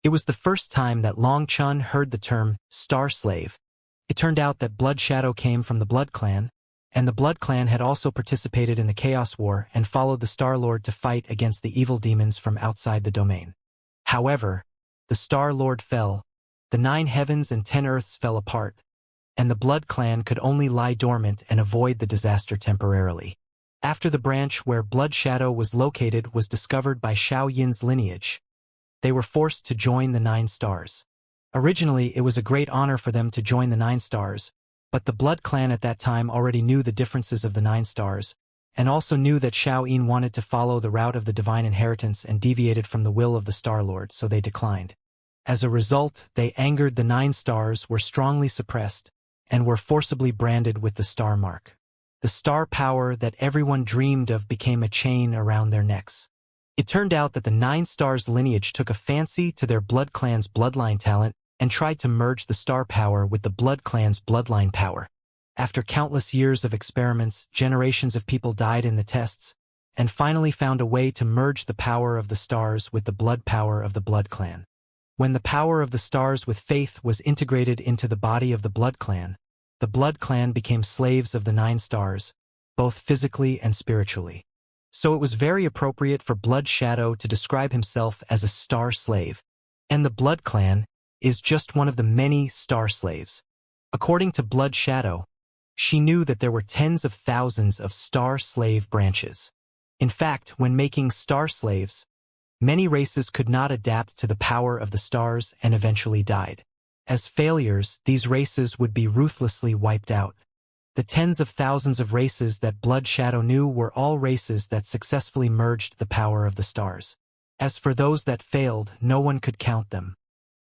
It was the first time that Long Chun heard the term star slave. It turned out that Blood Shadow came from the Blood Clan, and the Blood Clan had also participated in the Chaos War and followed the Star-Lord to fight against the evil demons from outside the domain. However, the Star-Lord fell, the 9 heavens and 10 earths fell apart, and the Blood Clan could only lie dormant and avoid the disaster temporarily. After the branch where Blood Shadow was located was discovered by Shao Yin's lineage, they were forced to join the 9 stars. Originally, it was a great honor for them to join the 9 stars, but the Blood Clan at that time already knew the differences of the 9 stars, and also knew that Shao Yin wanted to follow the route of the divine inheritance and deviated from the will of the Star-Lord, so they declined. As a result, they angered the 9 stars, were strongly suppressed, and were forcibly branded with the star mark. The star power that everyone dreamed of became a chain around their necks. It turned out that the 9 stars lineage took a fancy to their Blood Clan's bloodline talent and tried to merge the star power with the Blood Clan's bloodline power. After countless years of experiments, generations of people died in the tests, and finally found a way to merge the power of the stars with the blood power of the Blood Clan. When the power of the stars with faith was integrated into the body of the Blood Clan became slaves of the 9 stars, both physically and spiritually. So it was very appropriate for Blood Shadow to describe himself as a star slave, and the Blood Clan is just one of the many star slaves. According to Blood Shadow, she knew that there were tens of thousands of star slave branches. In fact, when making star slaves, many races could not adapt to the power of the stars and eventually died. As failures, these races would be ruthlessly wiped out. The tens of thousands of races that Blood Shadow knew were all races that successfully merged the power of the stars. As for those that failed, no one could count them.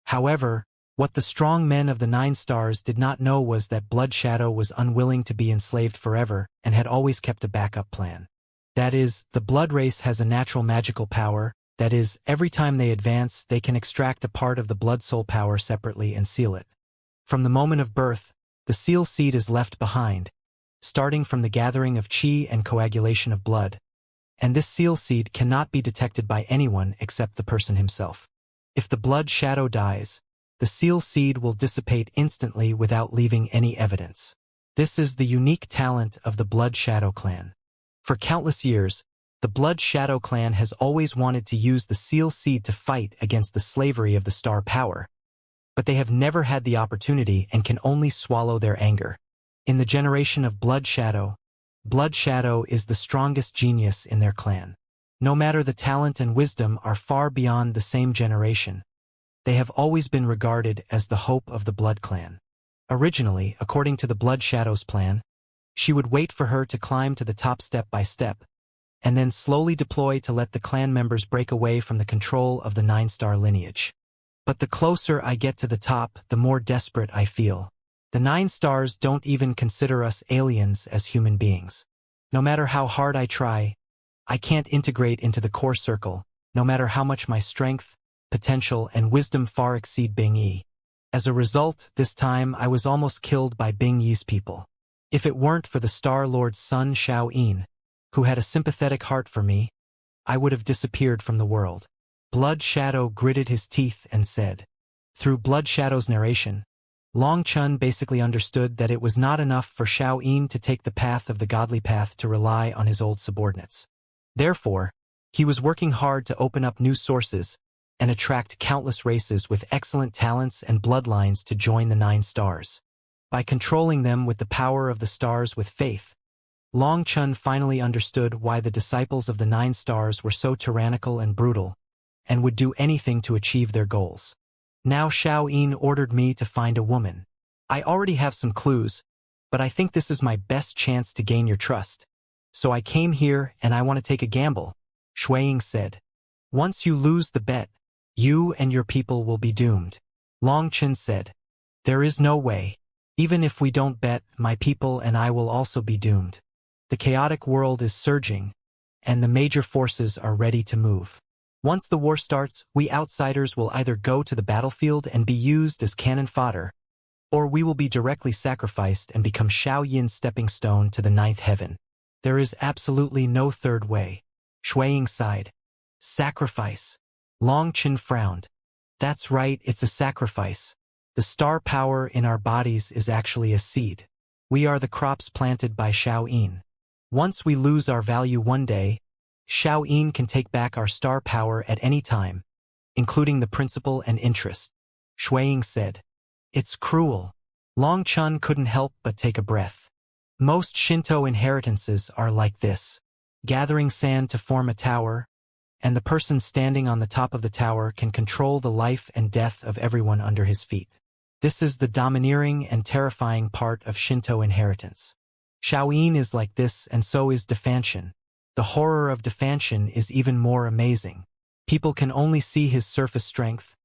However, what the strong men of the 9 stars did not know was that Blood Shadow was unwilling to be enslaved forever and had always kept a backup plan. That is, the blood race has a natural magical power. That is, every time they advance, they can extract a part of the blood soul power separately and seal it. From the moment of birth, the seal seed is left behind, starting from the gathering of chi and coagulation of blood, and this seal seed cannot be detected by anyone except the person himself. If the Blood Shadow dies, the seal seed will dissipate instantly without leaving any evidence. This is the unique talent of the Blood Shadow clan. For countless years, the Blood Shadow clan has always wanted to use the seal seed to fight against the slavery of the star power, but they have never had the opportunity and can only swallow their anger. In the generation of Blood Shadow is the strongest genius in their clan. No matter the talent and wisdom are far beyond the same generation, they have always been regarded as the hope of the Blood Clan. Originally, according to the Blood Shadow's plan, she would wait for her to climb to the top step by step, and then slowly deploy to let the clan members break away from the control of the 9-star lineage. But the closer I get to the top, the more desperate I feel. The 9 stars don't even consider us aliens as human beings. No matter how hard I try, I can't integrate into the core circle, no matter how much my strength, potential, and wisdom far exceed Bing Yi. As a result, this time I was almost killed by Bing Yi's people. If it weren't for the Star-Lord's son Shao Yin, who had a sympathetic heart for me, I would have disappeared from the world. Blood Shadow gritted his teeth and said. Through Blood Shadow's narration, Long Chun basically understood that it was not enough for Shao Yin to take the path of the godly path to rely on his old subordinates. Therefore, he was working hard to open up new sources and attract countless races with excellent talents and bloodlines to join the 9 stars. By controlling them with the power of the stars with faith, Long Chun finally understood why the disciples of the 9 stars were so tyrannical and brutal, and would do anything to achieve their goals. Now Shao Yin ordered me to find a woman. I already have some clues, but I think this is my best chance to gain your trust. So I came here and I want to take a gamble, Shui Ying said. Once you lose the bet, you and your people will be doomed. Long Chun said. There is no way. Even if we don't bet, my people and I will also be doomed. The chaotic world is surging, and the major forces are ready to move. Once the war starts, we outsiders will either go to the battlefield and be used as cannon fodder, or we will be directly sacrificed and become Shao Yin's stepping stone to the 9th heaven. There is absolutely no third way. Shui Ying sighed. Sacrifice. Long Chun frowned. That's right, it's a sacrifice. The star power in our bodies is actually a seed. We are the crops planted by Xiao-yin. Once we lose our value one day, Xiao-yin can take back our star power at any time, including the principal and interest. Shui-ying said. It's cruel. Long Chun couldn't help but take a breath. Most Shinto inheritances are like this. Gathering sand to form a tower, and the person standing on the top of the tower can control the life and death of everyone under his feet. This is the domineering and terrifying part of Shinto inheritance. Xiao-yin is like this, and so is Defy. The horror of Defy is even more amazing. People can only see his surface strength,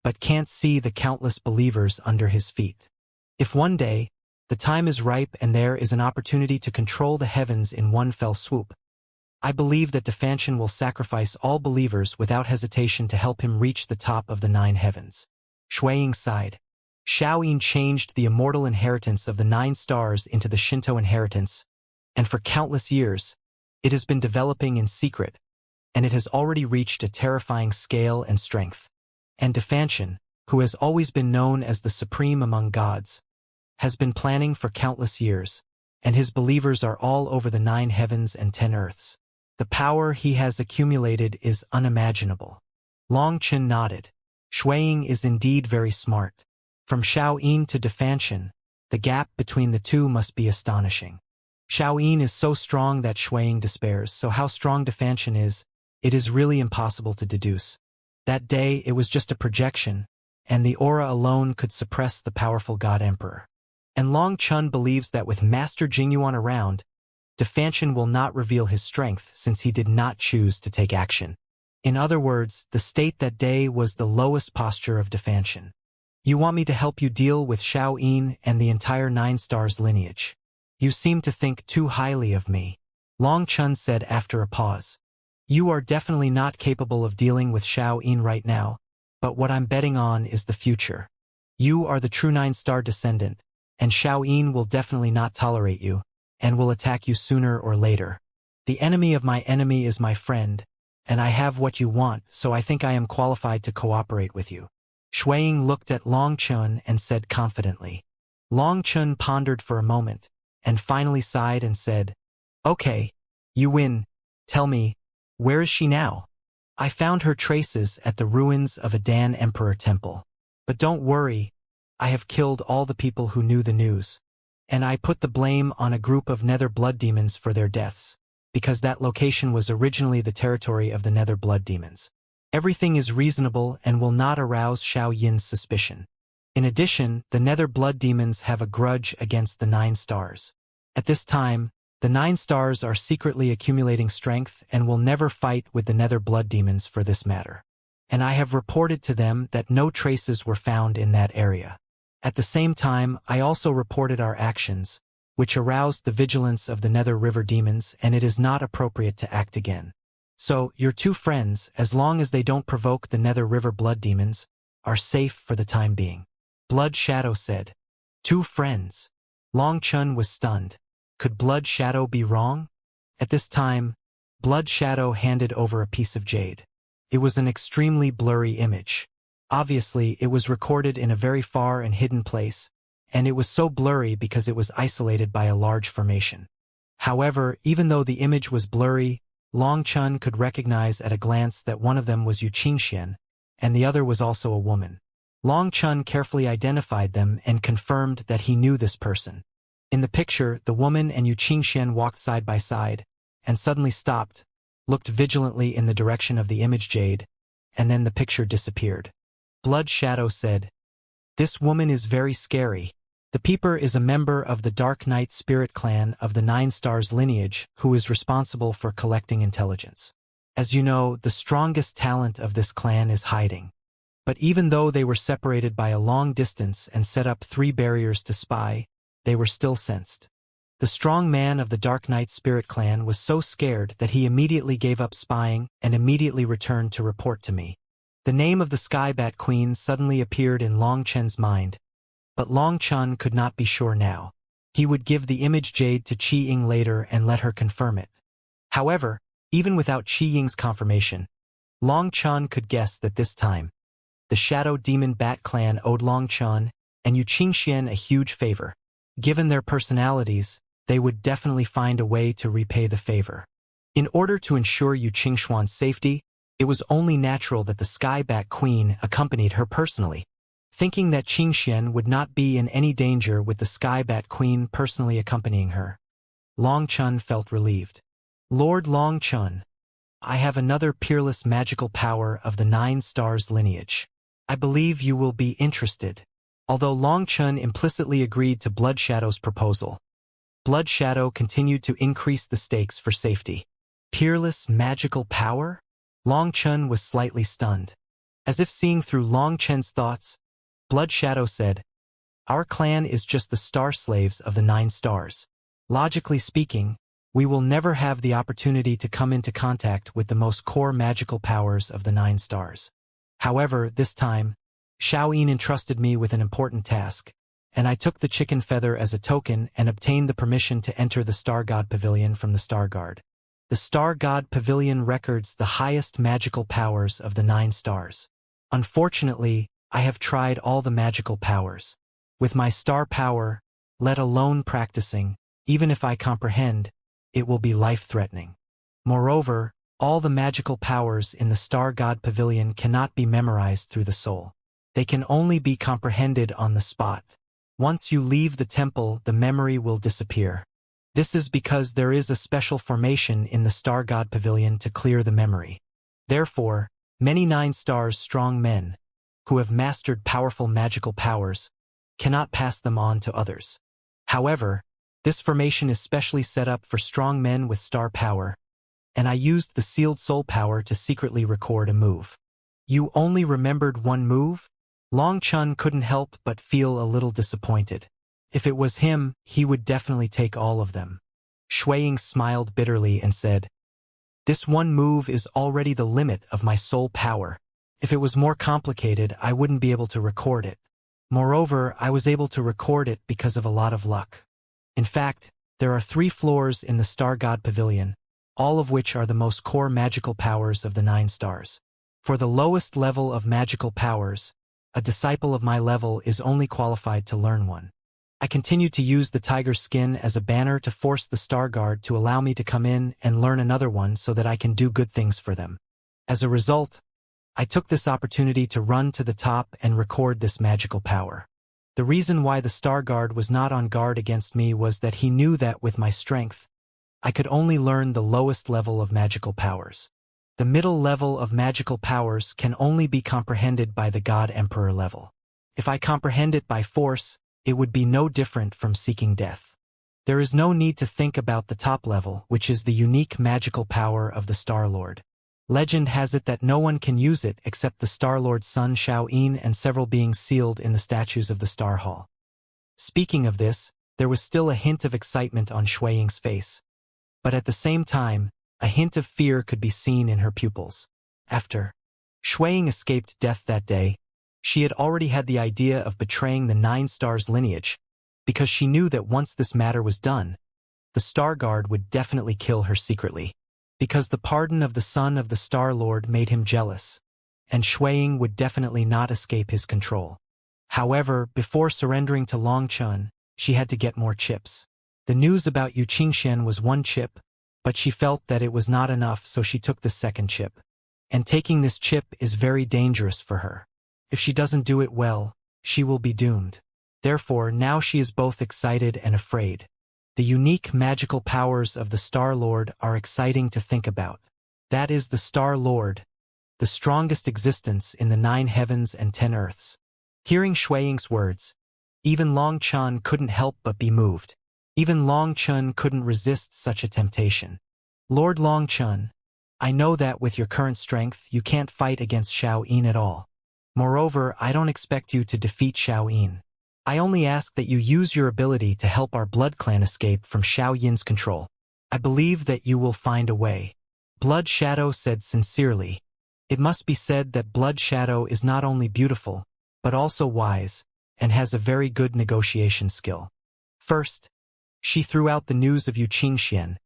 but can't see the countless believers under his feet. If one day, the time is ripe and there is an opportunity to control the heavens in one fell swoop, I believe that Defy will sacrifice all believers without hesitation to help him reach the top of the 9 heavens. Shui-ying sighed. Xiao-yin changed the immortal inheritance of the 9 stars into the Shinto inheritance, and for countless years, it has been developing in secret, and it has already reached a terrifying scale and strength. And Defy, who has always been known as the supreme among gods, has been planning for countless years, and his believers are all over the 9 heavens and 10 earths. The power he has accumulated is unimaginable. Long Chun nodded. Shui-ying is indeed very smart. From Xiao-yin to Defy, the gap between the two must be astonishing. Xiao-yin is so strong that Shui-ying despairs, so how strong Defy is, it is really impossible to deduce. That day it was just a projection, and the aura alone could suppress the powerful God Emperor. And Long Chun believes that with Master Jingyuan around, Defy will not reveal his strength since he did not choose to take action. In other words, the state that day was the lowest posture of Defy. You want me to help you deal with Xiao-yin and the entire 9 stars lineage. You seem to think too highly of me. Long Chun said after a pause. You are definitely not capable of dealing with Xiao-yin right now, but what I'm betting on is the future. You are the true 9-star descendant, and Xiao-yin will definitely not tolerate you, and will attack you sooner or later. The enemy of my enemy is my friend, and I have what you want, so I think I am qualified to cooperate with you. Shui-ying looked at Long Chun and said confidently. Long Chun pondered for a moment, and finally sighed and said, Okay, you win. Tell me, where is she now? I found her traces at the ruins of a Dan Emperor temple. But don't worry, I have killed all the people who knew the news. And I put the blame on a group of nether blood demons for their deaths, because that location was originally the territory of the nether blood demons. Everything is reasonable and will not arouse Xiao-yin's suspicion. In addition, the nether blood demons have a grudge against the 9 stars. At this time, the 9 stars are secretly accumulating strength and will never fight with the nether blood demons for this matter. And I have reported to them that no traces were found in that area. At the same time, I also reported our actions, which aroused the vigilance of the nether river demons, and it is not appropriate to act again. So, your 2 friends, as long as they don't provoke the nether river blood demons, are safe for the time being. Blood Shadow said. 2 friends. Long Chun was stunned. Could Blood Shadow be wrong? At this time, Blood Shadow handed over a piece of jade. It was an extremely blurry image. Obviously, it was recorded in a very far and hidden place, and it was so blurry because it was isolated by a large formation. However, even though the image was blurry, Long Chun could recognize at a glance that one of them was Yu Qingxian, and the other was also a woman. Long Chun carefully identified them and confirmed that he knew this person. In the picture, the woman and Yu Qingxian walked side by side, and suddenly stopped, looked vigilantly in the direction of the image jade, and then the picture disappeared. Blood Shadow said, This woman is very scary. The Peeper is a member of the Dark Knight spirit clan of the 9 stars lineage who is responsible for collecting intelligence. As you know, the strongest talent of this clan is hiding. But even though they were separated by a long distance and set up 3 barriers to spy, they were still sensed. The strong man of the Dark Knight spirit clan was so scared that he immediately gave up spying and immediately returned to report to me. The name of the Sky Bat Queen suddenly appeared in Long Chen's mind, but Long Chun could not be sure now. He would give the image jade to Qi Ying later and let her confirm it. However, even without Qi Ying's confirmation, Long Chun could guess that this time, The Shadow Demon Bat Clan owed Long Chun and Yu Qingxian a huge favor. Given their personalities, they would definitely find a way to repay the favor. In order to ensure Yu Qingxuan's safety, it was only natural that the Sky Bat Queen accompanied her personally. Thinking that Qingxian would not be in any danger with the Sky Bat Queen personally accompanying her, Long Chun felt relieved. Lord Long Chun, I have another peerless magical power of the 9 stars lineage. I believe you will be interested. Although Long Chun implicitly agreed to Blood Shadow's proposal, Blood Shadow continued to increase the stakes for safety. Peerless magical power? Long Chun was slightly stunned. As if seeing through Long Chun's thoughts, Blood Shadow said, "Our clan is just the star slaves of the 9 stars. Logically speaking, we will never have the opportunity to come into contact with the most core magical powers of the 9 stars. However, this time, Shaoyin entrusted me with an important task, and I took the chicken feather as a token and obtained the permission to enter the Star God Pavilion from the Star Guard. The Star God Pavilion records the highest magical powers of the 9 stars. Unfortunately, I have tried all the magical powers. With my star power, let alone practicing, even if I comprehend, it will be life-threatening. Moreover, all the magical powers in the Star God Pavilion cannot be memorized through the soul. They can only be comprehended on the spot. Once you leave the temple, the memory will disappear. This is because there is a special formation in the Star God Pavilion to clear the memory. Therefore, many 9 stars strong men, who have mastered powerful magical powers, cannot pass them on to others. However, this formation is specially set up for strong men with star power, and I used the sealed soul power to secretly record a move. You only remembered one move? Long Chun couldn't help but feel a little disappointed. If it was him, he would definitely take all of them. Shuiying smiled bitterly and said, "This one move is already the limit of my soul power. If it was more complicated, I wouldn't be able to record it. Moreover, I was able to record it because of a lot of luck. In fact, there are 3 floors in the Star God Pavilion, all of which are the most core magical powers of the 9 stars. For the lowest level of magical powers, a disciple of my level is only qualified to learn one. I continued to use the tiger skin as a banner to force the Star Guard to allow me to come in and learn another one so that I can do good things for them. As a result, I took this opportunity to run to the top and record this magical power. The reason why the Star Guard was not on guard against me was that he knew that with my strength, I could only learn the lowest level of magical powers. The middle level of magical powers can only be comprehended by the God Emperor level. If I comprehend it by force, it would be no different from seeking death. There is no need to think about the top level, which is the unique magical power of the Star-Lord. Legend has it that no one can use it except the Star-Lord's son Shaoyin and several beings sealed in the statues of the Star Hall. Speaking of this, there was still a hint of excitement on Shuiying's face. But at the same time, a hint of fear could be seen in her pupils. After Shuiying escaped death that day, she had already had the idea of betraying the 9 stars lineage, because she knew that once this matter was done, the Star Guard would definitely kill her secretly, because the pardon of the son of the Star-Lord made him jealous, and Shuiying would definitely not escape his control. However, before surrendering to Long Chun, she had to get more chips. The news about Yu Qingxian was 1 chip, but she felt that it was not enough, so she took the 2nd chip. And taking this chip is very dangerous for her. If she doesn't do it well, she will be doomed. Therefore, now she is both excited and afraid. The unique magical powers of the Star-Lord are exciting to think about. That is the Star-Lord, the strongest existence in the 9 heavens and 10 earths. Hearing Shuiying's words, even Long Chun couldn't help but be moved. Even Long Chun couldn't resist such a temptation. Lord Long Chun, I know that with your current strength you can't fight against Shaoyin at all. Moreover, I don't expect you to defeat Shaoyin. I only ask that you use your ability to help our blood clan escape from Shaoyin's control. I believe that you will find a way. Blood Shadow said sincerely. It must be said that Blood Shadow is not only beautiful, but also wise, and has a very good negotiation skill. First, she threw out the news of Yu Qingxian,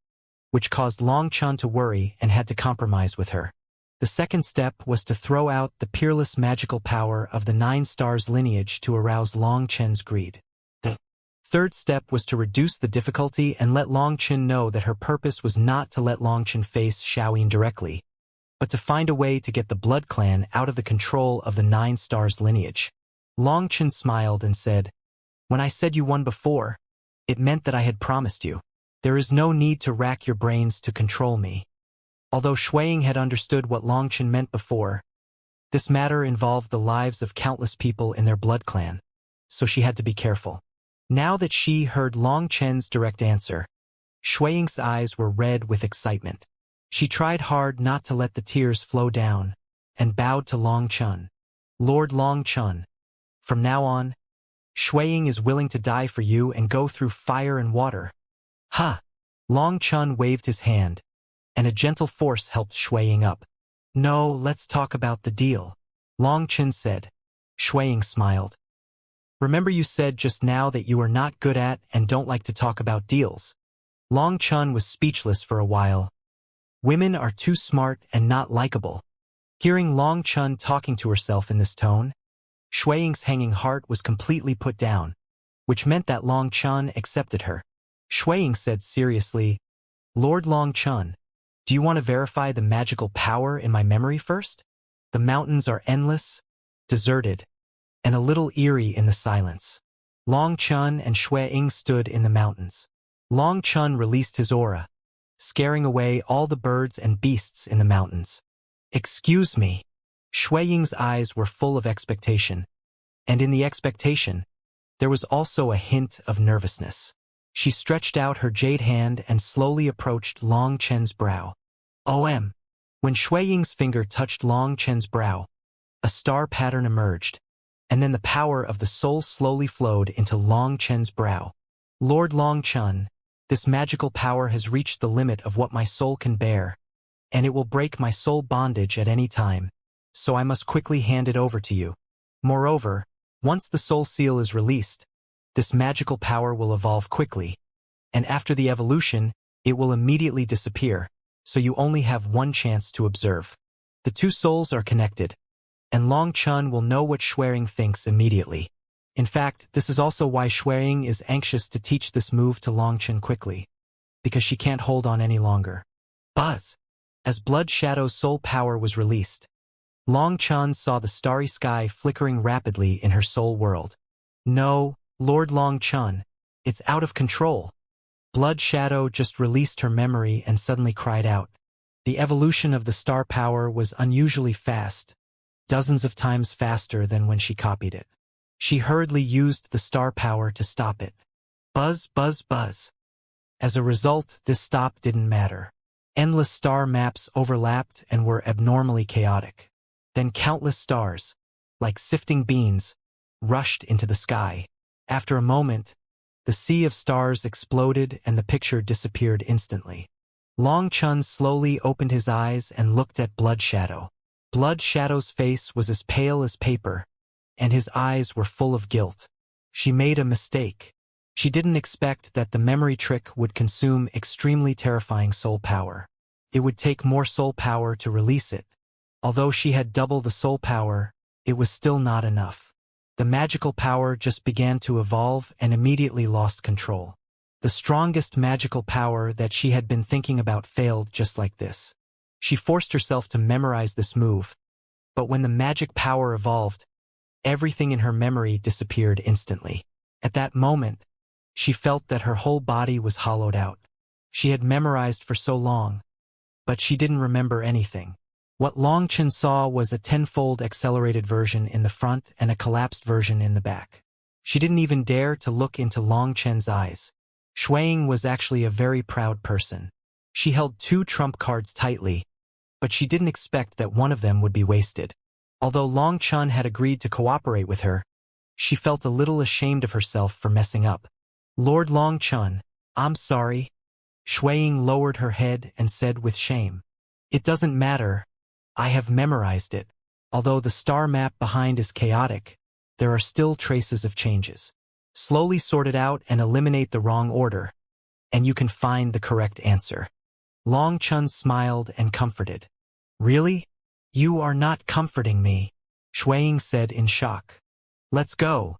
which caused Long Chun to worry and had to compromise with her. The second step was to throw out the peerless magical power of the 9 stars lineage to arouse Long Chen's greed. The third step was to reduce the difficulty and let Long Chen know that her purpose was not to let Long Chen face Xiaoyin directly, but to find a way to get the Blood Clan out of the control of the 9 stars lineage. Long Chen smiled and said, "When I said you won before, it meant that I had promised you. There is no need to rack your brains to control me." Although Shuiying had understood what Long Chen meant before, this matter involved the lives of countless people in their Blood Clan, so she had to be careful. Now that she heard Long Chen's direct answer, Shuiying's eyes were red with excitement. She tried hard not to let the tears flow down, and bowed to Long Chen. "Lord Long Chen, from now on, Shuiying is willing to die for you and go through fire and water." "Ha!" Long Chen waved his hand, and a gentle force helped Shuiying up. "No, let's talk about the deal," Long Chen said. Shuiying smiled. "Remember you said just now that you are not good at and don't like to talk about deals." Long Chen was speechless for a while. Women are too smart and not likable. Hearing Long Chen talking to herself in this tone, Shuiying's hanging heart was completely put down, which meant that Long Chen accepted her. Shuiying said seriously, "Lord Long Chen, do you want to verify the magical power in my memory first?" The mountains are endless, deserted, and a little eerie in the silence. Long Chen and Shuiying stood in the mountains. Long Chen released his aura, scaring away all the birds and beasts in the mountains. "Excuse me." Shuiying's eyes were full of expectation, and in the expectation, there was also a hint of nervousness. She stretched out her jade hand and slowly approached Long Chen's brow. "OM." When Shuiying's finger touched Long Chen's brow, a star pattern emerged, and then the power of the soul slowly flowed into Long Chen's brow. "Lord Long Chen, this magical power has reached the limit of what my soul can bear, and it will break my soul bondage at any time, so I must quickly hand it over to you. Moreover, once the soul seal is released, this magical power will evolve quickly, and after the evolution, it will immediately disappear, so you only have one chance to observe. The two souls are connected, and Long Chen will know what Shuiying thinks immediately. In fact, this is also why Shuiying is anxious to teach this move to Long Chen quickly, because she can't hold on any longer." Buzz! As Blood Shadow's soul power was released, Long Chen saw the starry sky flickering rapidly in her soul world. "No, Lord Long Chen, it's out of control." Blood Shadow just released her memory and suddenly cried out. The evolution of the star power was unusually fast, dozens of times faster than when she copied it. She hurriedly used the star power to stop it. Buzz, buzz, buzz. As a result, this stop didn't matter. Endless star maps overlapped and were abnormally chaotic. Then countless stars, like sifting beans, rushed into the sky. After a moment, the sea of stars exploded and the picture disappeared instantly. Long Chen slowly opened his eyes and looked at Blood Shadow. Blood Shadow's face was as pale as paper, and his eyes were full of guilt. She made a mistake. She didn't expect that the memory trick would consume extremely terrifying soul power. It would take more soul power to release it. Although she had double the soul power, it was still not enough. The magical power just began to evolve and immediately lost control. The strongest magical power that she had been thinking about failed just like this. She forced herself to memorize this move, but when the magic power evolved, everything in her memory disappeared instantly. At that moment, she felt that her whole body was hollowed out. She had memorized for so long, but she didn't remember anything. What Long Chen saw was a tenfold accelerated version in the front and a collapsed version in the back. She didn't even dare to look into Long Chen's eyes. Shuiying was actually a very proud person. She held 2 trump cards tightly, but she didn't expect that one of them would be wasted. Although Long Chen had agreed to cooperate with her, she felt a little ashamed of herself for messing up. "Lord Long Chen, I'm sorry." Shuiying lowered her head and said with shame, "It doesn't matter. I have memorized it. Although the star map behind is chaotic, there are still traces of changes. Slowly sort it out and eliminate the wrong order, and you can find the correct answer." Long Chen smiled and comforted. "Really? You are not comforting me, Shuiying said in shock. Let's go.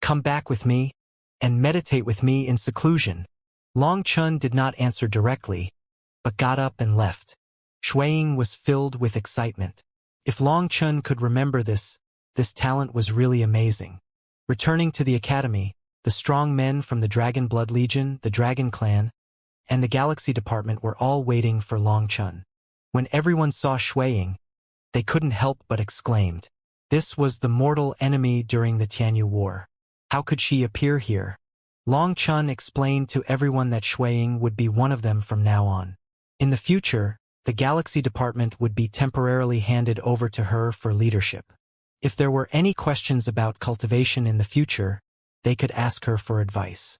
Come back with me, and meditate with me in seclusion. Long Chun did not answer directly, but got up and left. Shuiying was filled with excitement. If Long Chun could remember this talent was really amazing. Returning to the academy, the strong men from the Dragon Blood Legion, the Dragon Clan, and the Galaxy Department were all waiting for Long Chun. When everyone saw Shuiying, they couldn't help but exclaimed. This was the mortal enemy during the Tianyu War. How could she appear here? Long Chun explained to everyone that Shuiying would be one of them from now on. In the future, the Galaxy Department would be temporarily handed over to her for leadership. If there were any questions about cultivation in the future, they could ask her for advice.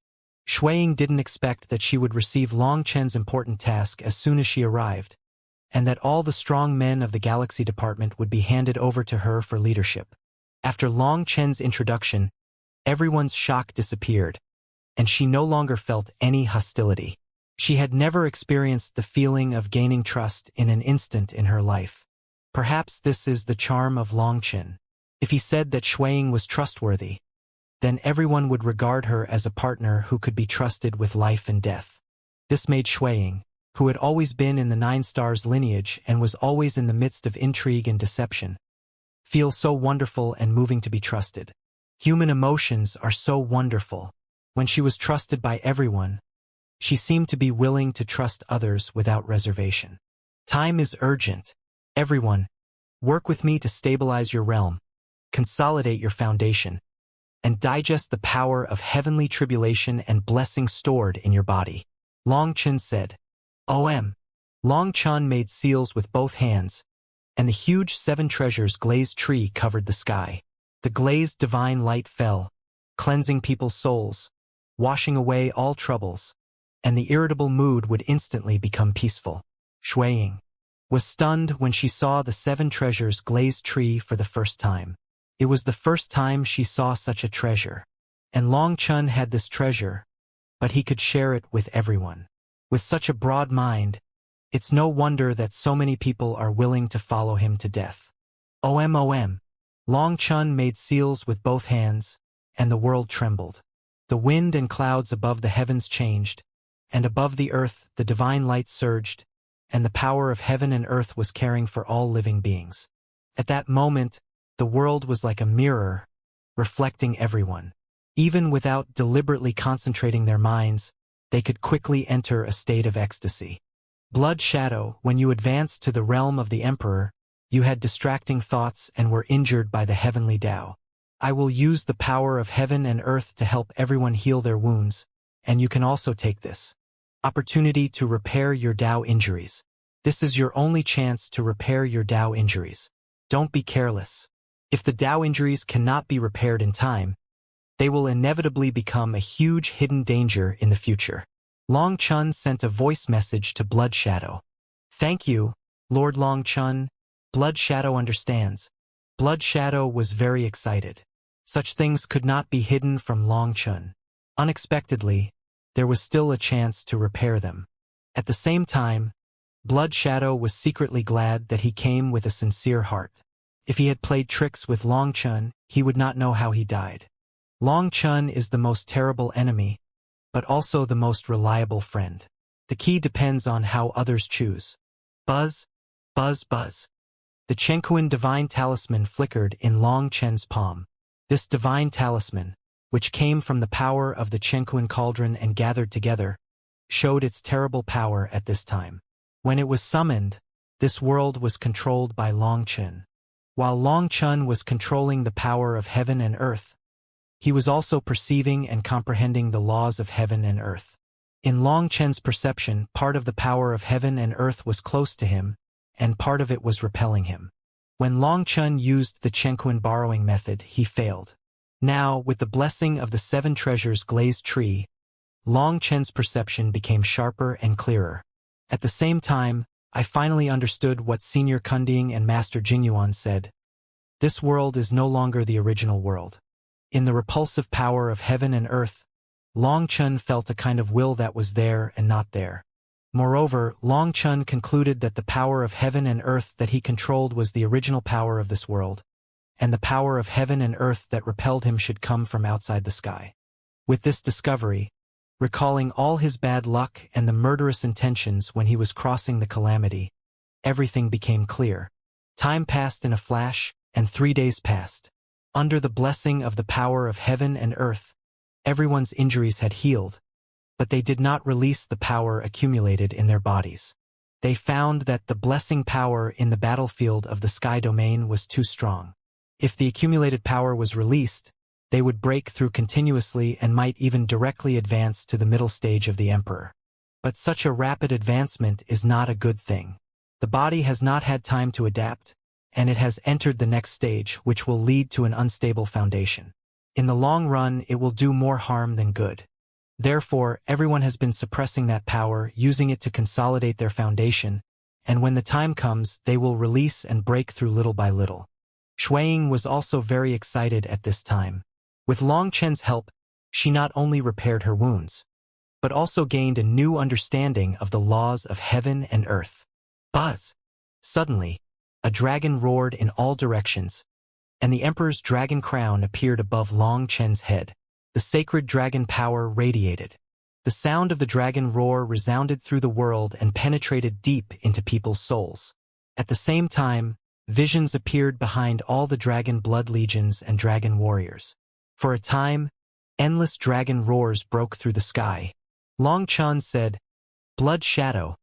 Shuiying didn't expect that she would receive Long Chen's important task as soon as she arrived, and that all the strong men of the Galaxy Department would be handed over to her for leadership. After Long Chen's introduction, everyone's shock disappeared, and she no longer felt any hostility. She had never experienced the feeling of gaining trust in an instant in her life. Perhaps this is the charm of Long Chen. If he said that Shuiying was trustworthy, then everyone would regard her as a partner who could be trusted with life and death. This made Shuiying, who had always been in the Nine Stars lineage and was always in the midst of intrigue and deception, feel so wonderful and moving to be trusted. Human emotions are so wonderful. When she was trusted by everyone, she seemed to be willing to trust others without reservation. Time is urgent. Everyone, work with me to stabilize your realm, consolidate your foundation, and digest the power of heavenly tribulation and blessing stored in your body. Long Chun said. Long Chun made seals with both hands, and the huge 7 treasures glazed tree covered the sky. The glazed divine light fell, cleansing people's souls, washing away all troubles, and the irritable mood would instantly become peaceful. Shuiying was stunned when she saw the 7 treasures glazed tree for the first time. It was the first time she saw such a treasure. And Long Chun had this treasure, but he could share it with everyone. With such a broad mind, it's no wonder that so many people are willing to follow him to death. Long Chun made seals with both hands, and the world trembled. The wind and clouds above the heavens changed, and above the earth the divine light surged, and the power of heaven and earth was caring for all living beings. At that moment, the world was like a mirror, reflecting everyone. Even without deliberately concentrating their minds, they could quickly enter a state of ecstasy. Blood Shadow, when you advanced to the realm of the Emperor, you had distracting thoughts and were injured by the heavenly Tao. I will use the power of heaven and earth to help everyone heal their wounds, and you can also take this opportunity to repair your Tao injuries. This is your only chance to repair your Tao injuries. Don't be careless. If the Tao injuries cannot be repaired in time, they will inevitably become a huge hidden danger in the future. Long Chun sent a voice message to Blood Shadow. Thank you, Lord Long Chun. Blood Shadow understands. Blood Shadow was very excited. Such things could not be hidden from Long Chun. Unexpectedly, there was still a chance to repair them. At the same time, Blood Shadow was secretly glad that he came with a sincere heart. If he had played tricks with Long Chun, he would not know how he died. Long Chun is the most terrible enemy, but also the most reliable friend. The key depends on how others choose. Buzz, buzz, buzz. The Chenkuan divine talisman flickered in Long Chen's palm. This divine talisman, which came from the power of the Chenkuan cauldron and gathered together, showed its terrible power at this time. When it was summoned, this world was controlled by Long Chen. While Long Chun was controlling the power of heaven and earth, he was also perceiving and comprehending the laws of heaven and earth. In Long Chen's perception, part of the power of heaven and earth was close to him, and part of it was repelling him. When Long Chun used the Chenkuan borrowing method, he failed. Now, with the blessing of the 7 treasures glazed tree, Long Chen's perception became sharper and clearer. At the same time, I finally understood what Senior Kunding and Master Jingyuan said. This world is no longer the original world. In the repulsive power of heaven and earth, Long Chun felt a kind of will that was there and not there. Moreover, Long Chun concluded that the power of heaven and earth that he controlled was the original power of this world, and the power of heaven and earth that repelled him should come from outside the sky. With this discovery, recalling all his bad luck and the murderous intentions when he was crossing the calamity, everything became clear. Time passed in a flash, and 3 days passed. Under the blessing of the power of heaven and earth, everyone's injuries had healed, but they did not release the power accumulated in their bodies. They found that the blessing power in the battlefield of the sky domain was too strong. If the accumulated power was released, they would break through continuously and might even directly advance to the middle stage of the Emperor. But such a rapid advancement is not a good thing. The body has not had time to adapt, and it has entered the next stage, which will lead to an unstable foundation. In the long run, it will do more harm than good. Therefore, everyone has been suppressing that power, using it to consolidate their foundation, and when the time comes, they will release and break through little by little. Shuiying was also very excited at this time. With Long Chen's help, she not only repaired her wounds, but also gained a new understanding of the laws of heaven and earth. Buzz! Suddenly, a dragon roared in all directions, and the Emperor's dragon crown appeared above Long Chen's head. The sacred dragon power radiated. The sound of the dragon roar resounded through the world and penetrated deep into people's souls. At the same time, visions appeared behind all the dragon blood legions and dragon warriors. For a time, endless dragon roars broke through the sky. Long Chun said, "Blood Shadow,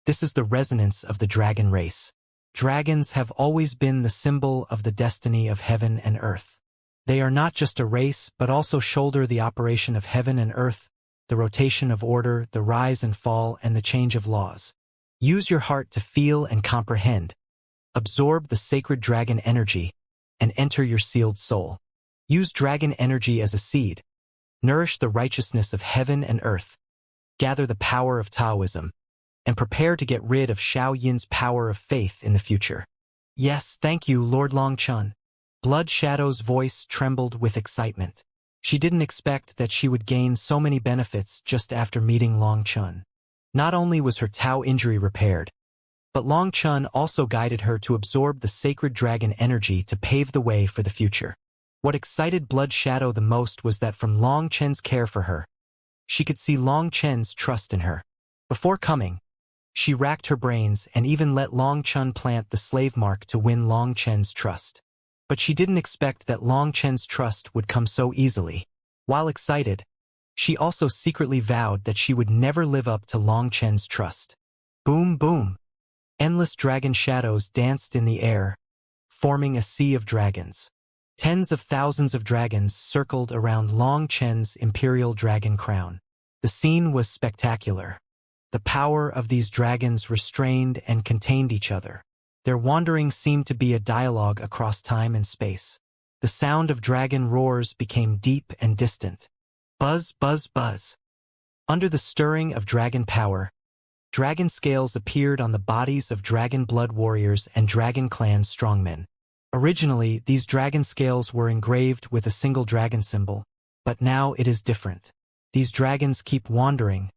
this is the resonance of the dragon race. Dragons have always been the symbol of the destiny of heaven and earth. They are not just a race, but also shoulder the operation of heaven and earth, the rotation of order, the rise and fall, and the change of laws. Use your heart to feel and comprehend. Absorb the sacred dragon energy, and enter your sealed soul. Use dragon energy as a seed. Nourish the righteousness of heaven and earth. Gather the power of Taoism, and prepare to get rid of Xiao Yin's power of faith in the future." "Yes, thank you, Lord Long Chun." Blood Shadow's voice trembled with excitement. She didn't expect that she would gain so many benefits just after meeting Long Chun. Not only was her Tao injury repaired, but Long Chun also guided her to absorb the sacred dragon energy to pave the way for the future. What excited Blood Shadow the most was that from Long Chen's care for her, she could see Long Chen's trust in her. Before coming, she racked her brains and even let Long Chun plant the slave mark to win Long Chen's trust. But she didn't expect that Long Chen's trust would come so easily. While excited, she also secretly vowed that she would never live up to Long Chen's trust. Boom, boom. Endless dragon shadows danced in the air, forming a sea of dragons. Tens of thousands of dragons circled around Long Chen's imperial dragon crown. The scene was spectacular. The power of these dragons restrained and contained each other. Their wandering seemed to be a dialogue across time and space. The sound of dragon roars became deep and distant. Buzz, buzz, buzz. Under the stirring of dragon power, dragon scales appeared on the bodies of dragon blood warriors and dragon clan strongmen. Originally, these dragon scales were engraved with a single dragon symbol, but now it is different. These dragons keep wandering,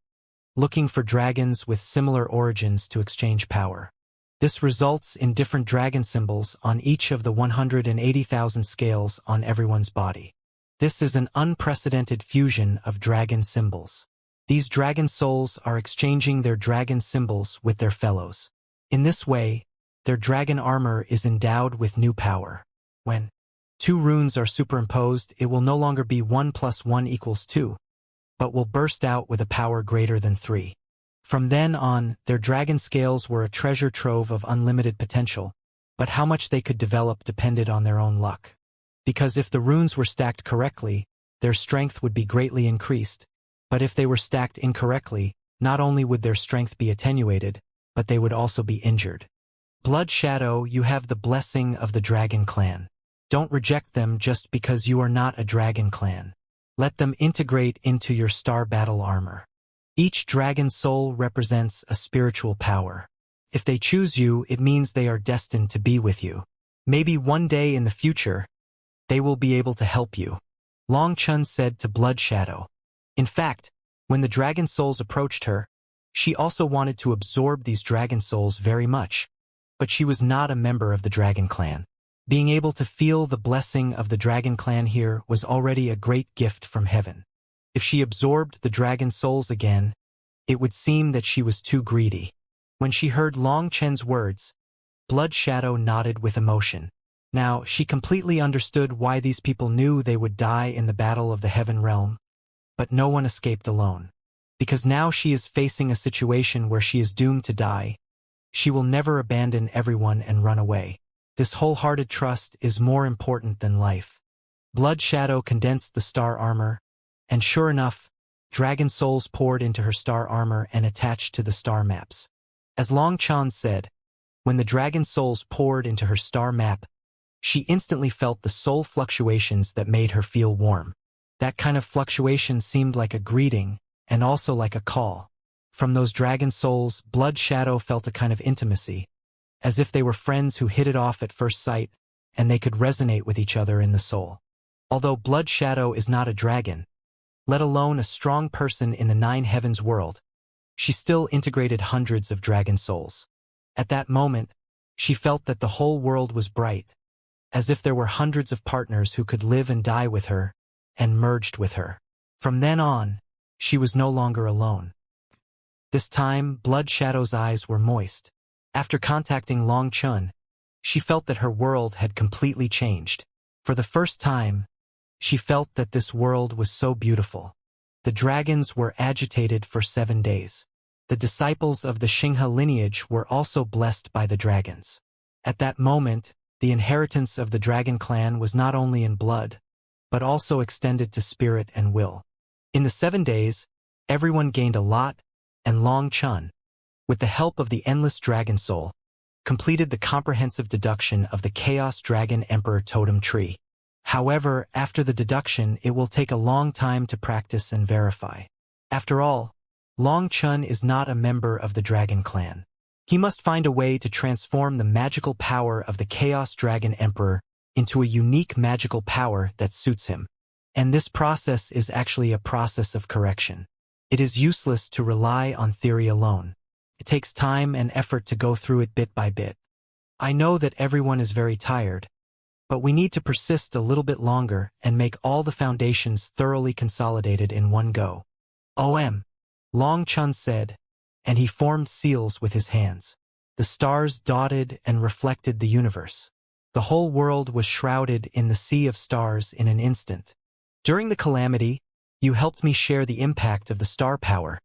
looking for dragons with similar origins to exchange power. This results in different dragon symbols on each of the 180,000 scales on everyone's body. This is an unprecedented fusion of dragon symbols. These dragon souls are exchanging their dragon symbols with their fellows. In this way, their dragon armor is endowed with new power. When 2 runes are superimposed, it will no longer be 1 + 1 = 2, but will burst out with a power greater than 3. From then on, their dragon scales were a treasure trove of unlimited potential, but how much they could develop depended on their own luck. Because if the runes were stacked correctly, their strength would be greatly increased, but if they were stacked incorrectly, not only would their strength be attenuated, but they would also be injured. Blood Shadow, you have the blessing of the Dragon Clan. Don't reject them just because you are not a Dragon Clan. Let them integrate into your star battle armor. Each dragon soul represents a spiritual power. If they choose you, it means they are destined to be with you. Maybe one day in the future, they will be able to help you. Long Chun said to Blood Shadow. In fact, when the dragon souls approached her, She also wanted to absorb these dragon souls very much, but she was not a member of the dragon clan. Being able to feel the blessing of the dragon clan here was already a great gift from heaven. If she absorbed the dragon souls again, it would seem that she was too greedy. When she heard Long Chen's words, Blood Shadow nodded with emotion. Now, she completely understood why these people knew they would die in the battle of the heaven realm, but no one escaped alone. Because now she is facing a situation where she is doomed to die, she will never abandon everyone and run away. This wholehearted trust is more important than life. Blood Shadow condensed the star armor, and sure enough, dragon souls poured into her star armor and attached to the star maps. As Long Chen said, when the dragon souls poured into her star map, she instantly felt the soul fluctuations that made her feel warm. That kind of fluctuation seemed like a greeting, and also like a call. From those dragon souls, Blood Shadow felt a kind of intimacy, as if they were friends who hit it off at first sight, and they could resonate with each other in the soul. Although Blood Shadow is not a dragon, let alone a strong person in the Nine Heavens world, she still integrated hundreds of dragon souls. At that moment, she felt that the whole world was bright, as if there were hundreds of partners who could live and die with her, and merged with her. From then on, she was no longer alone. This time, Blood Shadow's eyes were moist. After contacting Long Chen, she felt that her world had completely changed. For the first time, she felt that this world was so beautiful. The dragons were agitated for 7 days. The disciples of the Xinghe lineage were also blessed by the dragons. At that moment, the inheritance of the dragon clan was not only in blood, but also extended to spirit and will. In the 7 days, everyone gained a lot, and Long Chen, with the help of the endless dragon soul, completed the comprehensive deduction of the Chaos Dragon Emperor Totem Tree. However, after the deduction, it will take a long time to practice and verify. After all, Long Chen is not a member of the Dragon Clan. He must find a way to transform the magical power of the Chaos Dragon Emperor into a unique magical power that suits him. And this process is actually a process of correction. It is useless to rely on theory alone. It takes time and effort to go through it bit by bit. I know that everyone is very tired, but we need to persist a little bit longer and make all the foundations thoroughly consolidated in one go. Long Chen said, and he formed seals with his hands. The stars dotted and reflected the universe. The whole world was shrouded in the sea of stars in an instant. During the calamity, you helped me share the impact of the star power,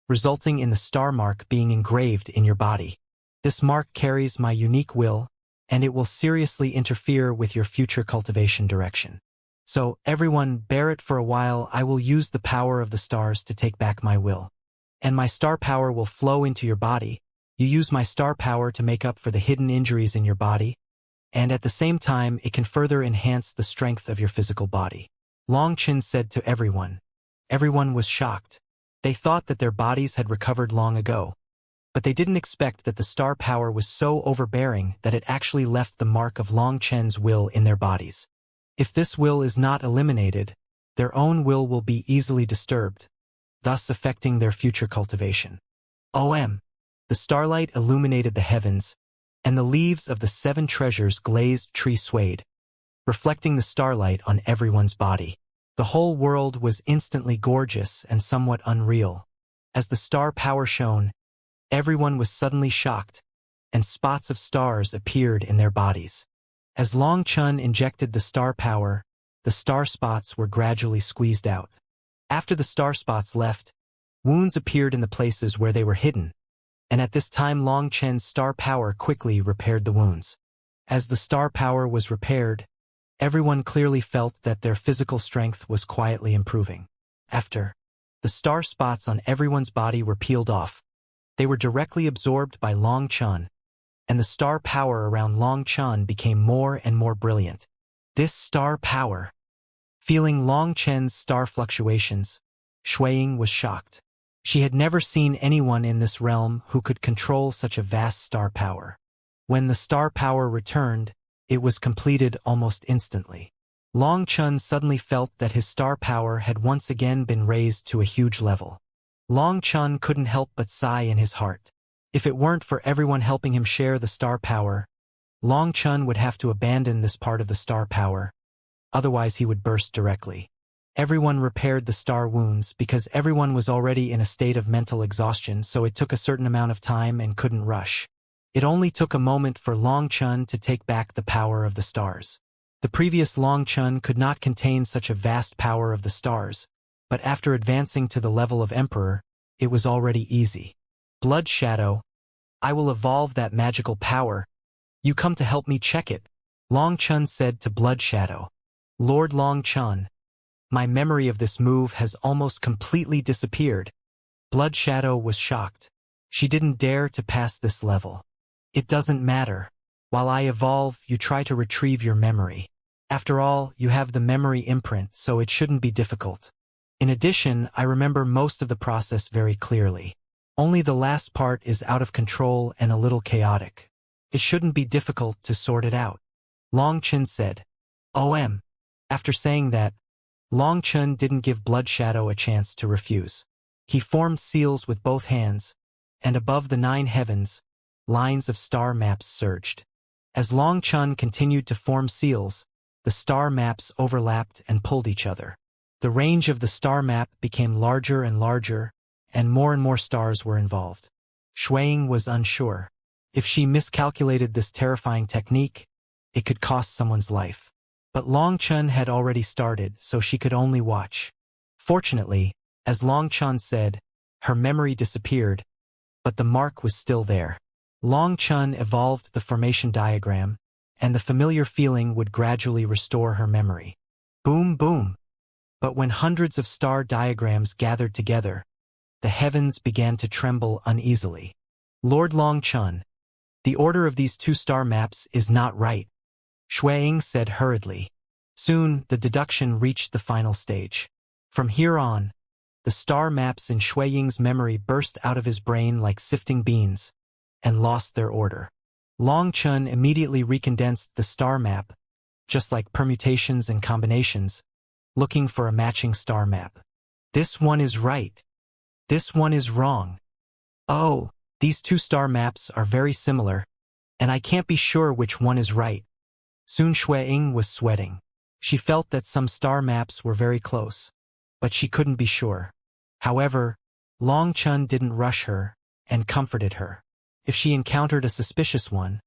resulting in the star mark being engraved in your body. This mark carries my unique will, and it will seriously interfere with your future cultivation direction. So, everyone, bear it for a while. I will use the power of the stars to take back my will. And my star power will flow into your body. You use my star power to make up for the hidden injuries in your body, and at the same time, it can further enhance the strength of your physical body. Long Chen said to everyone. Everyone was shocked. They thought that their bodies had recovered long ago, but they didn't expect that the star power was so overbearing that it actually left the mark of Long Chen's will in their bodies. If this will is not eliminated, their own will be easily disturbed, thus affecting their future cultivation. The starlight illuminated the heavens, and the leaves of the 7 treasures glazed tree swayed, reflecting the starlight on everyone's body. The whole world was instantly gorgeous and somewhat unreal. As the star power shone, everyone was suddenly shocked, and spots of stars appeared in their bodies. As Long Chen injected the star power, the star spots were gradually squeezed out. After the star spots left, wounds appeared in the places where they were hidden, and at this time Long Chen's star power quickly repaired the wounds. As the star power was repaired, everyone clearly felt that their physical strength was quietly improving. After the star spots on everyone's body were peeled off, they were directly absorbed by Long Chen, and the star power around Long Chen became more and more brilliant. This star power, feeling Long Chen's star fluctuations, Shuiying was shocked. She had never seen anyone in this realm who could control such a vast star power. When the star power returned, it was completed almost instantly. Long Chen suddenly felt that his star power had once again been raised to a huge level. Long Chun couldn't help but sigh in his heart. If it weren't for everyone helping him share the star power, Long Chun would have to abandon this part of the star power, otherwise he would burst directly. Everyone repaired the star wounds because everyone was already in a state of mental exhaustion, so it took a certain amount of time and couldn't rush. It only took a moment for Long Chun to take back the power of the stars. The previous Long Chun could not contain such a vast power of the stars, but after advancing to the level of Emperor, it was already easy. Blood Shadow, I will evolve that magical power. You come to help me check it, Long Chun said to Blood Shadow. Lord Long Chun, my memory of this move has almost completely disappeared. Blood Shadow was shocked. She didn't dare to pass this level. It doesn't matter. While I evolve, you try to retrieve your memory. After all, you have the memory imprint, so it shouldn't be difficult. In addition, I remember most of the process very clearly. Only the last part is out of control and a little chaotic. It shouldn't be difficult to sort it out. Long Chun said. OM. After saying that, Long Chun didn't give Blood Shadow a chance to refuse. He formed seals with both hands, and above the 9 heavens, lines of star maps surged. As Long Chun continued to form seals, the star maps overlapped and pulled each other. The range of the star map became larger and larger, and more stars were involved. Shuiying was unsure. If she miscalculated this terrifying technique, it could cost someone's life. But Long Chun had already started, so she could only watch. Fortunately, as Long Chun said, her memory disappeared, but the mark was still there. Long Chun evolved the formation diagram, and the familiar feeling would gradually restore her memory. Boom, boom. But when hundreds of star diagrams gathered together, the heavens began to tremble uneasily. Lord Long Chun, the order of these 2 star maps is not right, Shuiying said hurriedly. Soon, the deduction reached the final stage. From here on, the star maps in Shuiying's memory burst out of his brain like sifting beans, and lost their order. Long Chun immediately recondensed the star map, just like permutations and combinations, looking for a matching star map. This one is right. This one is wrong. Oh, these 2 star maps are very similar, and I can't be sure which one is right. Soon Shuiying was sweating. She felt that some star maps were very close, but she couldn't be sure. However, Long Chun didn't rush her and comforted her. If she encountered a suspicious one,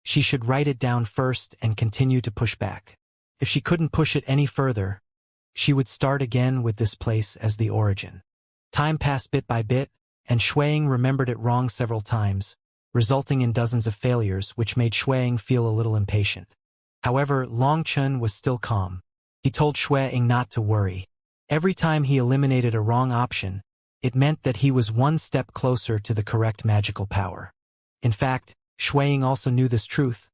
she should write it down first and continue to push back. If she couldn't push it any further, she would start again with this place as the origin. Time passed bit by bit, and Shuiying remembered it wrong several times, resulting in dozens of failures, which made Shuiying feel a little impatient. However, Long Chun was still calm. He told Shuiying not to worry. Every time he eliminated a wrong option, it meant that he was one step closer to the correct magical power. In fact, Shuiying also knew this truth,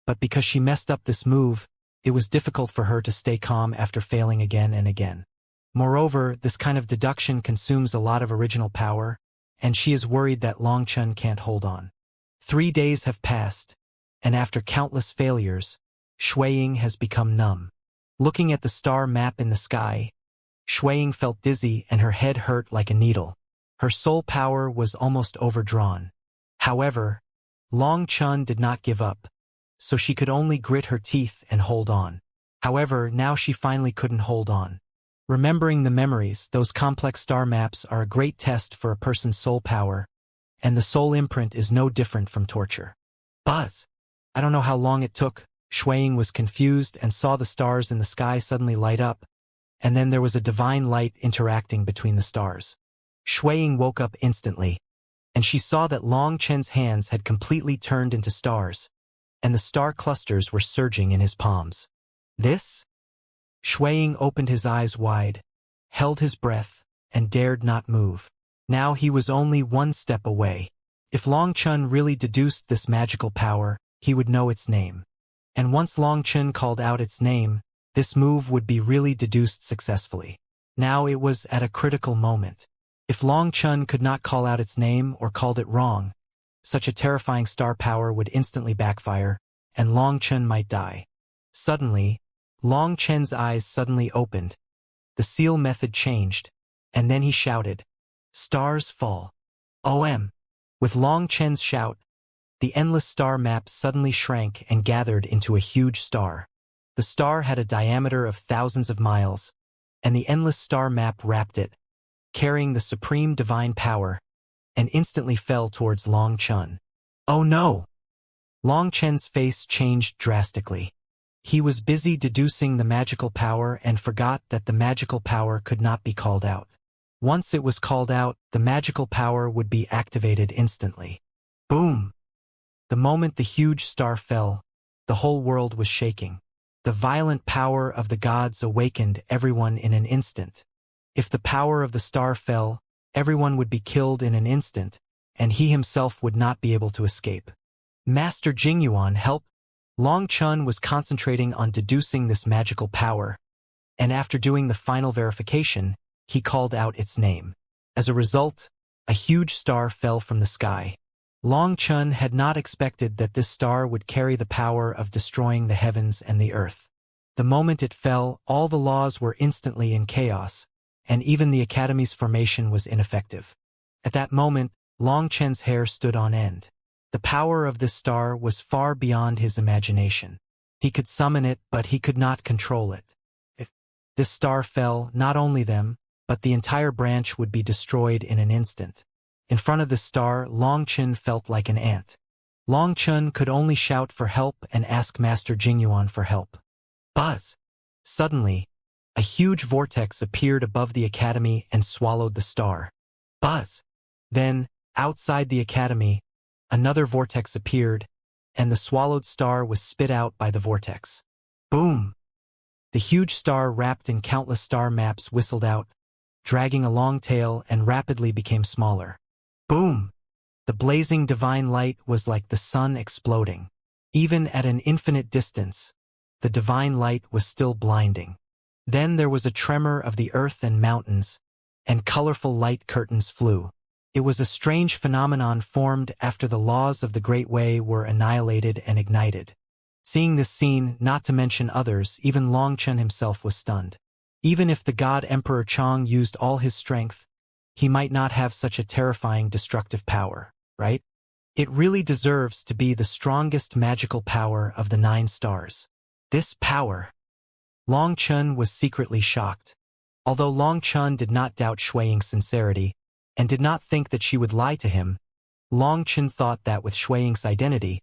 but because she messed up this move, it was difficult for her to stay calm after failing again and again. Moreover, this kind of deduction consumes a lot of original power, and she is worried that Long Chun can't hold on. 3 days have passed, and after countless failures, Shuiying has become numb. Looking at the star map in the sky, Shuiying felt dizzy and her head hurt like a needle. Her soul power was almost overdrawn. However, Long Chun did not give up, so she could only grit her teeth and hold on. However, now she finally couldn't hold on. Remembering the memories, those complex star maps are a great test for a person's soul power, and the soul imprint is no different from torture. Buzz! I don't know how long it took. Shuiying was confused and saw the stars in the sky suddenly light up, and then there was a divine light interacting between the stars. Shuiying woke up instantly, and she saw that Long Chun's hands had completely turned into stars, and the star clusters were surging in his palms. This? Shuiying opened his eyes wide, held his breath, and dared not move. Now he was only one step away. If Long Chun really deduced this magical power, he would know its name. And once Long Chun called out its name, this move would be really deduced successfully. Now it was at a critical moment. If Long Chun could not call out its name or called it wrong, such a terrifying star power would instantly backfire, and Long Chun might die. Suddenly, Long Chun's eyes suddenly opened. The seal method changed, and then he shouted, Stars fall. OM. With Long Chen's shout, the endless star map suddenly shrank and gathered into a huge star. The star had a diameter of thousands of miles, and the endless star map wrapped it, carrying the supreme divine power, and instantly fell towards Long Chen. Oh no! Long Chen's face changed drastically. He was busy deducing the magical power and forgot that the magical power could not be called out. Once it was called out, the magical power would be activated instantly. Boom! The moment the huge star fell, the whole world was shaking. The violent power of the gods awakened everyone in an instant. If the power of the star fell, everyone would be killed in an instant, and he himself would not be able to escape. Master Jingyuan helped. Long Chen was concentrating on deducing this magical power, and after doing the final verification, he called out its name. As a result, a huge star fell from the sky. Long Chen had not expected that this star would carry the power of destroying the heavens and the earth. The moment it fell, all the laws were instantly in chaos, and even the Academy's formation was ineffective. At that moment, Long Chen's hair stood on end. The power of this star was far beyond his imagination. He could summon it, but he could not control it. If this star fell, not only them, but the entire branch would be destroyed in an instant. In front of the star, Long Chen felt like an ant. Long Chen could only shout for help and ask Master Jingyuan for help. Buzz! Suddenly, a huge vortex appeared above the academy and swallowed the star. Buzz! Then, outside the academy, another vortex appeared, and the swallowed star was spit out by the vortex. Boom! The huge star wrapped in countless star maps whistled out, dragging a long tail and rapidly became smaller. Boom! The blazing divine light was like the sun exploding. Even at an infinite distance, the divine light was still blinding. Then there was a tremor of the earth and mountains, and colorful light curtains flew. It was a strange phenomenon formed after the laws of the Great Way were annihilated and ignited. Seeing this scene, not to mention others, even Long Chen himself was stunned. Even if the god Emperor Chang used all his strength, he might not have such a terrifying destructive power, right? It really deserves to be the strongest magical power of the 9 stars. This power. Long Chen was secretly shocked. Although Long Chen did not doubt Shui Ying's sincerity, and did not think that she would lie to him, Long Chen thought that with Shui Ying's identity,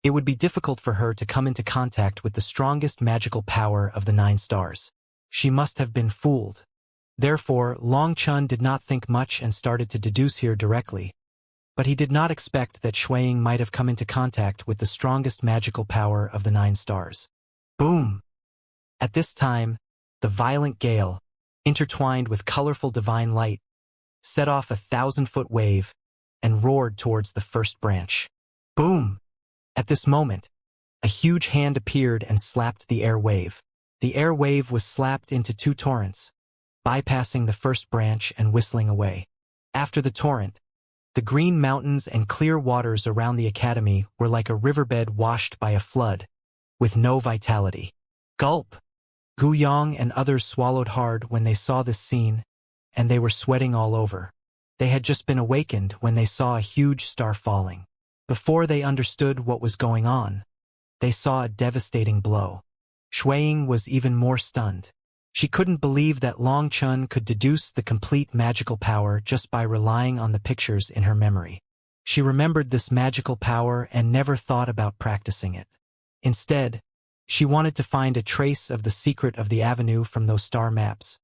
it would be difficult for her to come into contact with the strongest magical power of the 9 stars. She must have been fooled. Therefore, Long Chen did not think much and started to deduce here directly. But he did not expect that Shui Ying might have come into contact with the strongest magical power of the 9 stars. Boom! At this time, the violent gale, intertwined with colorful divine light, set off a 1,000-foot wave and roared towards the first branch. Boom! At this moment, a huge hand appeared and slapped the air wave. The air wave was slapped into 2 torrents, bypassing the first branch and whistling away. After the torrent, the green mountains and clear waters around the academy were like a riverbed washed by a flood, with no vitality. Gulp! Gu Yong and others swallowed hard when they saw this scene, and they were sweating all over. They had just been awakened when they saw a huge star falling. Before they understood what was going on, they saw a devastating blow. Shui Ying was even more stunned. She couldn't believe that Long Chen could deduce the complete magical power just by relying on the pictures in her memory. She remembered this magical power and never thought about practicing it. Instead, she wanted to find a trace of the secret of the avenue from those star maps,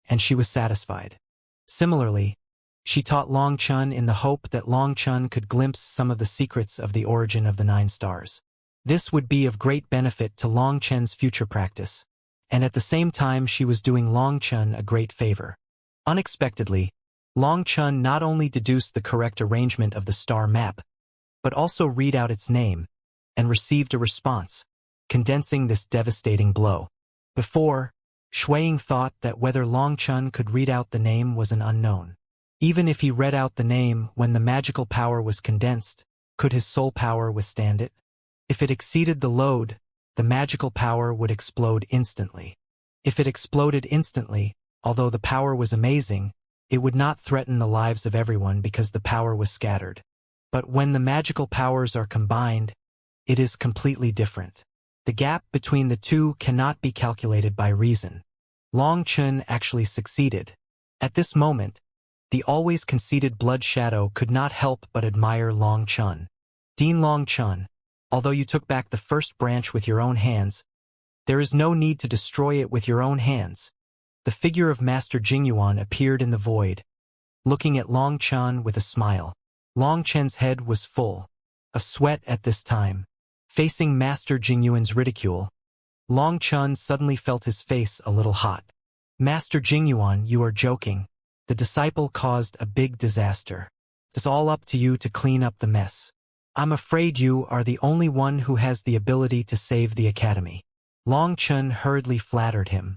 and she was satisfied. Similarly, she taught Long Chen in the hope that Long Chen could glimpse some of the secrets of the origin of the 9 stars. This would be of great benefit to Long Chen's future practice, and at the same time she was doing Long Chen a great favor. Unexpectedly, Long Chen not only deduced the correct arrangement of the star map, but also read out its name, and received a response, condensing this devastating blow. Before, Shui Ying thought that whether Long Chen could read out the name was an unknown. Even if he read out the name when the magical power was condensed, could his soul power withstand it? If it exceeded the load, the magical power would explode instantly. If it exploded instantly, although the power was amazing, It would not threaten the lives of everyone because the power was scattered. But when the magical powers are combined, it is completely different. The gap between the two cannot be calculated by reason. Long Chun actually succeeded. At this moment, the always conceited Blood Shadow could not help but admire Long Chun. Dean Long Chun, although you took back the first branch with your own hands, there is no need to destroy it with your own hands. The figure of Master Jingyuan appeared in the void, looking at Long Chun with a smile. Long Chun's head was full of sweat at this time. Facing Master Jingyuan's ridicule, Long Chun suddenly felt his face a little hot. Master Jingyuan, you are joking. The disciple caused a big disaster. It's all up to you to clean up the mess. I'm afraid you are the only one who has the ability to save the academy. Long Chun hurriedly flattered him.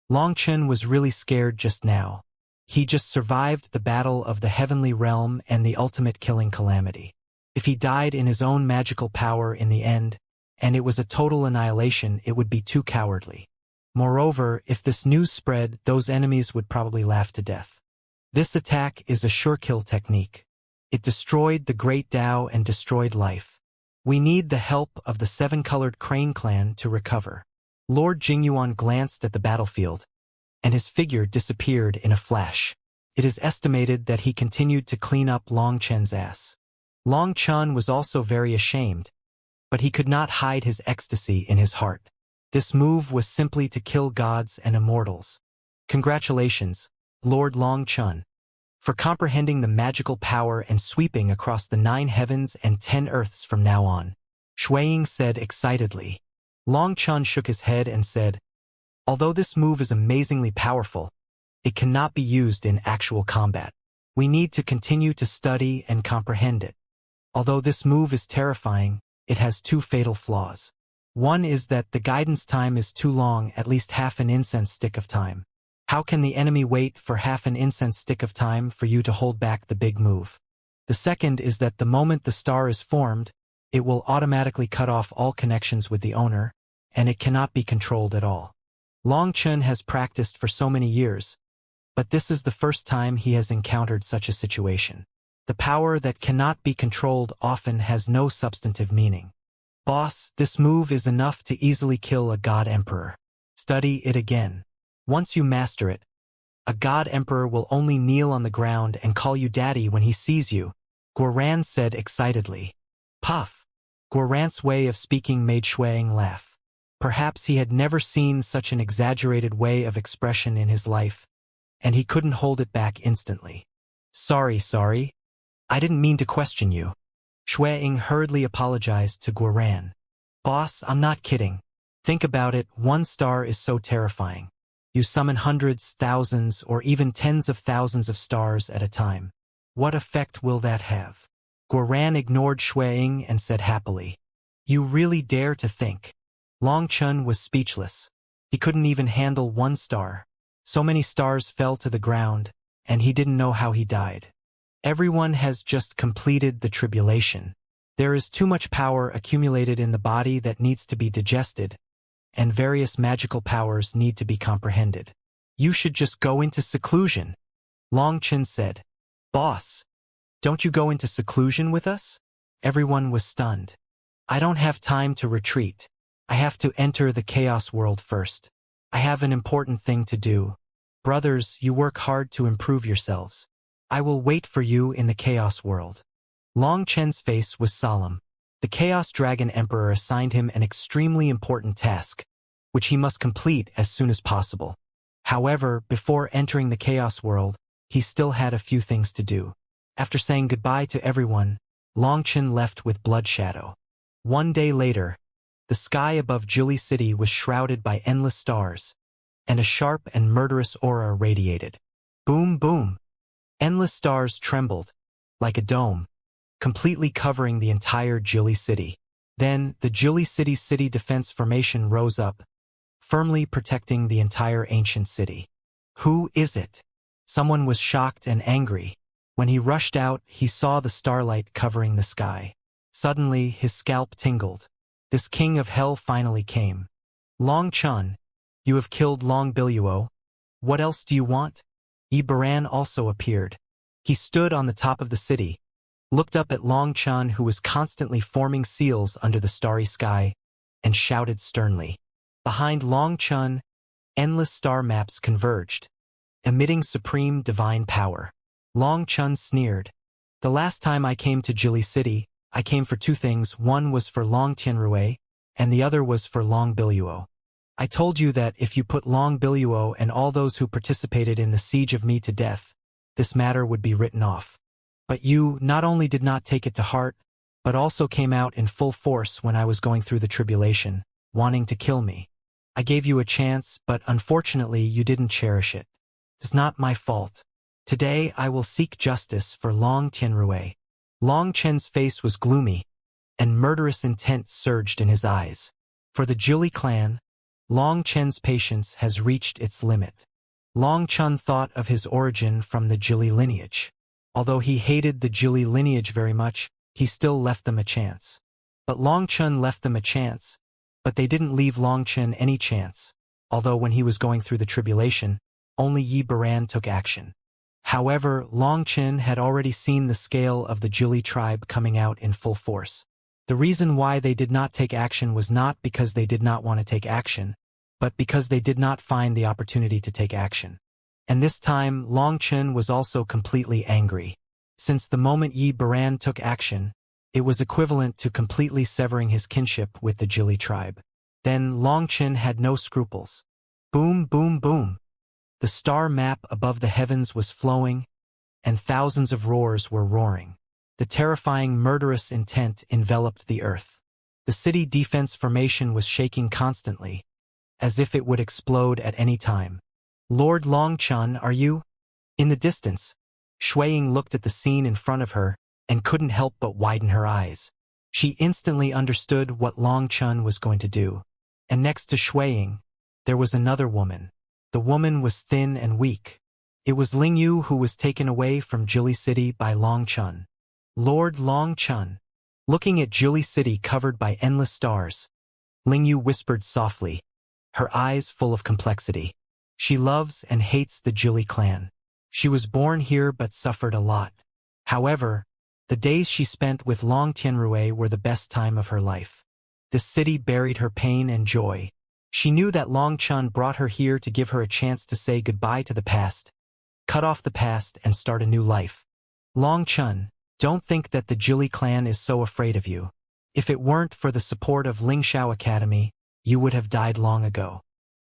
Long Chun was really scared just now. He just survived the battle of the heavenly realm and the ultimate killing calamity. If he died in his own magical power in the end, and it was a total annihilation, it would be too cowardly. Moreover, if this news spread, those enemies would probably laugh to death. This attack is a sure kill technique. It destroyed the Great Tao and destroyed life. We need the help of the seven-colored Crane clan to recover. Lord Jingyuan glanced at the battlefield, and his figure disappeared in a flash. It is estimated that he continued to clean up Long Chun's ass. Long Chun was also very ashamed, but he could not hide his ecstasy in his heart. This move was simply to kill gods and immortals. Congratulations, Lord Long Chun, for comprehending the magical power and sweeping across the 9 heavens and 10 earths from now on, Shuaying said excitedly. Long Chun shook his head and said, although this move is amazingly powerful, it cannot be used in actual combat. We need to continue to study and comprehend it. Although this move is terrifying, it has 2 fatal flaws. One is that the guidance time is too long, at least half an incense stick of time. How can the enemy wait for half an incense stick of time for you to hold back the big move? The second is that the moment the star is formed, it will automatically cut off all connections with the owner, and it cannot be controlled at all. Long Chun has practiced for so many years, but this is the first time he has encountered such a situation. The power that cannot be controlled often has no substantive meaning. Boss, this move is enough to easily kill a god emperor. Study it again. Once you master it, a god emperor will only kneel on the ground and call you daddy when he sees you, Guoran said excitedly. Puff! Guoran's way of speaking made Shuaying laugh. Perhaps he had never seen such an exaggerated way of expression in his life, and he couldn't hold it back instantly. Sorry. I didn't mean to question you. Shuaying hurriedly apologized to Guoran. Boss, I'm not kidding. Think about it, 1 star is so terrifying. You summon hundreds, thousands, or even tens of thousands of stars at a time. What effect will that have? Guoran ignored Shuaying and said happily, you really dare to think. Long Chun was speechless. He couldn't even handle 1 star. So many stars fell to the ground, and he didn't know how he died. Everyone has just completed the tribulation. There is too much power accumulated in the body that needs to be digested, and various magical powers need to be comprehended. You should just go into seclusion, Long Chun said. Boss, don't you go into seclusion with us? Everyone was stunned. I don't have time to retreat. I have to enter the chaos world first. I have an important thing to do. Brothers, you work hard to improve yourselves. I will wait for you in the chaos world. Long Chen's face was solemn. The Chaos Dragon Emperor assigned him an extremely important task, which he must complete as soon as possible. However, before entering the chaos world, he still had a few things to do. After saying goodbye to everyone, Long Chen left with Blood Shadow. 1 day later, the sky above Jili City was shrouded by endless stars, and a sharp and murderous aura radiated. Boom, boom. Endless stars trembled, like a dome, completely covering the entire Jili City. Then, the Jili City City Defense Formation rose up, firmly protecting the entire ancient city. Who is it? Someone was shocked and angry. When he rushed out, he saw the starlight covering the sky. Suddenly, his scalp tingled. This king of hell finally came. Long Chun, you have killed Long Biluo. What else do you want? Baran also appeared. He stood on the top of the city, looked up at Long Chun, who was constantly forming seals under the starry sky, and shouted sternly. Behind Long Chun, endless star maps converged, emitting supreme divine power. Long Chun sneered. The last time I came to Jili City, I came for two things. One was for Long Tianrui, and the other was for Long Biluo. I told you that if you put Long Biluo and all those who participated in the siege of me to death, this matter would be written off. But you not only did not take it to heart, but also came out in full force when I was going through the tribulation, wanting to kill me. I gave you a chance, but unfortunately you didn't cherish it. It's not my fault. Today I will seek justice for Long Tianrui. Long Chen's face was gloomy, and murderous intent surged in his eyes. For the Jili clan, Long Chen's patience has reached its limit. Long Chun thought of his origin from the Jili lineage. Although he hated the Jili lineage very much, he still left them a chance. But Long Chun left them a chance, but they didn't leave Long Chun any chance. Although when he was going through the tribulation, only Baran took action. However, Long Chun had already seen the scale of the Jili tribe coming out in full force. The reason why they did not take action was not because they did not want to take action, but because they did not find the opportunity to take action. And this time, Long Chun was also completely angry. Since the moment Baran took action, it was equivalent to completely severing his kinship with the Jili tribe. Then Long Chun had no scruples. Boom, boom, boom. The star map above the heavens was flowing, and thousands of roars were roaring. The terrifying, murderous intent enveloped the earth. The city defense formation was shaking constantly, as if it would explode at any time. Lord Long Chun, are you? In the distance, Shui Ying looked at the scene in front of her and couldn't help but widen her eyes. She instantly understood what Long Chun was going to do. And next to Shui Ying, there was another woman. The woman was thin and weak. It was Ling Yu, who was taken away from Jili City by Long Chun. Lord Long Chun. Looking at Jili City covered by endless stars, Ling Yu whispered softly, her eyes full of complexity. She loves and hates the Jili clan. She was born here but suffered a lot. However, the days she spent with Long Tianrui were the best time of her life. The city buried her pain and joy. She knew that Long Chun brought her here to give her a chance to say goodbye to the past, cut off the past and start a new life. Long Chun, don't think that the Jili clan is so afraid of you. If it weren't for the support of Lingshao Academy, you would have died long ago.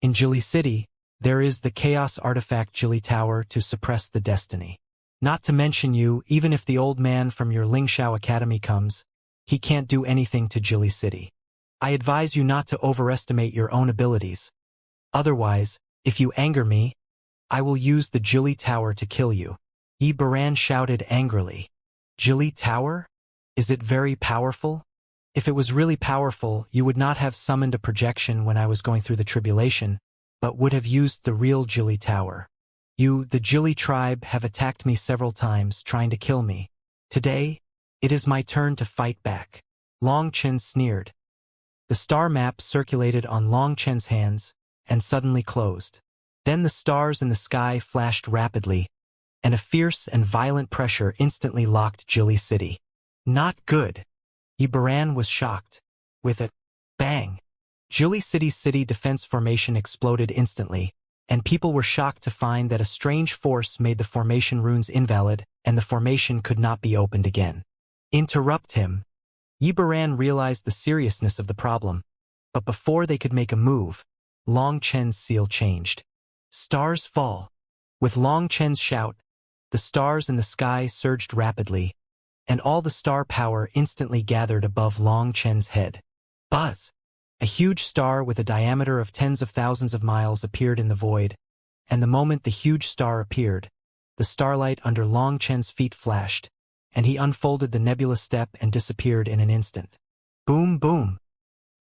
In Jili City, there is the Chaos Artifact Jili Tower to suppress the destiny. Not to mention you, even if the old man from your Lingshao Academy comes, he can't do anything to Jili City. I advise you not to overestimate your own abilities. Otherwise, if you anger me, I will use the Jili Tower to kill you. Baran shouted angrily. Jili Tower? Is it very powerful? If it was really powerful, you would not have summoned a projection when I was going through the tribulation, but would have used the real Jili Tower. You, the Jili tribe, have attacked me several times, trying to kill me. Today, it is my turn to fight back. Long Chen sneered. The star map circulated on Long Chen's hands and suddenly closed. Then the stars in the sky flashed rapidly, and a fierce and violent pressure instantly locked Jili City. Not good. Baran was shocked. With a bang, Jili City's city defense formation exploded instantly, and people were shocked to find that a strange force made the formation runes invalid, and the formation could not be opened again. Interrupt him. Baran realized the seriousness of the problem, but before they could make a move, Long Chen's seal changed. Stars fall. With Long Chen's shout, the stars in the sky surged rapidly, and all the star power instantly gathered above Long Chen's head. Buzz! A huge star with a diameter of tens of thousands of miles appeared in the void, and the moment the huge star appeared, the starlight under Long Chen's feet flashed, and he unfolded the nebulous step and disappeared in an instant. Boom, boom!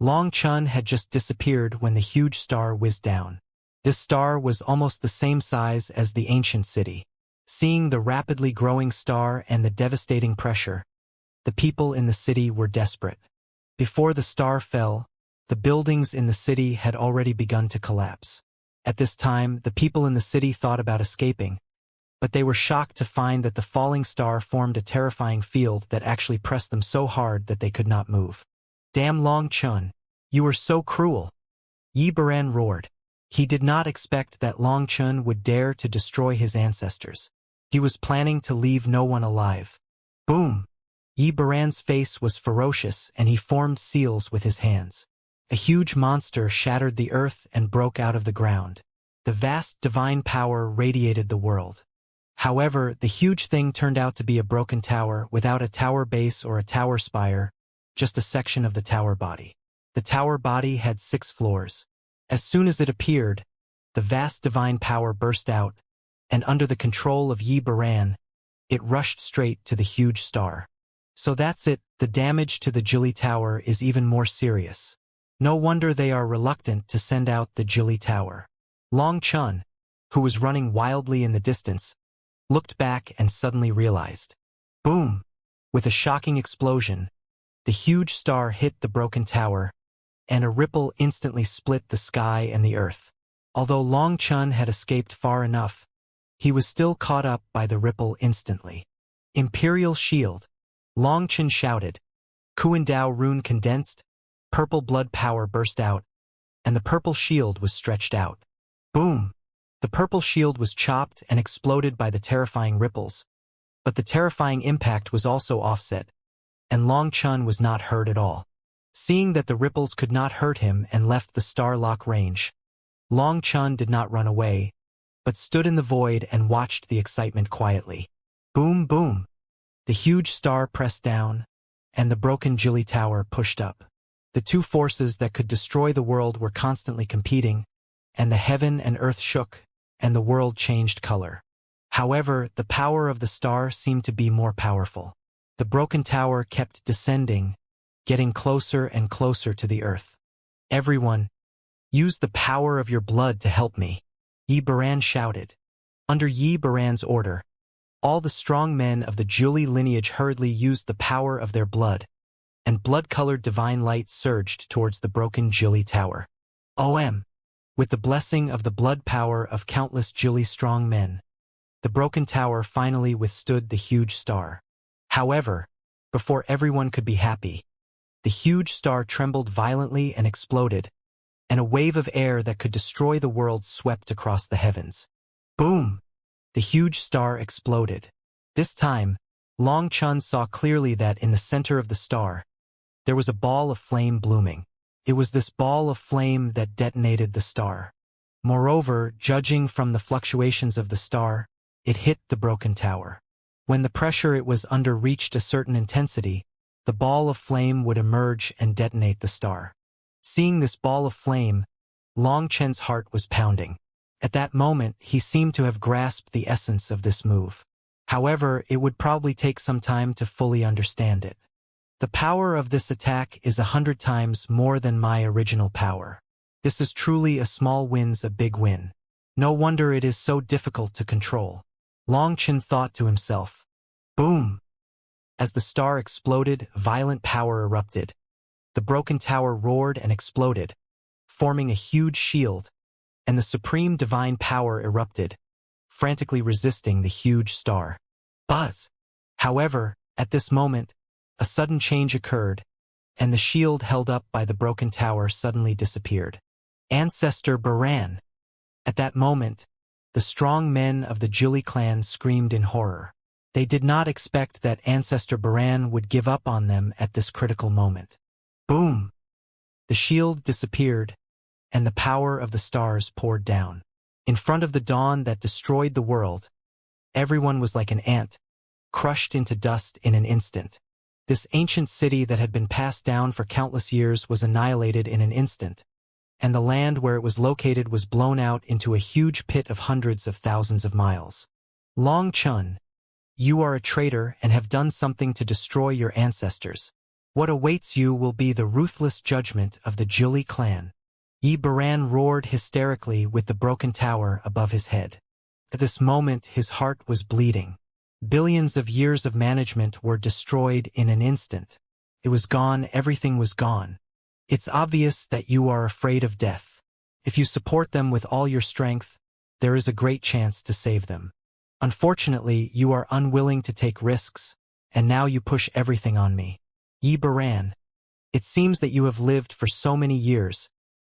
Long Chun had just disappeared when the huge star whizzed down. This star was almost the same size as the ancient city. Seeing the rapidly growing star and the devastating pressure, the people in the city were desperate. Before the star fell, the buildings in the city had already begun to collapse. At this time, the people in the city thought about escaping, but they were shocked to find that the falling star formed a terrifying field that actually pressed them so hard that they could not move. "Damn Long Chun, you were so cruel," Yi Baran roared. He did not expect that Long Chun would dare to destroy his ancestors. He was planning to leave no one alive. Boom! Yi Baran's face was ferocious and he formed seals with his hands. A huge monster shattered the earth and broke out of the ground. The vast divine power radiated the world. However, the huge thing turned out to be a broken tower without a tower base or a tower spire, just a section of the tower body. The tower body had 6 floors. As soon as it appeared, the vast divine power burst out, and under the control of Yi Baran, it rushed straight to the huge star. So that's it, the damage to the Jili Tower is even more serious. No wonder they are reluctant to send out the Jili Tower. Long Chun, who was running wildly in the distance, looked back and suddenly realized. Boom! With a shocking explosion, the huge star hit the broken tower, and a ripple instantly split the sky and the earth. Although Long Chun had escaped far enough, he was still caught up by the ripple instantly. Imperial Shield! Long Chun shouted. Kuandao rune condensed, purple blood power burst out, and the purple shield was stretched out. Boom! The purple shield was chopped and exploded by the terrifying ripples, but the terrifying impact was also offset, and Long Chun was not hurt at all. Seeing that the ripples could not hurt him and left the star lock range, Long Chun did not run away, but stood in the void and watched the excitement quietly. Boom, boom! The huge star pressed down, and the broken Jili Tower pushed up. The two forces that could destroy the world were constantly competing, and the heaven and earth shook, and the world changed color. However, the power of the star seemed to be more powerful. The broken tower kept descending, getting closer and closer to the earth. Everyone, use the power of your blood to help me, Yi Baran shouted. Under Yi Baran's order, all the strong men of the Jili lineage hurriedly used the power of their blood, and blood-colored divine light surged towards the broken Jili Tower. With the blessing of the blood power of countless Jili strong men, the broken tower finally withstood the huge star. However, before everyone could be happy, the huge star trembled violently and exploded, and a wave of air that could destroy the world swept across the heavens. Boom! The huge star exploded. This time, Long Chun saw clearly that in the center of the star, there was a ball of flame blooming. It was this ball of flame that detonated the star. Moreover, judging from the fluctuations of the star, it hit the broken tower. When the pressure it was under reached a certain intensity, the ball of flame would emerge and detonate the star. Seeing this ball of flame, Long Chun's heart was pounding. At that moment, he seemed to have grasped the essence of this move. However, it would probably take some time to fully understand it. The power of this attack is 100 times more than my original power. This is truly a small win's a big win. No wonder it is so difficult to control. Long Chun thought to himself. Boom! As the star exploded, violent power erupted. The broken tower roared and exploded, forming a huge shield, and the supreme divine power erupted, frantically resisting the huge star. Buzz! However, at this moment, a sudden change occurred, and the shield held up by the broken tower suddenly disappeared. Ancestor Baran! At that moment, the strong men of the Jili clan screamed in horror. They did not expect that Ancestor Baran would give up on them at this critical moment. Boom! The shield disappeared, and the power of the stars poured down. In front of the dawn that destroyed the world, everyone was like an ant, crushed into dust in an instant. This ancient city that had been passed down for countless years was annihilated in an instant, and the land where it was located was blown out into a huge pit of hundreds of thousands of miles. Long Chun, you are a traitor and have done something to destroy your ancestors. What awaits you will be the ruthless judgment of the Jili clan. Yi Baran roared hysterically with the broken tower above his head. At this moment his heart was bleeding. Billions of years of management were destroyed in an instant. It was gone, everything was gone. It's obvious that you are afraid of death. If you support them with all your strength, there is a great chance to save them. Unfortunately, you are unwilling to take risks, and now you push everything on me. Yi Baran, it seems that you have lived for so many years,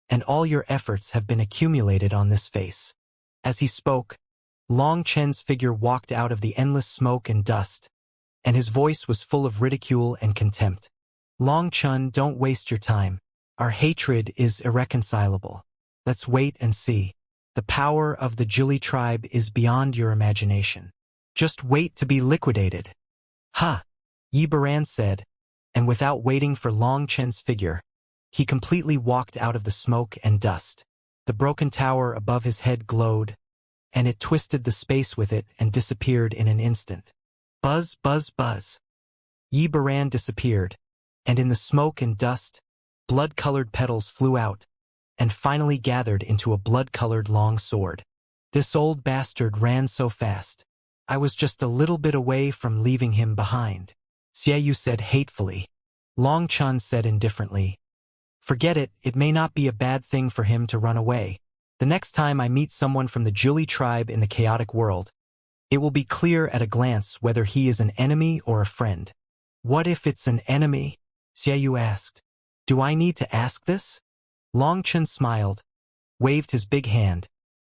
and all your efforts have been accumulated on this face. As he spoke, Long Chen's figure walked out of the endless smoke and dust, and his voice was full of ridicule and contempt. Long Chen, don't waste your time. Our hatred is irreconcilable. Let's wait and see. The power of the Jili tribe is beyond your imagination. Just wait to be liquidated. Ha! Yi Baran said, and without waiting for Long Chen's figure, he completely walked out of the smoke and dust. The broken tower above his head glowed, and it twisted the space with it and disappeared in an instant. Buzz, buzz, buzz. Yi Baran disappeared, and in the smoke and dust, blood-colored petals flew out, and finally gathered into a blood-colored long sword. This old bastard ran so fast. I was just a little bit away from leaving him behind. Xiaoyu said hatefully. Long Chen said indifferently, forget it, it may not be a bad thing for him to run away. The next time I meet someone from the Jili tribe in the chaotic world, it will be clear at a glance whether he is an enemy or a friend. What if it's an enemy? Xiaoyu asked. Do I need to ask this? Long Chen smiled, waved his big hand,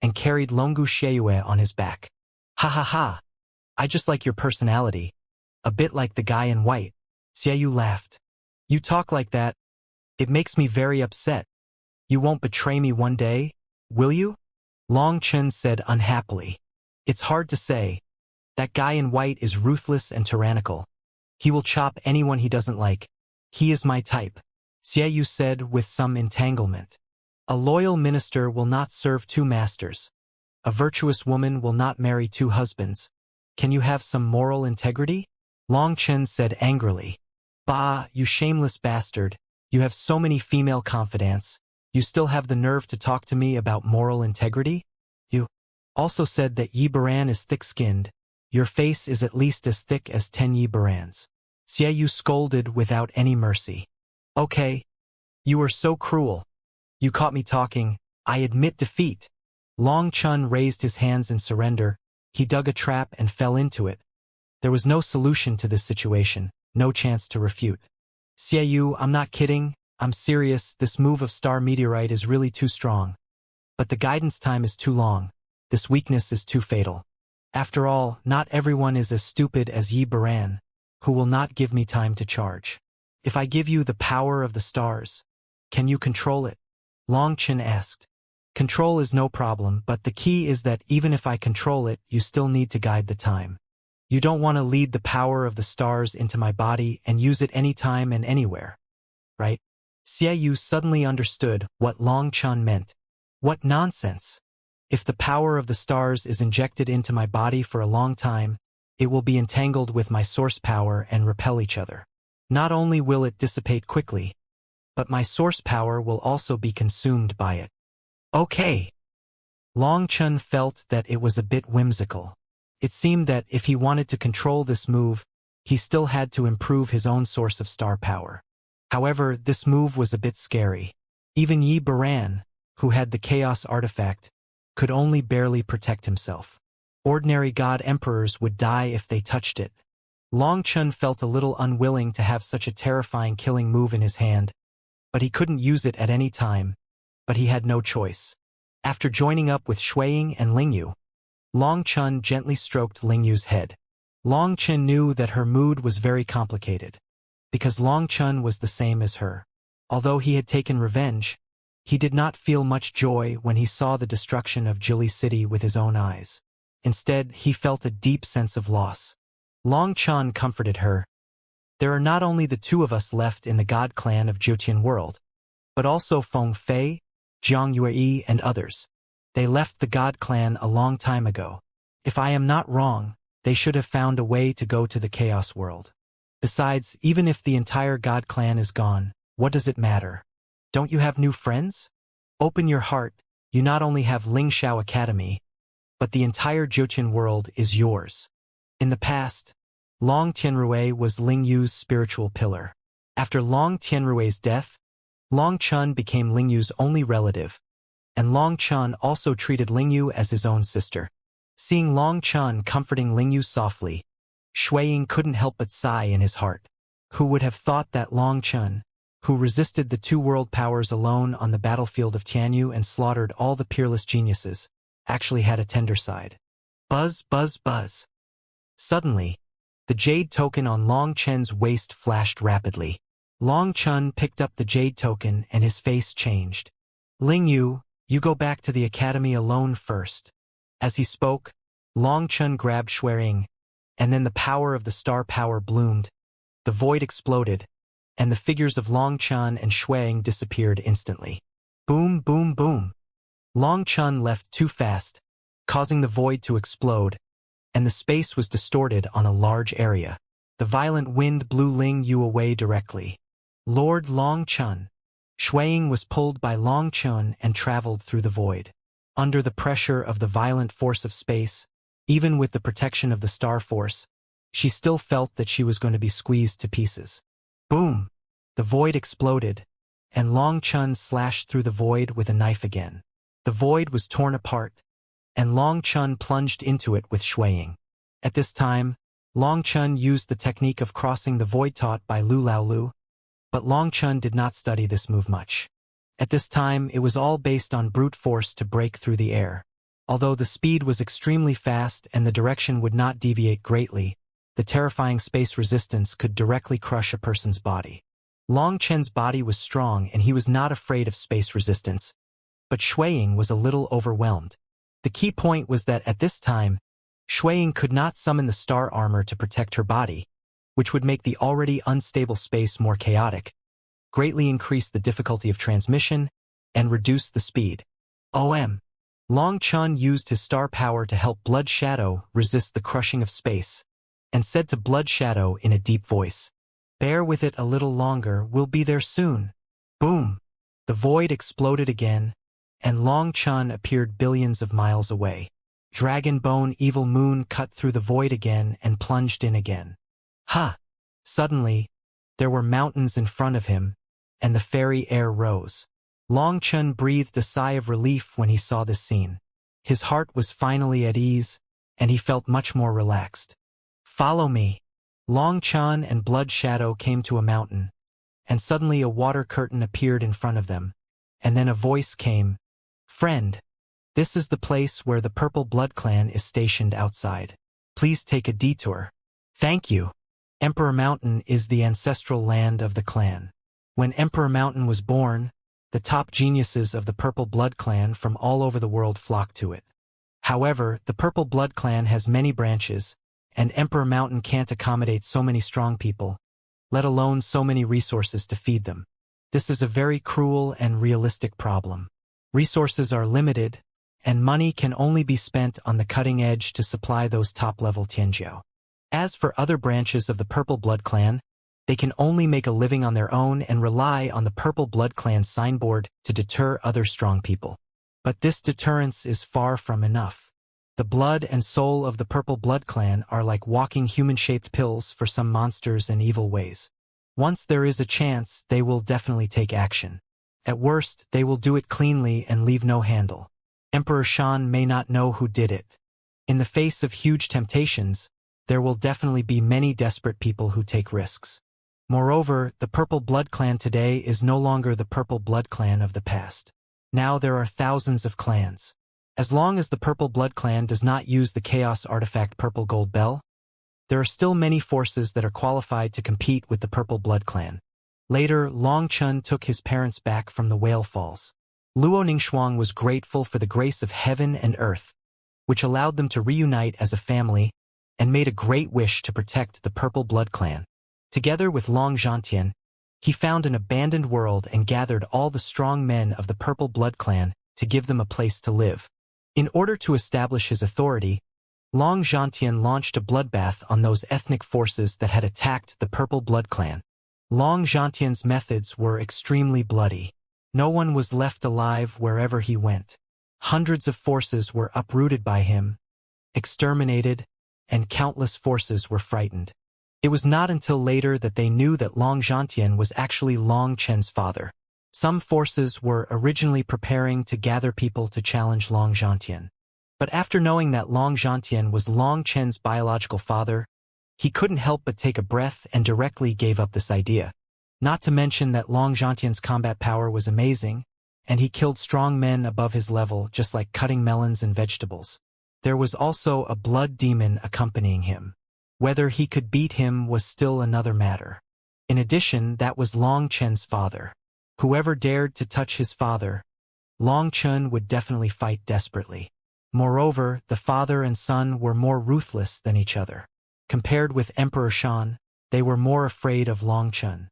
and carried Longu Xiaoyue on his back. Ha ha ha! I just like your personality. A bit like the guy in white. Xiaoyu laughed. You talk like that. It makes me very upset. You won't betray me one day, will you? Long Chen said unhappily. It's hard to say. That guy in white is ruthless and tyrannical. He will chop anyone he doesn't like. He is my type. Xiaoyu said with some entanglement. A loyal minister will not serve two masters. A virtuous woman will not marry two husbands. Can you have some moral integrity? Long Chen said angrily. Bah, you shameless bastard. You have so many female confidants. You still have the nerve to talk to me about moral integrity? You also said that Yi Baran is thick-skinned. Your face is at least as thick as 10 Yi Barans. Xiaoyu scolded without any mercy. Okay. You are so cruel. You caught me talking. I admit defeat. Long Chen raised his hands in surrender. He dug a trap and fell into it. There was no solution to this situation, no chance to refute. Xiaoyu, I'm not kidding. I'm serious. This move of star meteorite is really too strong. But the guidance time is too long. This weakness is too fatal. After all, not everyone is as stupid as Yi Baran, who will not give me time to charge. If I give you the power of the stars, can you control it? Long Chen asked. Control is no problem, but the key is that even if I control it, you still need to guide the time. You don't want to lead the power of the stars into my body and use it anytime and anywhere, right? Xiaoyu suddenly understood what Long Chen meant. What nonsense! If the power of the stars is injected into my body for a long time, it will be entangled with my source power and repel each other. Not only will it dissipate quickly, but my source power will also be consumed by it. Okay. Long Chen felt that it was a bit whimsical. It seemed that if he wanted to control this move, he still had to improve his own source of star power. However, this move was a bit scary. Even Yi Baran, who had the chaos artifact, could only barely protect himself. Ordinary god emperors would die if they touched it. Long Chen felt a little unwilling to have such a terrifying killing move in his hand, but he couldn't use it at any time. But he had no choice. After joining up with Shuiying and Lingyu, Long Chen gently stroked Lingyu's head. Long Chen knew that her mood was very complicated, because Long Chen was the same as her. Although he had taken revenge, he did not feel much joy when he saw the destruction of Jili City with his own eyes. Instead, he felt a deep sense of loss. Long Chen comforted her. There are not only the two of us left in the god clan of Jutian world, but also Feng Fei, Jiang Yue, and others. They left the god clan a long time ago. If I am not wrong, they should have found a way to go to the chaos world. Besides, even if the entire god clan is gone, what does it matter? Don't you have new friends? Open your heart. You not only have Ling Shao Academy, but the entire Jutian world is yours. In the past, Long Tianrui was Ling Yu's spiritual pillar. After Long Tianrui's death, Long Chen became Ling Yu's only relative, and Long Chen also treated Ling Yu as his own sister. Seeing Long Chun comforting Ling Yu softly, Shui Ying couldn't help but sigh in his heart. Who would have thought that Long Chun, who resisted the two world powers alone on the battlefield of Tianyu and slaughtered all the peerless geniuses, actually had a tender side? Buzz, buzz, buzz. Suddenly, the jade token on Long Chen's waist flashed rapidly. Long Chun picked up the jade token and his face changed. Ling Yu, you go back to the academy alone first. As he spoke, Long Chun grabbed Shui Ying, and then the power of the star power bloomed. The void exploded, and the figures of Long Chun and Shui Ying disappeared instantly. Boom, boom, boom. Long Chun left too fast, causing the void to explode, and the space was distorted on a large area. The violent wind blew Ling Yu away directly. Lord Long Chun. Shui Ying was pulled by Long Chun and traveled through the void. Under the pressure of the violent force of space, even with the protection of the star force, she still felt that she was going to be squeezed to pieces. Boom! The void exploded, and Long Chun slashed through the void with a knife again. The void was torn apart, and Long Chun plunged into it with Shui Ying. At this time, Long Chun used the technique of crossing the void taught by Lu Laolu, but Long Chun did not study this move much. At this time, it was all based on brute force to break through the air. Although the speed was extremely fast and the direction would not deviate greatly, the terrifying space resistance could directly crush a person's body. Long Chen's body was strong and he was not afraid of space resistance, but Shui Ying was a little overwhelmed. The key point was that at this time, Shui Ying could not summon the star armor to protect her body, which would make the already unstable space more chaotic, greatly increase the difficulty of transmission, and reduce the speed. Long Chun used his star power to help Blood Shadow resist the crushing of space, and said to Blood Shadow in a deep voice, "Bear with it a little longer, we'll be there soon." Boom! The void exploded again, and Long Chun appeared billions of miles away. Dragon Bone Evil Moon cut through the void again and plunged in again. Ha! Suddenly, there were mountains in front of him, and the fairy air rose. Long Chun breathed a sigh of relief when he saw this scene. His heart was finally at ease, and he felt much more relaxed. "Follow me." Long Chun and Blood Shadow came to a mountain, and suddenly a water curtain appeared in front of them, and then a voice came, "Friend, this is the place where the Purple Blood Clan is stationed outside. Please take a detour." "Thank you." Emperor Mountain is the ancestral land of the clan. When Emperor Mountain was born, the top geniuses of the Purple Blood Clan from all over the world flocked to it. However, the Purple Blood Clan has many branches, and Emperor Mountain can't accommodate so many strong people, let alone so many resources to feed them. This is a very cruel and realistic problem. Resources are limited, and money can only be spent on the cutting edge to supply those top-level Tianjiao. As for other branches of the Purple Blood Clan, they can only make a living on their own and rely on the Purple Blood Clan's signboard to deter other strong people. But this deterrence is far from enough. The blood and soul of the Purple Blood Clan are like walking human-shaped pills for some monsters and evil ways. Once there is a chance, they will definitely take action. At worst, they will do it cleanly and leave no handle. Emperor Shan may not know who did it. In the face of huge temptations, there will definitely be many desperate people who take risks. Moreover, the Purple Blood Clan today is no longer the Purple Blood Clan of the past. Now there are thousands of clans. As long as the Purple Blood Clan does not use the Chaos Artifact Purple Gold Bell, there are still many forces that are qualified to compete with the Purple Blood Clan. Later, Long Chun took his parents back from the Whale Falls. Luo Ningxuang was grateful for the grace of heaven and earth, which allowed them to reunite as a family, and made a great wish to protect the Purple Blood Clan. Together with Long Zhantian, he found an abandoned world and gathered all the strong men of the Purple Blood Clan to give them a place to live. In order to establish his authority, Long Zhantian launched a bloodbath on those ethnic forces that had attacked the Purple Blood Clan. Long Zhantian's methods were extremely bloody. No one was left alive wherever he went. Hundreds of forces were uprooted by him, exterminated, and countless forces were frightened. It was not until later that they knew that Long Zhantian was actually Long Chen's father. Some forces were originally preparing to gather people to challenge Long Zhantian. But after knowing that Long Zhantian was Long Chen's biological father, he couldn't help but take a breath and directly gave up this idea. Not to mention that Long Zhantian's combat power was amazing, and he killed strong men above his level just like cutting melons and vegetables. There was also a blood demon accompanying him. Whether he could beat him was still another matter. In addition, that was Long Chen's father. Whoever dared to touch his father, Long Chen would definitely fight desperately. Moreover, the father and son were more ruthless than each other. Compared with Emperor Shan, they were more afraid of Long Chen.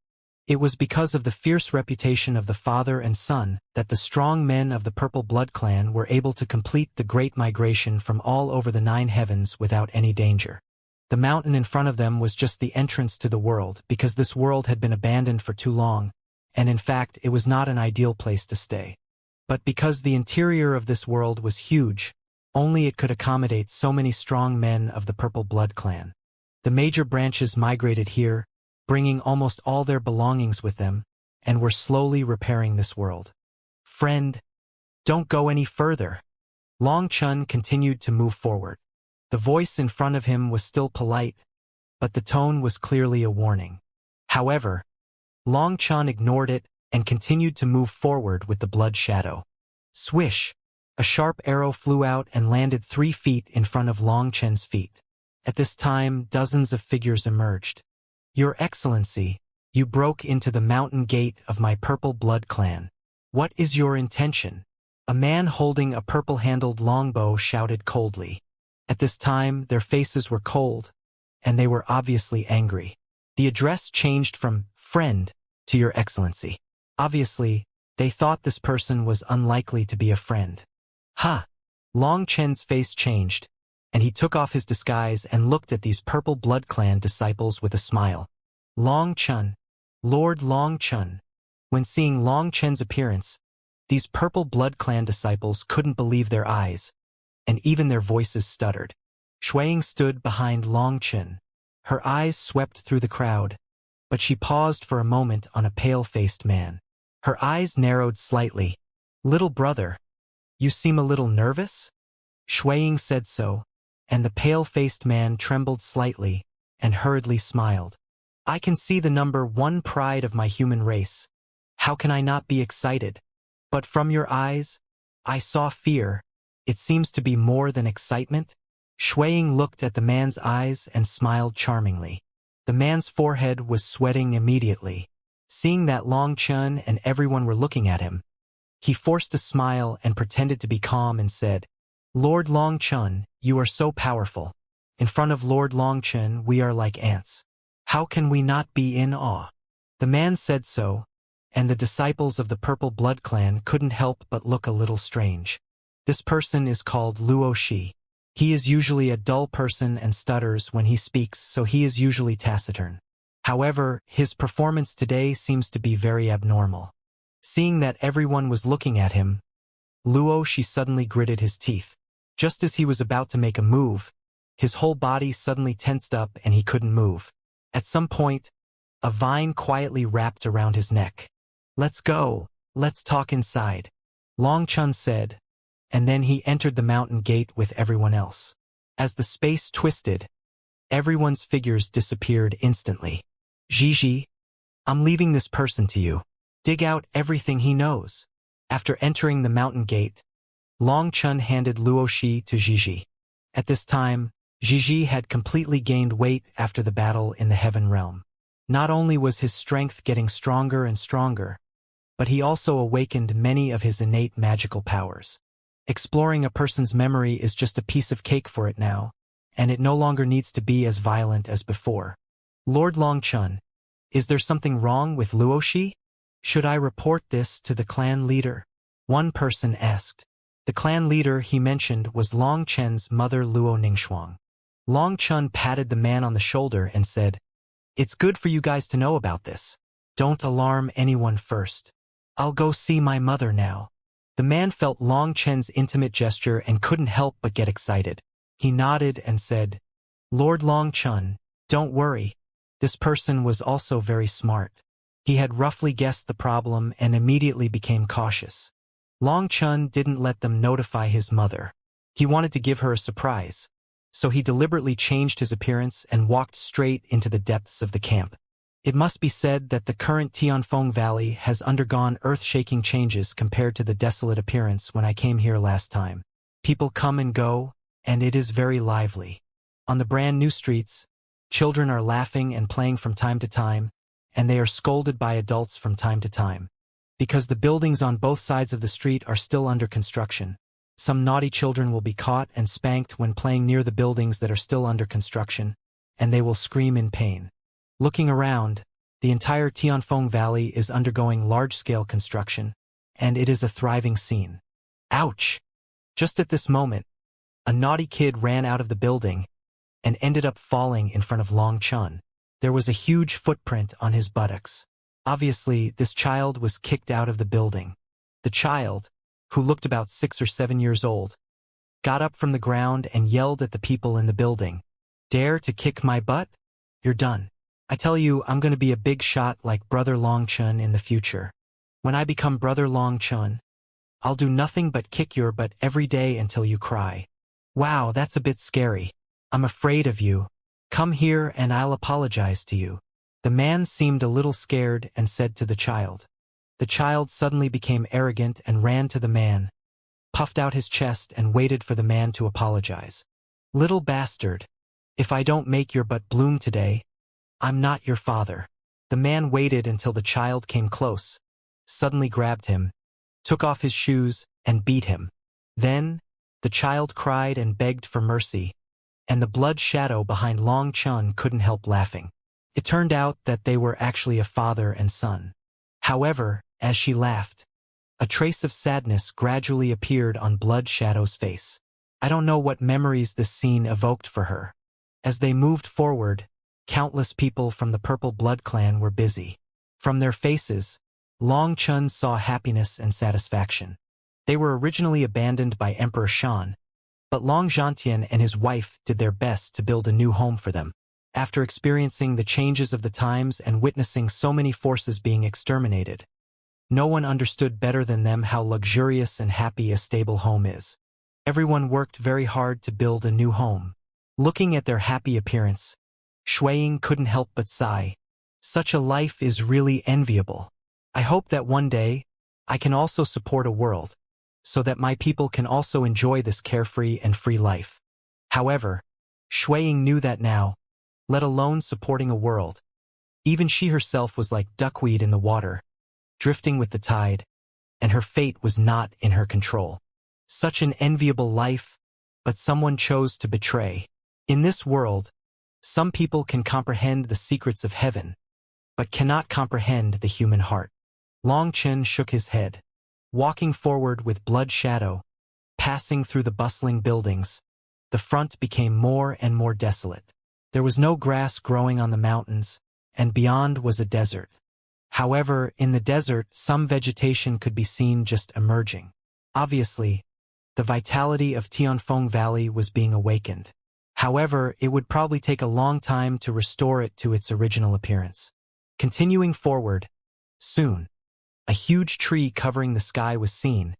It was because of the fierce reputation of the father and son that the strong men of the Purple Blood Clan were able to complete the Great Migration from all over the 9 heavens without any danger. The mountain in front of them was just the entrance to the world because this world had been abandoned for too long, and in fact it was not an ideal place to stay. But because the interior of this world was huge, only it could accommodate so many strong men of the Purple Blood Clan. The major branches migrated here, bringing almost all their belongings with them, and were slowly repairing this world. Friend, don't go any further. Long Chen continued to move forward. The voice in front of him was still polite, but the tone was clearly a warning. However, Long Chen ignored it and continued to move forward with the blood shadow. Swish! A sharp arrow flew out and landed 3 feet in front of Long Chen's feet. At this time, dozens of figures emerged. Your Excellency, you broke into the mountain gate of my Purple Blood Clan. What is your intention? A man holding a purple-handled longbow shouted coldly. At this time, their faces were cold, and they were obviously angry. The address changed from friend to Your Excellency. Obviously, they thought this person was unlikely to be a friend. Ha! Long Chen's face changed, and he took off his disguise and looked at these Purple Blood Clan disciples with a smile. Long Chen, Lord Long Chen. When seeing Long Chen's appearance, these Purple Blood Clan disciples couldn't believe their eyes, and even their voices stuttered. Shuiying stood behind Long Chen. Her eyes swept through the crowd, but she paused for a moment on a pale-faced man. Her eyes narrowed slightly. Little brother, you seem a little nervous? Shuiying said so, and the pale-faced man trembled slightly and hurriedly smiled. I can see the number 1 pride of my human race. How can I not be excited? But from your eyes, I saw fear. It seems to be more than excitement. Shuiying looked at the man's eyes and smiled charmingly. The man's forehead was sweating immediately. Seeing that Long Chen and everyone were looking at him, he forced a smile and pretended to be calm and said, Lord Long Chen, you are so powerful. In front of Lord Long Chen, we are like ants. How can we not be in awe? The man said so, and the disciples of the Purple Blood Clan couldn't help but look a little strange. This person is called Luo Shi. He is usually a dull person and stutters when he speaks, so he is usually taciturn. However, his performance today seems to be very abnormal. Seeing that everyone was looking at him, Luo Shi suddenly gritted his teeth. Just as he was about to make a move, his whole body suddenly tensed up and he couldn't move. At some point, a vine quietly wrapped around his neck. Let's go. Let's talk inside, Long Chen said, and then he entered the mountain gate with everyone else. As the space twisted, everyone's figures disappeared instantly. Gigi, I'm leaving this person to you. Dig out everything he knows. After entering the mountain gate, Long Chen handed Luo Shi to Gigi. At this time, Gigi had completely gained weight after the battle in the Heaven Realm. Not only was his strength getting stronger and stronger, but he also awakened many of his innate magical powers. Exploring a person's memory is just a piece of cake for it now, and it no longer needs to be as violent as before. Lord Long Chen, is there something wrong with Luo Shi? Should I report this to the clan leader? One person asked. The clan leader he mentioned was Long Chen's mother Luo Ningxuang. Long Chen patted the man on the shoulder and said, It's good for you guys to know about this. Don't alarm anyone first. I'll go see my mother now. The man felt Long Chen's intimate gesture and couldn't help but get excited. He nodded and said, Lord Long Chen, don't worry. This person was also very smart. He had roughly guessed the problem and immediately became cautious. Long Chen didn't let them notify his mother. He wanted to give her a surprise, so he deliberately changed his appearance and walked straight into the depths of the camp. It must be said that the current Tianfeng Valley has undergone earth-shaking changes compared to the desolate appearance when I came here last time. People come and go, and it is very lively. On the brand new streets, children are laughing and playing from time to time, and they are scolded by adults from time to time. Because the buildings on both sides of the street are still under construction, some naughty children will be caught and spanked when playing near the buildings that are still under construction, and they will scream in pain. Looking around, the entire Tianfeng Valley is undergoing large-scale construction, and it is a thriving scene. Ouch! Just at this moment, a naughty kid ran out of the building and ended up falling in front of Long Chun. There was a huge footprint on his buttocks. Obviously, this child was kicked out of the building. The child, who looked about 6 or 7 years old, got up from the ground and yelled at the people in the building, "Dare to kick my butt? You're done. I tell you, I'm going to be a big shot like Brother Long Chun in the future. When I become Brother Long Chun, I'll do nothing but kick your butt every day until you cry. Wow, that's a bit scary. I'm afraid of you. Come here and I'll apologize to you." The man seemed a little scared and said to the child. The child suddenly became arrogant and ran to the man, puffed out his chest and waited for the man to apologize. "Little bastard, if I don't make your butt bloom today, I'm not your father." The man waited until the child came close, suddenly grabbed him, took off his shoes, and beat him. Then, the child cried and begged for mercy, and the blood shadow behind Long Chun couldn't help laughing. It turned out that they were actually a father and son. However, as she laughed, a trace of sadness gradually appeared on Blood Shadow's face. I don't know what memories this scene evoked for her. As they moved forward, countless people from the Purple Blood Clan were busy. From their faces, Long Chun saw happiness and satisfaction. They were originally abandoned by Emperor Shan, but Long Zhantian and his wife did their best to build a new home for them. After experiencing the changes of the times and witnessing so many forces being exterminated, no one understood better than them how luxurious and happy a stable home is. Everyone worked very hard to build a new home. Looking at their happy appearance, Shuiying couldn't help but sigh. Such a life is really enviable. I hope that one day, I can also support a world, so that my people can also enjoy this carefree and free life. However, Shuiying knew that now, let alone supporting a world, even she herself was like duckweed in the water, drifting with the tide, and her fate was not in her control. Such an enviable life, but someone chose to betray. In this world, some people can comprehend the secrets of heaven, but cannot comprehend the human heart. Long Chen shook his head, walking forward with Blood Shadow, passing through the bustling buildings. The front became more and more desolate. There was no grass growing on the mountains, and beyond was a desert. However, in the desert, some vegetation could be seen just emerging. Obviously, the vitality of Tianfeng Valley was being awakened. However, it would probably take a long time to restore it to its original appearance. Continuing forward, soon, a huge tree covering the sky was seen,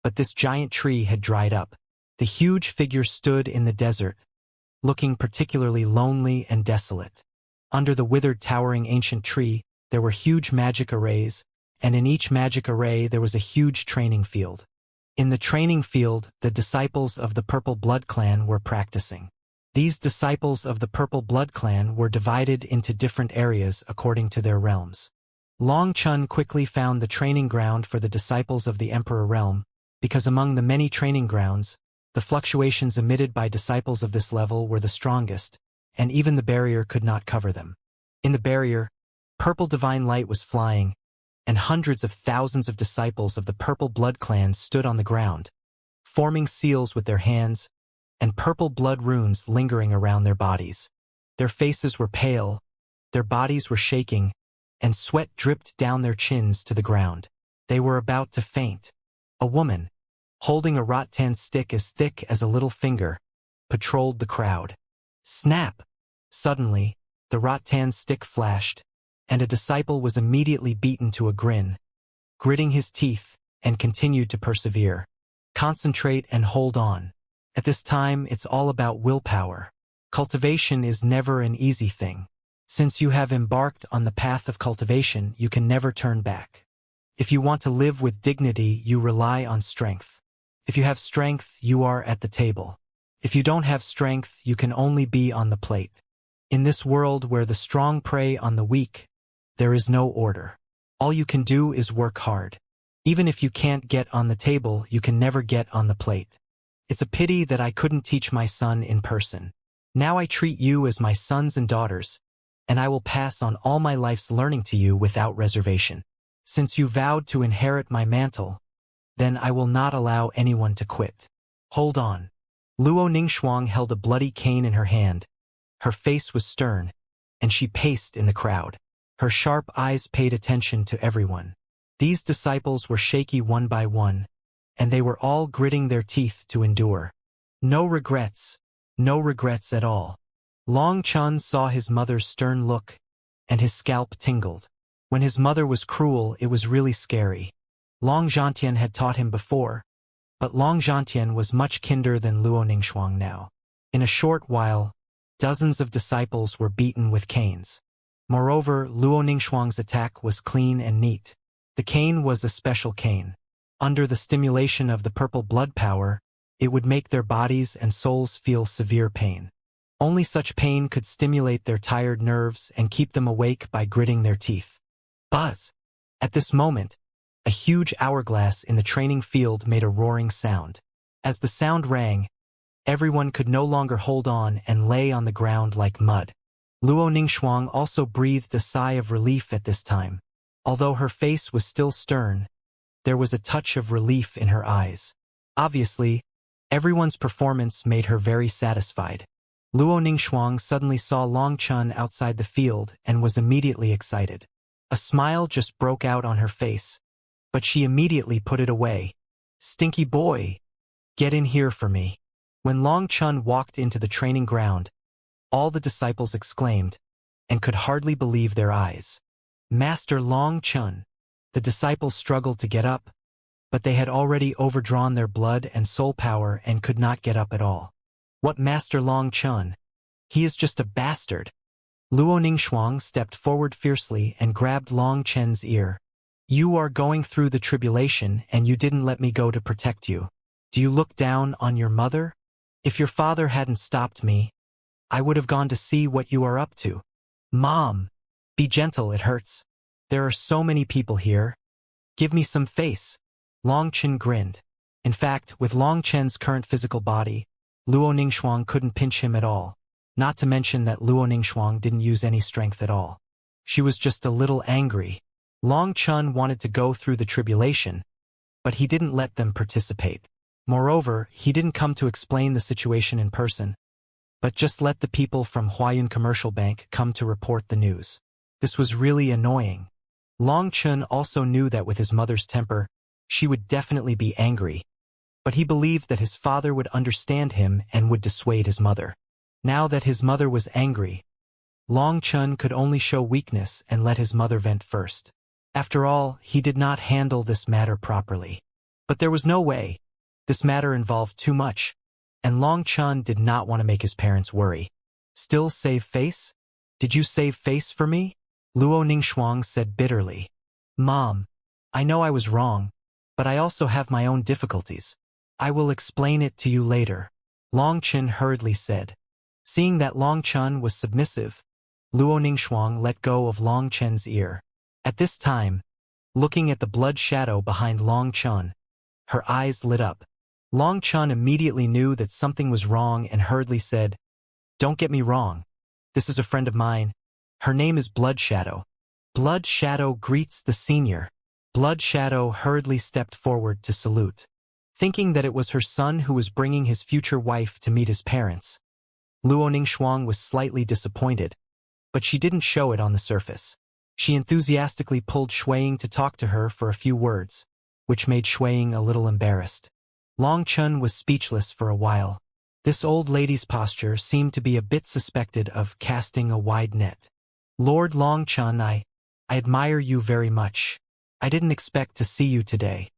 but this giant tree had dried up. The huge figure stood in the desert, looking particularly lonely and desolate. Under the withered towering ancient tree, there were huge magic arrays, and in each magic array there was a huge training field. In the training field, the disciples of the Purple Blood Clan were practicing. These disciples of the Purple Blood Clan were divided into different areas according to their realms. Long Chun quickly found the training ground for the disciples of the Emperor Realm, because among the many training grounds, the fluctuations emitted by disciples of this level were the strongest, and even the barrier could not cover them. In the barrier, purple divine light was flying, and hundreds of thousands of disciples of the Purple Blood Clan stood on the ground, forming seals with their hands, and purple blood runes lingering around their bodies. Their faces were pale, their bodies were shaking, and sweat dripped down their chins to the ground. They were about to faint. A woman, holding a rattan stick as thick as a little finger, patrolled the crowd. Snap! Suddenly, the rattan stick flashed, and a disciple was immediately beaten to a grin, gritting his teeth, and continued to persevere. Concentrate and hold on. At this time, it's all about willpower. Cultivation is never an easy thing. Since you have embarked on the path of cultivation, you can never turn back. If you want to live with dignity, you rely on strength. If you have strength, you are at the table. If you don't have strength, you can only be on the plate. In this world where the strong prey on the weak, there is no order. All you can do is work hard. Even if you can't get on the table, you can never get on the plate. It's a pity that I couldn't teach my son in person. Now I treat you as my sons and daughters, and I will pass on all my life's learning to you without reservation. Since you vowed to inherit my mantle, then I will not allow anyone to quit. Hold on. Luo Ningxuang held a bloody cane in her hand. Her face was stern, and she paced in the crowd. Her sharp eyes paid attention to everyone. These disciples were shaky one by one, and they were all gritting their teeth to endure. No regrets at all. Long Chun saw his mother's stern look, and his scalp tingled. When his mother was cruel, it was really scary. Long Zhantian had taught him before, but Long Zhantian was much kinder than Luo Ningxuang now. In a short while, dozens of disciples were beaten with canes. Moreover, Luo Ningxuang's attack was clean and neat. The cane was a special cane. Under the stimulation of the purple blood power, it would make their bodies and souls feel severe pain. Only such pain could stimulate their tired nerves and keep them awake by gritting their teeth. Buzz! At this moment, a huge hourglass in the training field made a roaring sound. As the sound rang, everyone could no longer hold on and lay on the ground like mud. Luo Ningxuang also breathed a sigh of relief at this time. Although her face was still stern, there was a touch of relief in her eyes. Obviously, everyone's performance made her very satisfied. Luo Ningxuang suddenly saw Long Chun outside the field and was immediately excited. A smile just broke out on her face, but she immediately put it away. "Stinky boy, get in here for me." When Long Chun walked into the training ground, all the disciples exclaimed, and could hardly believe their eyes. "Master Long Chun!" The disciples struggled to get up, but they had already overdrawn their blood and soul power and could not get up at all. "What Master Long Chun? He is just a bastard." Luo Ningxuang stepped forward fiercely and grabbed Long Chen's ear. "You are going through the tribulation and you didn't let me go to protect you. Do you look down on your mother? If your father hadn't stopped me, I would have gone to see what you are up to." "Mom, be gentle, it hurts. There are so many people here. Give me some face." Long Chen grinned. In fact, with Long Chen's current physical body, Luo Ningxuang couldn't pinch him at all. Not to mention that Luo Ningxuang didn't use any strength at all. She was just a little angry. Long Chun wanted to go through the tribulation, but he didn't let them participate. Moreover, he didn't come to explain the situation in person, but just let the people from Huayun Commercial Bank come to report the news. This was really annoying. Long Chun also knew that with his mother's temper, she would definitely be angry, but he believed that his father would understand him and would dissuade his mother. Now that his mother was angry, Long Chun could only show weakness and let his mother vent first. After all, he did not handle this matter properly. But there was no way. This matter involved too much, and Long Chun did not want to make his parents worry. "Still save face? Did you save face for me?" Luo Ningxuang said bitterly. "Mom, I know I was wrong, but I also have my own difficulties. I will explain it to you later," Long Chen hurriedly said. Seeing that Long Chun was submissive, Luo Ningxuang let go of Long Chen's ear. At this time, looking at the blood shadow behind Long Chun, her eyes lit up. Long Chun immediately knew that something was wrong and hurriedly said, "Don't get me wrong. This is a friend of mine. Her name is Blood Shadow." Blood Shadow greets the senior. Blood Shadow hurriedly stepped forward to salute. Thinking that it was her son who was bringing his future wife to meet his parents, Luo Ningxuang was slightly disappointed, but she didn't show it on the surface. She enthusiastically pulled Shuiying to talk to her for a few words, which made Shuiying a little embarrassed. Long Chun was speechless for a while. This old lady's posture seemed to be a bit suspected of casting a wide net. "Lord Long Chun, I admire you very much. I didn't expect to see you today."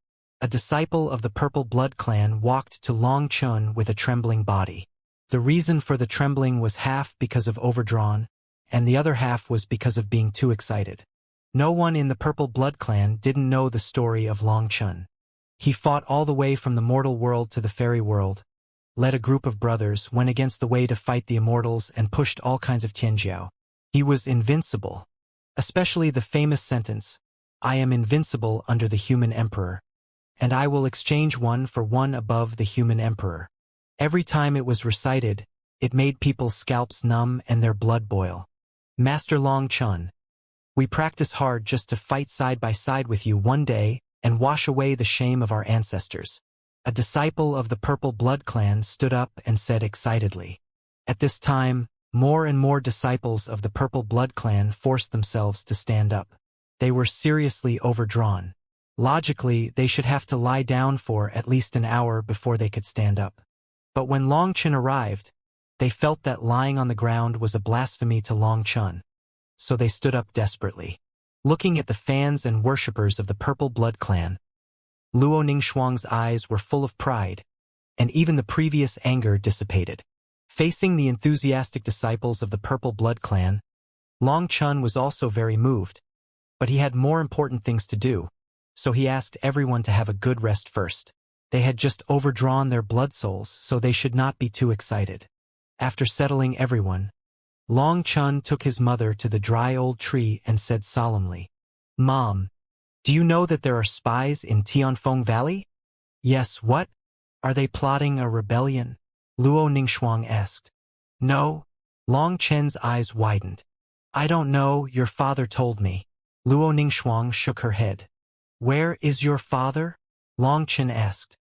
A disciple of the Purple Blood Clan walked to Long Chun with a trembling body. The reason for the trembling was half because of overdrawn, and the other half was because of being too excited. No one in the Purple Blood Clan didn't know the story of Long Chun. He fought all the way from the mortal world to the fairy world, led a group of brothers, went against the way to fight the Immortals, and pushed all kinds of Tianjiao. He was invincible. Especially the famous sentence, "I am invincible under the human emperor, and I will exchange one for one above the human emperor." Every time it was recited, it made people's scalps numb and their blood boil. Master Long Chun, we practice hard just to fight side by side with you one day and wash away the shame of our ancestors. A disciple of the Purple Blood Clan stood up and said excitedly. At this time, more and more disciples of the Purple Blood Clan forced themselves to stand up. They were seriously overdrawn. Logically, they should have to lie down for at least an hour before they could stand up. But when Long Chun arrived, they felt that lying on the ground was a blasphemy to Long Chun. So they stood up desperately. Looking at the fans and worshippers of the Purple Blood Clan, Luo Ningxuang's eyes were full of pride, and even the previous anger dissipated. Facing the enthusiastic disciples of the Purple Blood Clan, Long Chun was also very moved, but he had more important things to do, so he asked everyone to have a good rest first. They had just overdrawn their blood souls, so they should not be too excited. After settling everyone, Long Chun took his mother to the dry old tree and said solemnly, "Mom, do you know that there are spies in Tianfeng Valley?" "Yes, what? Are they plotting a rebellion?" Luo Ningxuang asked. "No." Long Chen's eyes widened. "I don't know, your father told me." Luo Ningxuang shook her head. "Where is your father?" Long Chen asked.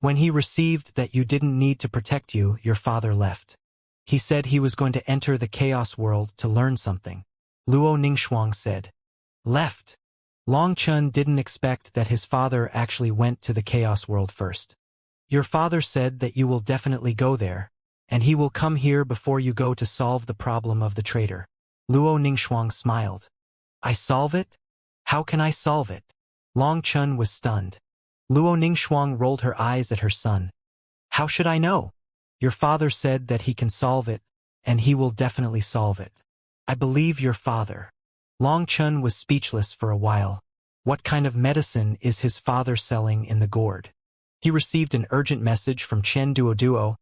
"When he received that you didn't need to protect you, your father left. He said he was going to enter the chaos world to learn something." Luo Ningxuang said. "Left?" Long Chun didn't expect that his father actually went to the chaos world first. "Your father said that you will definitely go there, and he will come here before you go to solve the problem of the traitor." Luo Ningxuang smiled. "I solve it? How can I solve it?" Long Chun was stunned. Luo Ningxuang rolled her eyes at her son. "How should I know? Your father said that he can solve it, and he will definitely solve it. I believe your father." Long Chun was speechless for a while. What kind of medicine is his father selling in the gourd? He received an urgent message from Chen Duoduo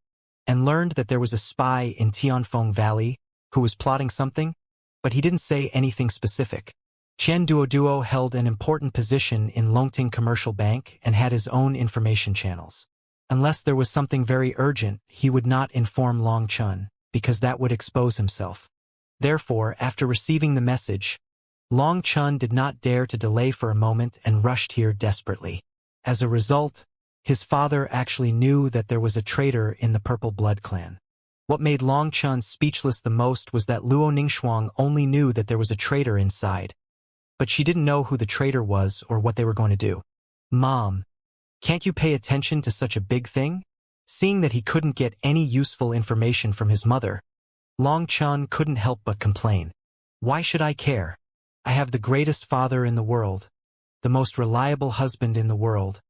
and learned that there was a spy in Tianfeng Valley who was plotting something, but he didn't say anything specific. Chen Duoduo held an important position in Longting Commercial Bank and had his own information channels. Unless there was something very urgent, he would not inform Long Chun, because that would expose himself. Therefore, after receiving the message, Long Chun did not dare to delay for a moment and rushed here desperately. As a result, his father actually knew that there was a traitor in the Purple Blood Clan. What made Long Chun speechless the most was that Luo Ningxuang only knew that there was a traitor inside, but she didn't know who the traitor was or what they were going to do. "Mom, can't you pay attention to such a big thing?" Seeing that he couldn't get any useful information from his mother, Long Chun couldn't help but complain. "Why should I care? I have the greatest father in the world, the most reliable husband in the world,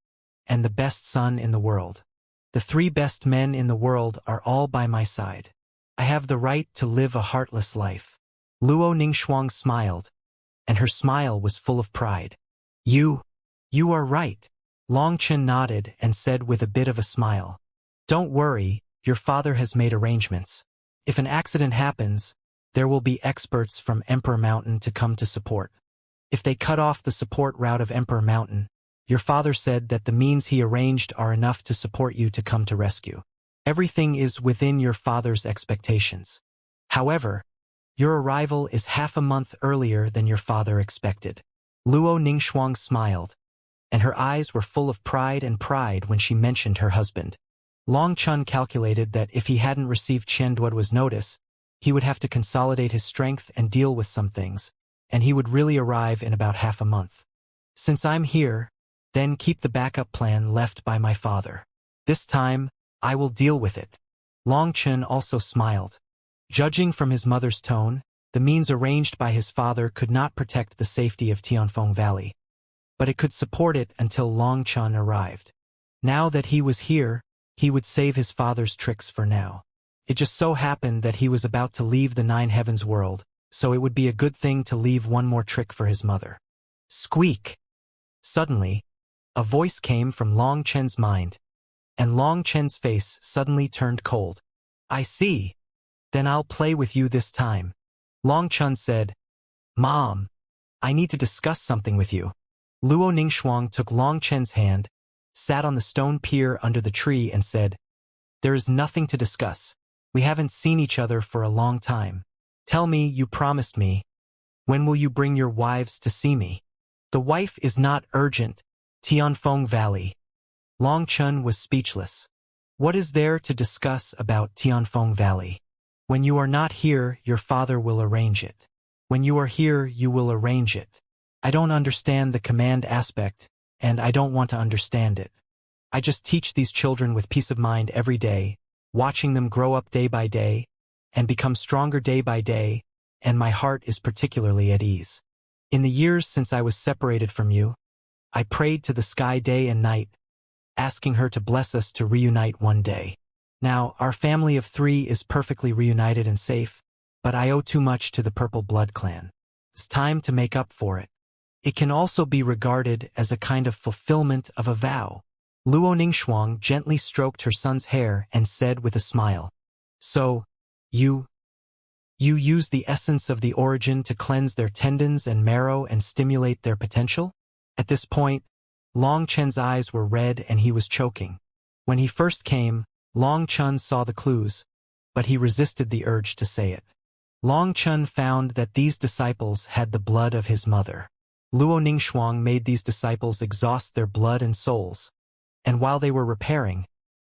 and the best son in the world. The three best men in the world are all by my side. I have the right to live a heartless life." Luo Ningxuang smiled, and her smile was full of pride. You are right." Long Chen nodded and said with a bit of a smile, "Don't worry, your father has made arrangements. If an accident happens, there will be experts from Emperor Mountain to come to support. If they cut off the support route of Emperor Mountain, your father said that the means he arranged are enough to support you to come to rescue. Everything is within your father's expectations. However, your arrival is half a month earlier than your father expected." Luo Ningxuang smiled, and her eyes were full of pride when she mentioned her husband. Long Chun calculated that if he hadn't received Chen Duoduo's notice, he would have to consolidate his strength and deal with some things, and he would really arrive in about half a month. "Since I'm here, then keep the backup plan left by my father. This time, I will deal with it." Long Chen also smiled. Judging from his mother's tone, the means arranged by his father could not protect the safety of Tianfeng Valley. but it could support it until Long Chun arrived. Now that he was here, he would save his father's tricks for now. It just so happened that he was about to leave the Nine Heavens world, so it would be a good thing to leave one more trick for his mother. Squeak! Suddenly, a voice came from Long Chen's mind, and Long Chen's face suddenly turned cold. I see. Then I'll play with you this time. Long Chun said, Mom, I need to discuss something with you. Luo Ningxuang took Long Chen's hand, sat on the stone pier under the tree and said, There is nothing to discuss. We haven't seen each other for a long time. Tell me, you promised me. When will you bring your wives to see me? The wife is not urgent. Tianfeng Valley. Long Chun was speechless. What is there to discuss about Tianfeng Valley? When you are not here, your father will arrange it. When you are here, you will arrange it. I don't understand the command aspect, and I don't want to understand it. I just teach these children with peace of mind every day, watching them grow up day by day, and become stronger day by day, and my heart is particularly at ease. In the years since I was separated from you, I prayed to the sky day and night, asking her to bless us to reunite one day. Now, our family of 3 is perfectly reunited and safe, but I owe too much to the Purple Blood Clan. It's time to make up for it. It can also be regarded as a kind of fulfillment of a vow. Luo Ningxuang gently stroked her son's hair and said with a smile, So, you use the essence of the origin to cleanse their tendons and marrow and stimulate their potential? At this point, Long Chen's eyes were red and he was choking. When he first came, Long Chun saw the clues, but he resisted the urge to say it. Long Chun found that these disciples had the blood of his mother. Luo Ningxuang made these disciples exhaust their blood and souls, and while they were repairing,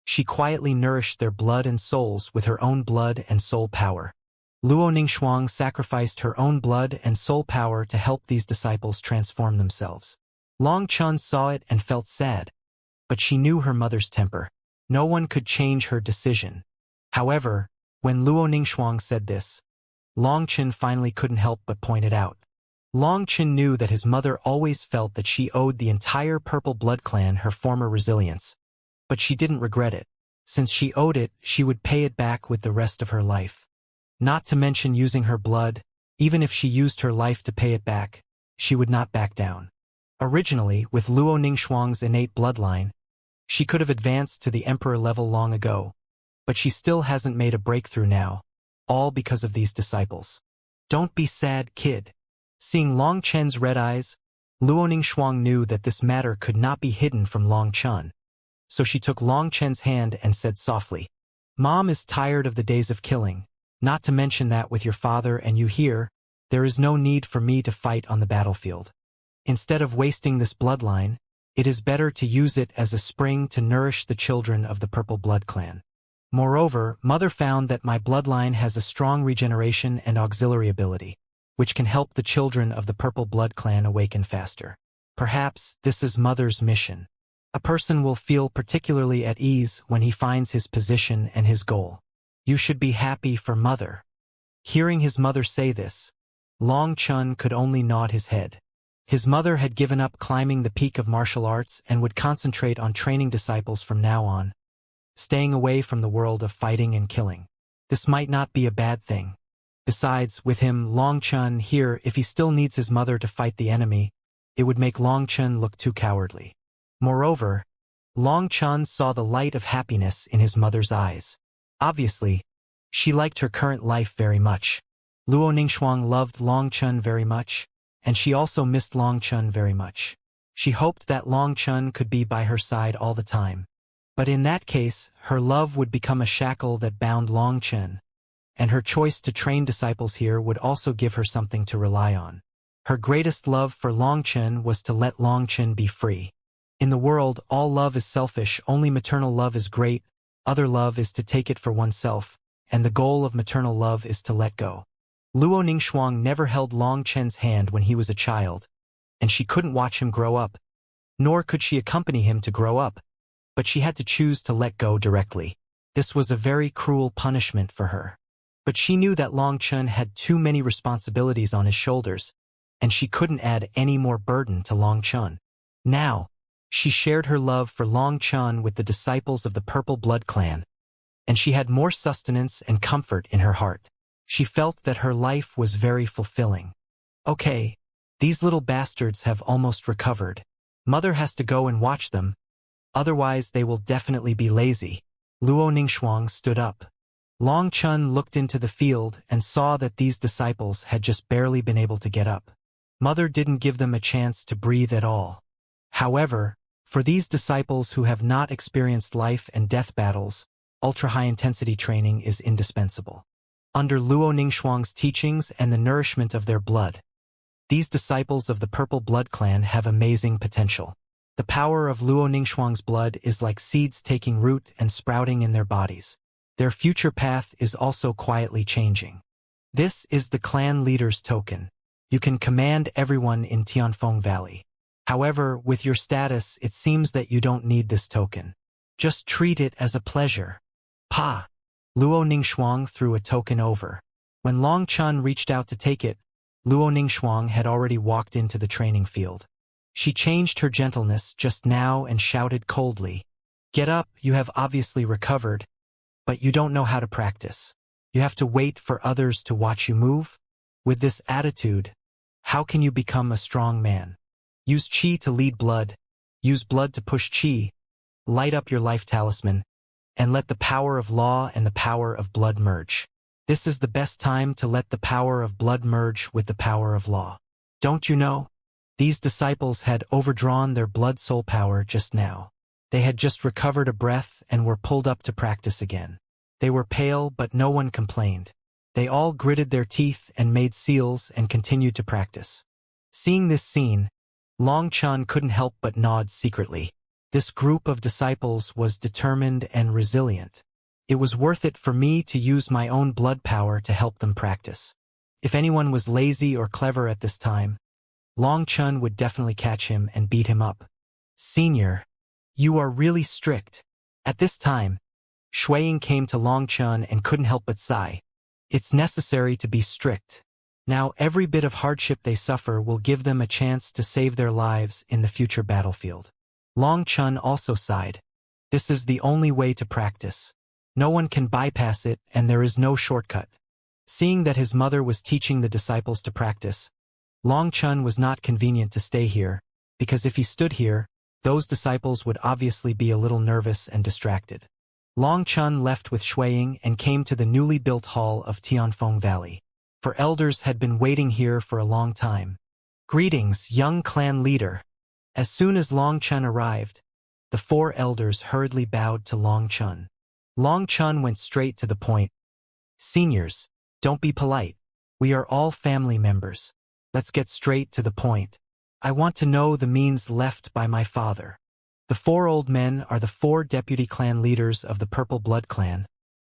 she quietly nourished their blood and souls with her own blood and soul power. Luo Ningxuang sacrificed her own blood and soul power to help these disciples transform themselves. Long Chun saw it and felt sad, but she knew her mother's temper. No one could change her decision. However, when Luo Ningxuang said this, Long Chun finally couldn't help but point it out. Long Chun knew that his mother always felt that she owed the entire Purple Blood Clan her former resilience, but she didn't regret it. Since she owed it, she would pay it back with the rest of her life. Not to mention using her blood, even if she used her life to pay it back, she would not back down. Originally, with Luo Ningxuang's innate bloodline, she could have advanced to the emperor level long ago, but she still hasn't made a breakthrough now, all because of these disciples. Don't be sad, kid. Seeing Long Chen's red eyes, Luo Ningxuang knew that this matter could not be hidden from Long Chun. So she took Long Chen's hand and said softly, Mom is tired of the days of killing, not to mention that with your father and you here, there is no need for me to fight on the battlefield. Instead of wasting this bloodline, it is better to use it as a spring to nourish the children of the Purple Blood Clan. Moreover, Mother found that my bloodline has a strong regeneration and auxiliary ability, which can help the children of the Purple Blood Clan awaken faster. Perhaps this is Mother's mission. A person will feel particularly at ease when he finds his position and his goal. You should be happy for Mother. Hearing his mother say this, Long Chun could only nod his head. His mother had given up climbing the peak of martial arts and would concentrate on training disciples from now on, staying away from the world of fighting and killing. This might not be a bad thing. Besides, with him, Long Chun, here, if he still needs his mother to fight the enemy, it would make Long Chun look too cowardly. Moreover, Long Chun saw the light of happiness in his mother's eyes. Obviously, she liked her current life very much. Luo Ningxuang loved Long Chun very much, and she also missed Long Chun very much. She hoped that Long Chun could be by her side all the time. But in that case, her love would become a shackle that bound Long Chun, and her choice to train disciples here would also give her something to rely on. Her greatest love for Long Chun was to let Long Chun be free. In the world, all love is selfish, only maternal love is great, other love is to take it for oneself, and the goal of maternal love is to let go. Luo Ningxuang never held Long Chen's hand when he was a child, and she couldn't watch him grow up, nor could she accompany him to grow up, but she had to choose to let go directly. This was a very cruel punishment for her. But she knew that Long Chun had too many responsibilities on his shoulders, and she couldn't add any more burden to Long Chun. Now, she shared her love for Long Chun with the disciples of the Purple Blood Clan, and she had more sustenance and comfort in her heart. She felt that her life was very fulfilling. Okay, these little bastards have almost recovered. Mother has to go and watch them, otherwise they will definitely be lazy. Luo Ningxuang stood up. Long Chun looked into the field and saw that these disciples had just barely been able to get up. Mother didn't give them a chance to breathe at all. However, for these disciples who have not experienced life and death battles, ultra-high-intensity training is indispensable. Under Luo Ningxuang's teachings and the nourishment of their blood, these disciples of the Purple Blood Clan have amazing potential. The power of Luo Ningxuang's blood is like seeds taking root and sprouting in their bodies. Their future path is also quietly changing. This is the clan leader's token. You can command everyone in Tianfeng Valley. However, with your status, it seems that you don't need this token. Just treat it as a pleasure. Pa! Luo Ningxuang threw a token over. When Long Chun reached out to take it, Luo Ningxuang had already walked into the training field. She changed her gentleness just now and shouted coldly, "Get up, you have obviously recovered, but you don't know how to practice. You have to wait for others to watch you move? With this attitude, how can you become a strong man? Use qi to lead blood, use blood to push qi, light up your life talisman, and let the power of law and the power of blood merge. This is the best time to let the power of blood merge with the power of law. Don't you know?" These disciples had overdrawn their blood-soul power just now. They had just recovered a breath and were pulled up to practice again. They were pale, but no one complained. They all gritted their teeth and made seals and continued to practice. Seeing this scene, Long Chun couldn't help but nod secretly. This group of disciples was determined and resilient. It was worth it for me to use my own blood power to help them practice. If anyone was lazy or clever at this time, Long Chun would definitely catch him and beat him up. "Senior, you are really strict." At this time, Shuiying came to Long Chun and couldn't help but sigh. It's necessary to be strict. Now every bit of hardship they suffer will give them a chance to save their lives in the future battlefield. Long Chun also sighed. This is the only way to practice. No one can bypass it, and there is no shortcut. Seeing that his mother was teaching the disciples to practice, Long Chun was not convenient to stay here, because if he stood here, those disciples would obviously be a little nervous and distracted. Long Chun left with Shuiying and came to the newly built hall of Tianfeng Valley. For elders had been waiting here for a long time. "Greetings, young clan leader." As soon as Long Chun arrived, the four elders hurriedly bowed to Long Chun. Long Chun went straight to the point. "Seniors, don't be polite. We are all family members. Let's get straight to the point. I want to know the means left by my father." The four old men are the four deputy clan leaders of the Purple Blood Clan,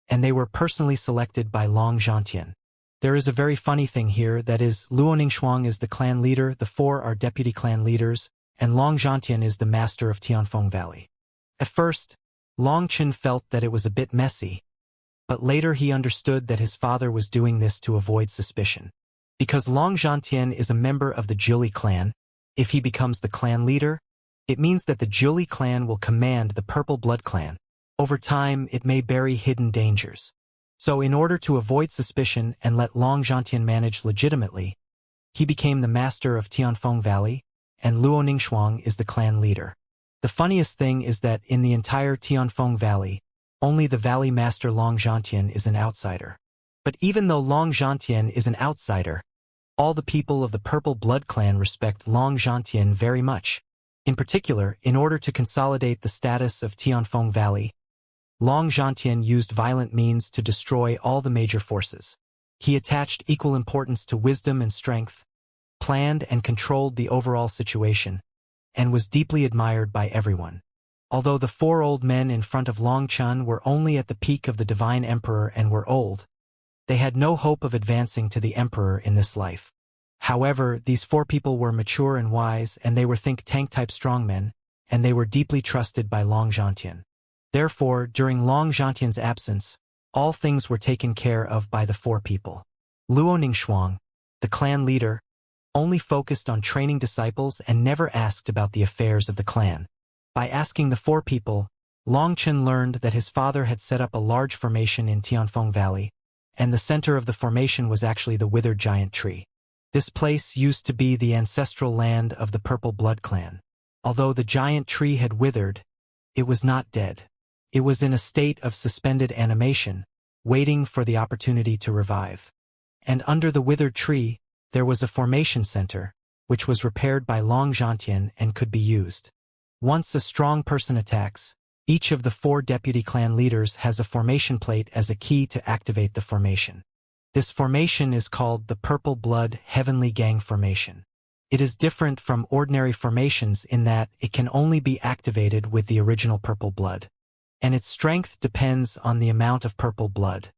and they were personally selected by Long Zhantian. There is a very funny thing here, that is, Luo Ningxuang is the clan leader, the four are deputy clan leaders, and Long Zhantian is the master of Tianfeng Valley. At first, Long Chen felt that it was a bit messy, but later he understood that his father was doing this to avoid suspicion. Because Long Zhantian is a member of the Jili clan, if he becomes the clan leader, it means that the Jili clan will command the Purple Blood Clan. Over time, it may bury hidden dangers. So in order to avoid suspicion and let Long Zhantian manage legitimately, he became the master of Tianfeng Valley, and Luo Ningxuang is the clan leader. The funniest thing is that in the entire Tianfeng Valley, only the Valley Master Long Zhantian is an outsider. But even though Long Zhantian is an outsider, all the people of the Purple Blood Clan respect Long Zhantian very much. In particular, in order to consolidate the status of Tianfeng Valley, Long Zhantian used violent means to destroy all the major forces. He attached equal importance to wisdom and strength, planned and controlled the overall situation, and was deeply admired by everyone. Although the four old men in front of Long Chun were only at the peak of the Divine Emperor and were old, they had no hope of advancing to the Emperor in this life. However, these four people were mature and wise, and they were think-tank-type strongmen, and they were deeply trusted by Long Zhantian. Therefore, during Long Zhantian's absence, all things were taken care of by the four people. Luo Ningxuang, the clan leader, only focused on training disciples and never asked about the affairs of the clan. By asking the four people, Long Chen learned that his father had set up a large formation in Tianfeng Valley, and the center of the formation was actually the withered giant tree. This place used to be the ancestral land of the Purple Blood clan. Although the giant tree had withered, it was not dead. It was in a state of suspended animation, waiting for the opportunity to revive. And under the withered tree, there was a formation center, which was repaired by Long Zhantian and could be used. Once a strong person attacks, each of the four deputy clan leaders has a formation plate as a key to activate the formation. This formation is called the Purple Blood Heavenly Gang Formation. It is different from ordinary formations in that it can only be activated with the original purple blood. And its strength depends on the amount of purple blood.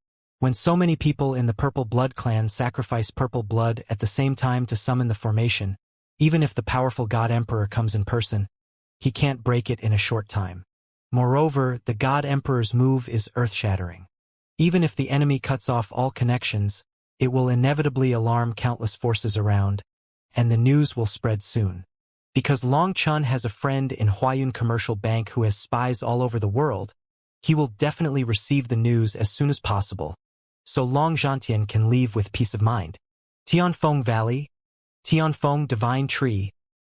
When so many people in the Purple Blood clan sacrifice purple blood at the same time to summon the formation, even if the powerful God Emperor comes in person, he can't break it in a short time. Moreover, the God Emperor's move is earth-shattering. Even if the enemy cuts off all connections, it will inevitably alarm countless forces around, and the news will spread soon. Because Long Chun has a friend in Huayun Commercial Bank who has spies all over the world, he will definitely receive the news as soon as possible, so Long Zhantian can leave with peace of mind. Tianfeng Valley, Tianfeng Divine Tree,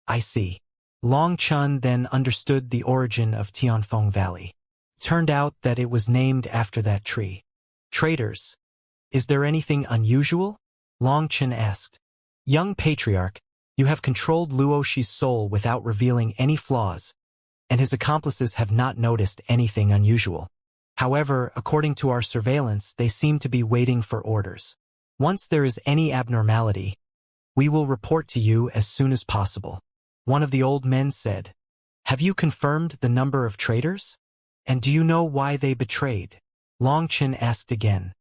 I see. Long Chun then understood the origin of Tianfeng Valley. Turned out that it was named after that tree. Traitors. Is there anything unusual? Long Chun asked. Young patriarch, you have controlled Luoshi's soul without revealing any flaws, and his accomplices have not noticed anything unusual. However, according to our surveillance, they seem to be waiting for orders. Once there is any abnormality, we will report to you as soon as possible. One of the old men said, Have you confirmed the number of traitors? And do you know why they betrayed? Long Chen asked again.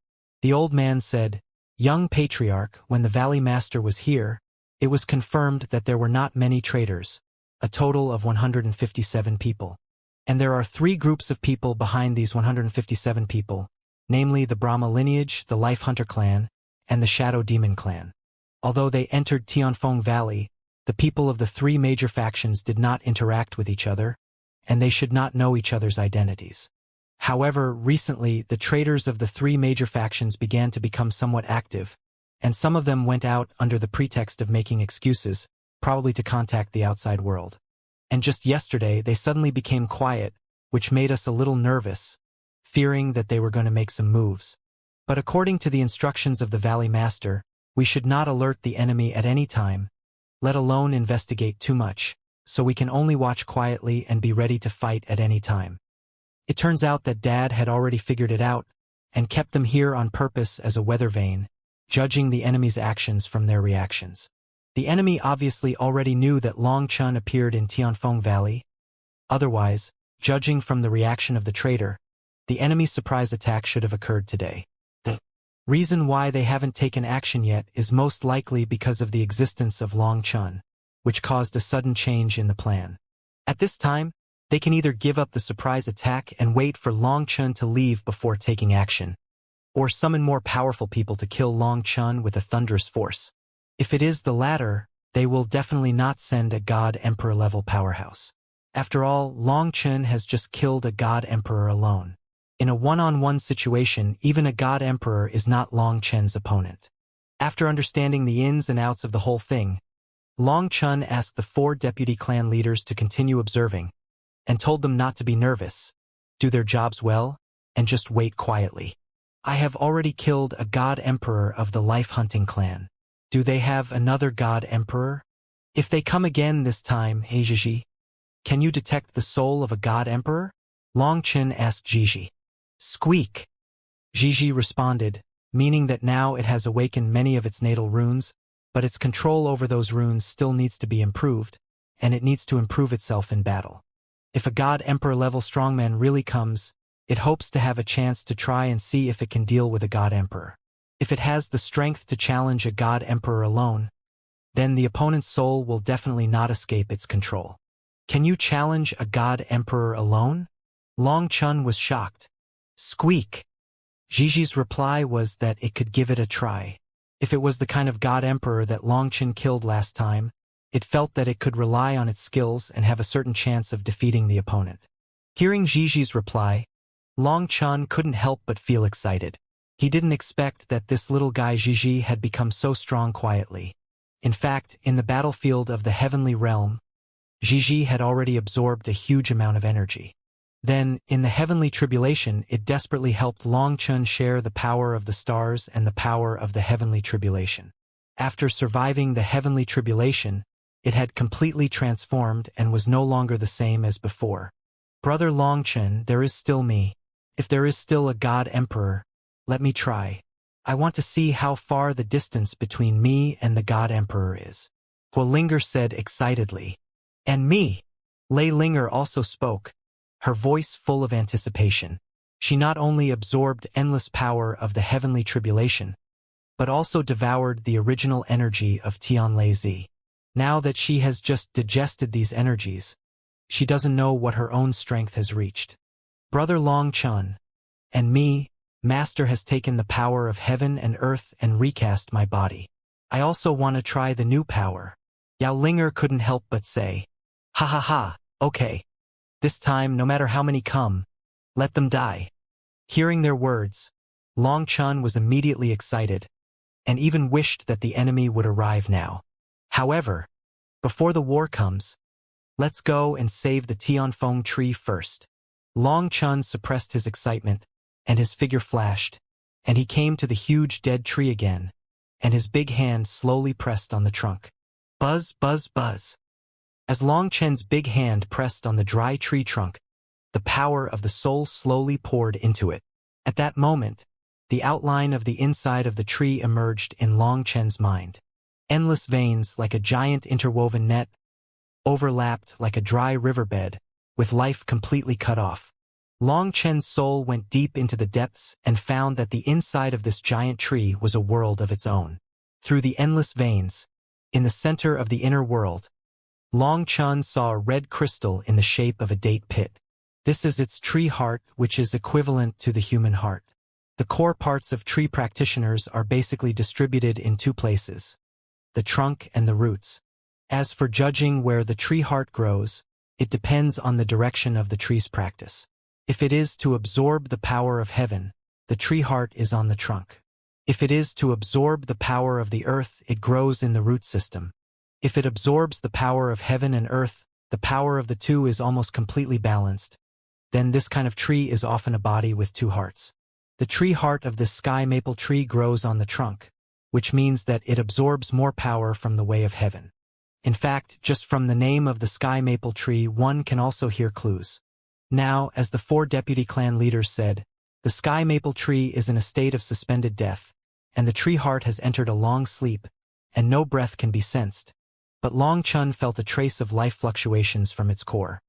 The old man said, Young patriarch, when the Valley Master was here, it was confirmed that there were not many traitors, a total of 157 people. And there are three groups of people behind these 157 people, namely the Brahma lineage, the Life Hunter clan, and the Shadow Demon clan. Although they entered Tianfeng Valley, the people of the three major factions did not interact with each other, and they should not know each other's identities. However, recently, the traitors of the three major factions began to become somewhat active, and some of them went out under the pretext of making excuses, probably to contact the outside world. And just yesterday, they suddenly became quiet, which made us a little nervous, fearing that they were going to make some moves. But according to the instructions of the Valley Master, we should not alert the enemy at any time, let alone investigate too much, so we can only watch quietly and be ready to fight at any time. It turns out that Dad had already figured it out, and kept them here on purpose as a weather vane, judging the enemy's actions from their reactions. The enemy obviously already knew that Long Chun appeared in Tianfeng Valley. Otherwise, judging from the reaction of the traitor, the enemy's surprise attack should have occurred today. The reason why they haven't taken action yet is most likely because of the existence of Long Chun, which caused a sudden change in the plan. At this time, they can either give up the surprise attack and wait for Long Chun to leave before taking action, or summon more powerful people to kill Long Chun with a thunderous force. If it is the latter, they will definitely not send a God Emperor level powerhouse. After all, Long Chun has just killed a God Emperor alone. In a one-on-one situation, even a God Emperor is not Long Chun's opponent. After understanding the ins and outs of the whole thing, Long Chun asked the four deputy clan leaders to continue observing, and told them not to be nervous, do their jobs well, and just wait quietly. I have already killed a God Emperor of the Life Hunting clan. Do they have another God Emperor? If they come again this time, hey Gigi, can you detect the soul of a God Emperor? Long Chun asked Gigi. Squeak! Gigi responded, meaning that now it has awakened many of its natal runes, but its control over those runes still needs to be improved, and it needs to improve itself in battle. If a God Emperor level strongman really comes, it hopes to have a chance to try and see if it can deal with a God Emperor. If it has the strength to challenge a God Emperor alone, then the opponent's soul will definitely not escape its control. Can you challenge a God Emperor alone? Long Chun was shocked. Squeak! Gigi's reply was that it could give it a try. If it was the kind of god emperor that Longchen killed last time, it felt that it could rely on its skills and have a certain chance of defeating the opponent. Hearing Gigi's reply, Longchen couldn't help but feel excited. He didn't expect that this little guy Gigi had become so strong quietly. In fact, in the battlefield of the heavenly realm, Gigi had already absorbed a huge amount of energy. Then, in the heavenly tribulation, it desperately helped Longchen share the power of the stars and the power of the heavenly tribulation. After surviving the heavenly tribulation, it had completely transformed and was no longer the same as before. Brother Longchen, there is still me. If there is still a god emperor, let me try. I want to see how far the distance between me and the god emperor is. Huolinger said excitedly. And me. Lei Linger also spoke, her voice full of anticipation. She not only absorbed endless power of the heavenly tribulation, but also devoured the original energy of Tianlei. Now that she has just digested these energies, she doesn't know what her own strength has reached. Brother Longchen, and me, Master has taken the power of heaven and earth and recast my body. I also want to try the new power. Yao Linger couldn't help but say, ha ha ha, okay. This time, no matter how many come, let them die. Hearing their words, Longchen was immediately excited, and even wished that the enemy would arrive now. However, before the war comes, let's go and save the Tianfeng tree first. Longchen suppressed his excitement, and his figure flashed, and he came to the huge dead tree again, and his big hand slowly pressed on the trunk. Buzz, buzz, buzz. As Longchen's big hand pressed on the dry tree trunk, the power of the soul slowly poured into it. At that moment, the outline of the inside of the tree emerged in Longchen's mind. Endless veins like a giant interwoven net, overlapped like a dry riverbed, with life completely cut off. Longchen's soul went deep into the depths and found that the inside of this giant tree was a world of its own. Through the endless veins, in the center of the inner world, Longchen saw a red crystal in the shape of a date pit. This is its tree heart, which is equivalent to the human heart. The core parts of tree practitioners are basically distributed in two places, the trunk and the roots. As for judging where the tree heart grows, it depends on the direction of the tree's practice. If it is to absorb the power of heaven, the tree heart is on the trunk. If it is to absorb the power of the earth, it grows in the root system. If it absorbs the power of heaven and earth, the power of the two is almost completely balanced. Then this kind of tree is often a body with two hearts. The tree heart of this sky maple tree grows on the trunk, which means that it absorbs more power from the way of heaven. In fact, just from the name of the sky maple tree, one can also hear clues. Now, as the 4 deputy clan leaders said, the sky maple tree is in a state of suspended death, and the tree heart has entered a long sleep, and no breath can be sensed. But Longchen felt a trace of life fluctuations from its core.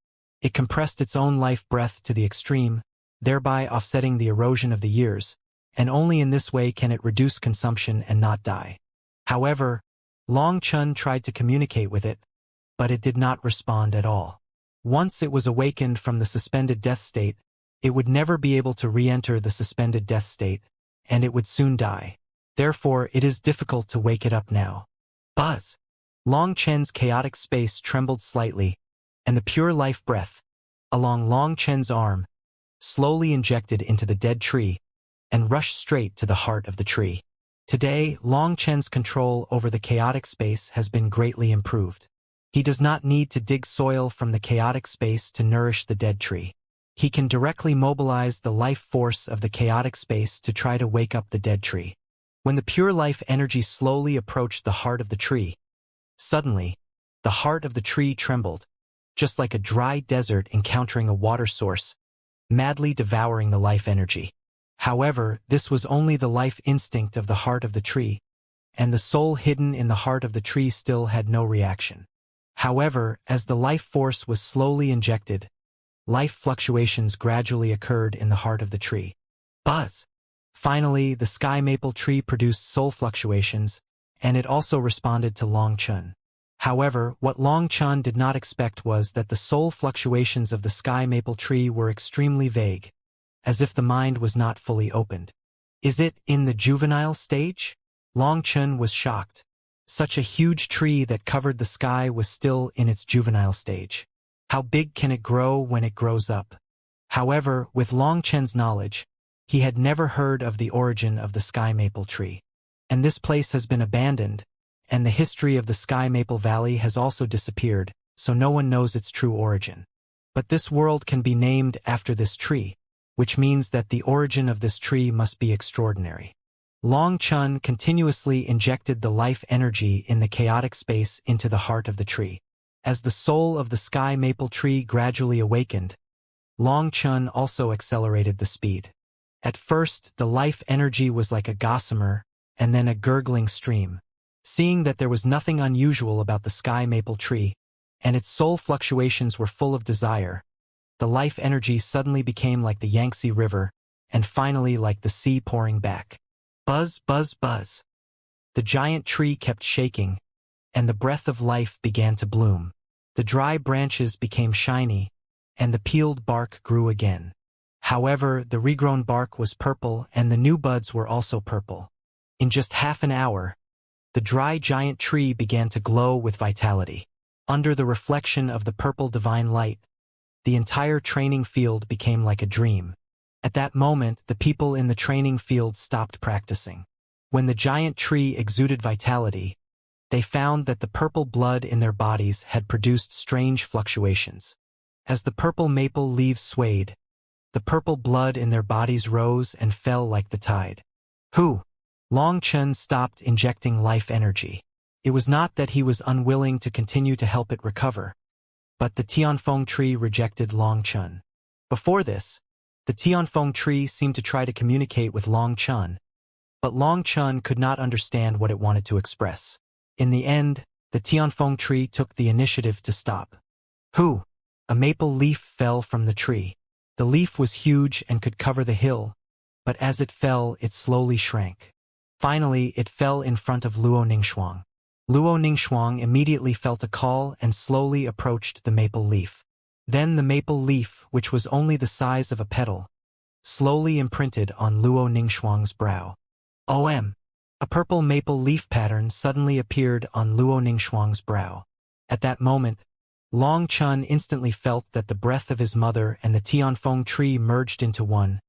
It compressed its own life breath to the extreme, thereby offsetting the erosion of the years, and only in this way can it reduce consumption and not die. However, Longchen tried to communicate with it, but it did not respond at all. Once it was awakened from the suspended death state, it would never be able to re-enter the suspended death state, and it would soon die. Therefore, it is difficult to wake it up now. Buzz! Longchen's chaotic space trembled slightly, and the pure life breath, along Longchen's arm, slowly injected into the dead tree, and rushed straight to the heart of the tree. Today, Longchen's control over the chaotic space has been greatly improved. He does not need to dig soil from the chaotic space to nourish the dead tree. He can directly mobilize the life force of the chaotic space to try to wake up the dead tree. When the pure life energy slowly approached the heart of the tree, suddenly, the heart of the tree trembled, just like a dry desert encountering a water source, madly devouring the life energy. However, this was only the life instinct of the heart of the tree, and the soul hidden in the heart of the tree still had no reaction. However, as the life force was slowly injected, life fluctuations gradually occurred in the heart of the tree. Buzz! Finally, the sky maple tree produced soul fluctuations, and it also responded to Longchen. However, what Longchen did not expect was that the soul fluctuations of the sky maple tree were extremely vague, as if the mind was not fully opened. Is it in the juvenile stage? Long Chun was shocked. Such a huge tree that covered the sky was still in its juvenile stage. How big can it grow when it grows up? However, with Long Chun's knowledge, he had never heard of the origin of the sky maple tree. And this place has been abandoned, and the history of the Sky Maple Valley has also disappeared, so no one knows its true origin. But this world can be named after this tree, which means that the origin of this tree must be extraordinary. Long Chun continuously injected the life energy in the chaotic space into the heart of the tree. As the soul of the Sky Maple tree gradually awakened, Long Chun also accelerated the speed. At first, the life energy was like a gossamer, and then a gurgling stream. Seeing that there was nothing unusual about the Sky Maple tree, and its soul fluctuations were full of desire, the life energy suddenly became like the Yangtze River, and finally like the sea pouring back. Buzz, buzz, buzz. The giant tree kept shaking, and the breath of life began to bloom. The dry branches became shiny, and the peeled bark grew again. However, the regrown bark was purple, and the new buds were also purple. In just half an hour, the dry giant tree began to glow with vitality. Under the reflection of the purple divine light, the entire training field became like a dream. At that moment, the people in the training field stopped practicing. When the giant tree exuded vitality, they found that the purple blood in their bodies had produced strange fluctuations. As the purple maple leaves swayed, the purple blood in their bodies rose and fell like the tide. Long Chun stopped injecting life energy. It was not that he was unwilling to continue to help it recover, but the Tianfeng tree rejected Long Chun. Before this, the Tianfeng tree seemed to try to communicate with Long Chun, but Long Chun could not understand what it wanted to express. In the end, the Tianfeng tree took the initiative to stop. A maple leaf fell from the tree. The leaf was huge and could cover the hill, but as it fell, it slowly shrank. Finally, it fell in front of Luo Ningxuang. Luo Ningxuang immediately felt a call and slowly approached the maple leaf. Then the maple leaf, which was only the size of a petal, slowly imprinted on Luo Ningxuang's brow. A purple maple leaf pattern suddenly appeared on Luo Ningxuang's brow. At that moment, Long Chun instantly felt that the breath of his mother and the Tianfeng tree merged into one,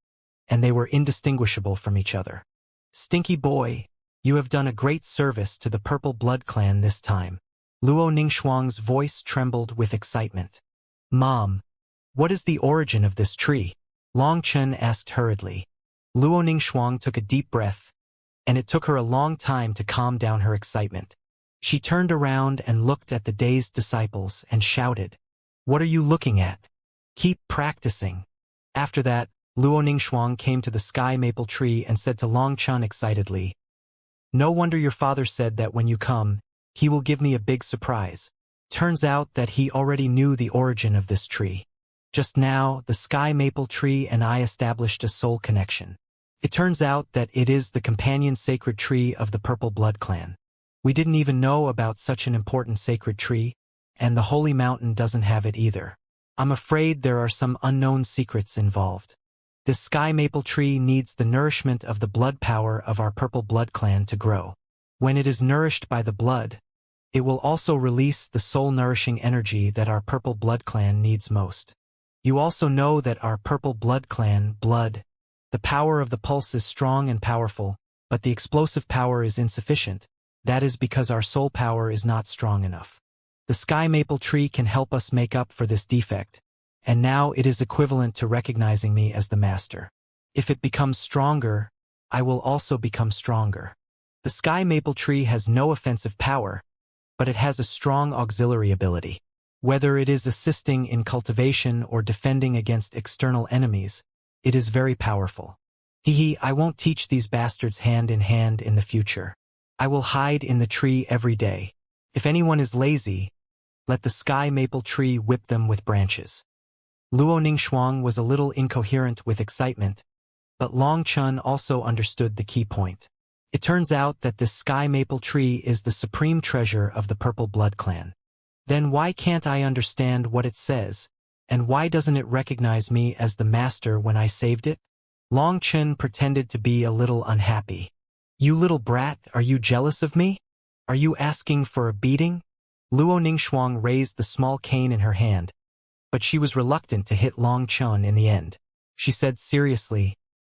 and they were indistinguishable from each other. Stinky boy, you have done a great service to the Purple Blood Clan this time. Luo Ningxuang's voice trembled with excitement. Mom, what is the origin of this tree? Long Chun asked hurriedly. Luo Ningxuang took a deep breath, and it took her a long time to calm down her excitement. She turned around and looked at the dazed disciples and shouted, "What are you looking at? Keep practicing." After that, Luo Ningxuang came to the Sky Maple tree and said to Long Chun excitedly, "No wonder your father said that when you come, he will give me a big surprise." Turns out that he already knew the origin of this tree. Just now, the Sky Maple tree and I established a soul connection. It turns out that it is the companion sacred tree of the Purple Blood Clan. We didn't even know about such an important sacred tree, and the Holy Mountain doesn't have it either. I'm afraid there are some unknown secrets involved. This Sky Maple tree needs the nourishment of the blood power of our Purple Blood Clan to grow. When it is nourished by the blood, it will also release the soul-nourishing energy that our Purple Blood Clan needs most. You also know that our Purple Blood Clan, the power of the pulse is strong and powerful, but the explosive power is insufficient. That is because our soul power is not strong enough. The Sky Maple tree can help us make up for this defect, and now it is equivalent to recognizing me as the master. If it becomes stronger, I will also become stronger. The Sky Maple tree has no offensive power, but it has a strong auxiliary ability. Whether it is assisting in cultivation or defending against external enemies, it is very powerful. I won't teach these bastards hand in hand in the future. I will hide in the tree every day. If anyone is lazy, let the Sky Maple tree whip them with branches. Luo Ningxuang was a little incoherent with excitement, but Long Chun also understood the key point. It turns out that this Sky Maple tree is the supreme treasure of the Purple Blood Clan. Then why can't I understand what it says, and why doesn't it recognize me as the master when I saved it? Long Chun pretended to be a little unhappy. "You little brat, are you jealous of me? Are you asking for a beating?" Luo Ningxuang raised the small cane in her hand, but she was reluctant to hit Long Chun in the end. She said seriously,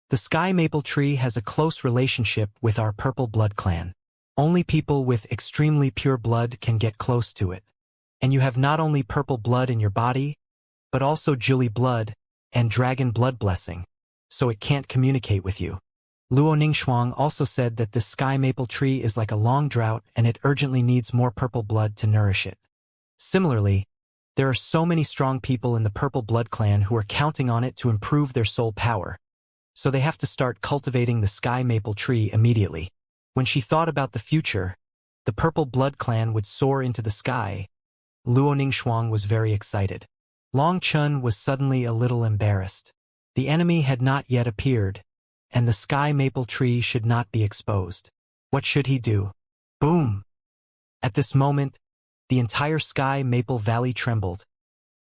"The sky maple tree has a close relationship with our purple blood clan. Only people with extremely pure blood can get close to it. And you have not only purple blood in your body, but also Julie blood and dragon blood blessing, so it can't communicate with you." Luo Ningxuang also said that this sky maple tree is like a long drought and it urgently needs more purple blood to nourish it. Similarly, there are so many strong people in the purple blood clan who are counting on it to improve their soul power, so they have to start cultivating the sky maple tree immediately. When she thought about the future, the purple blood clan would soar into the sky. Luo Ningxuang was very excited. Long Chun was suddenly a little embarrassed. The enemy had not yet appeared, and the sky maple tree should not be exposed. What should he do? Boom! At this moment, the entire sky maple valley trembled,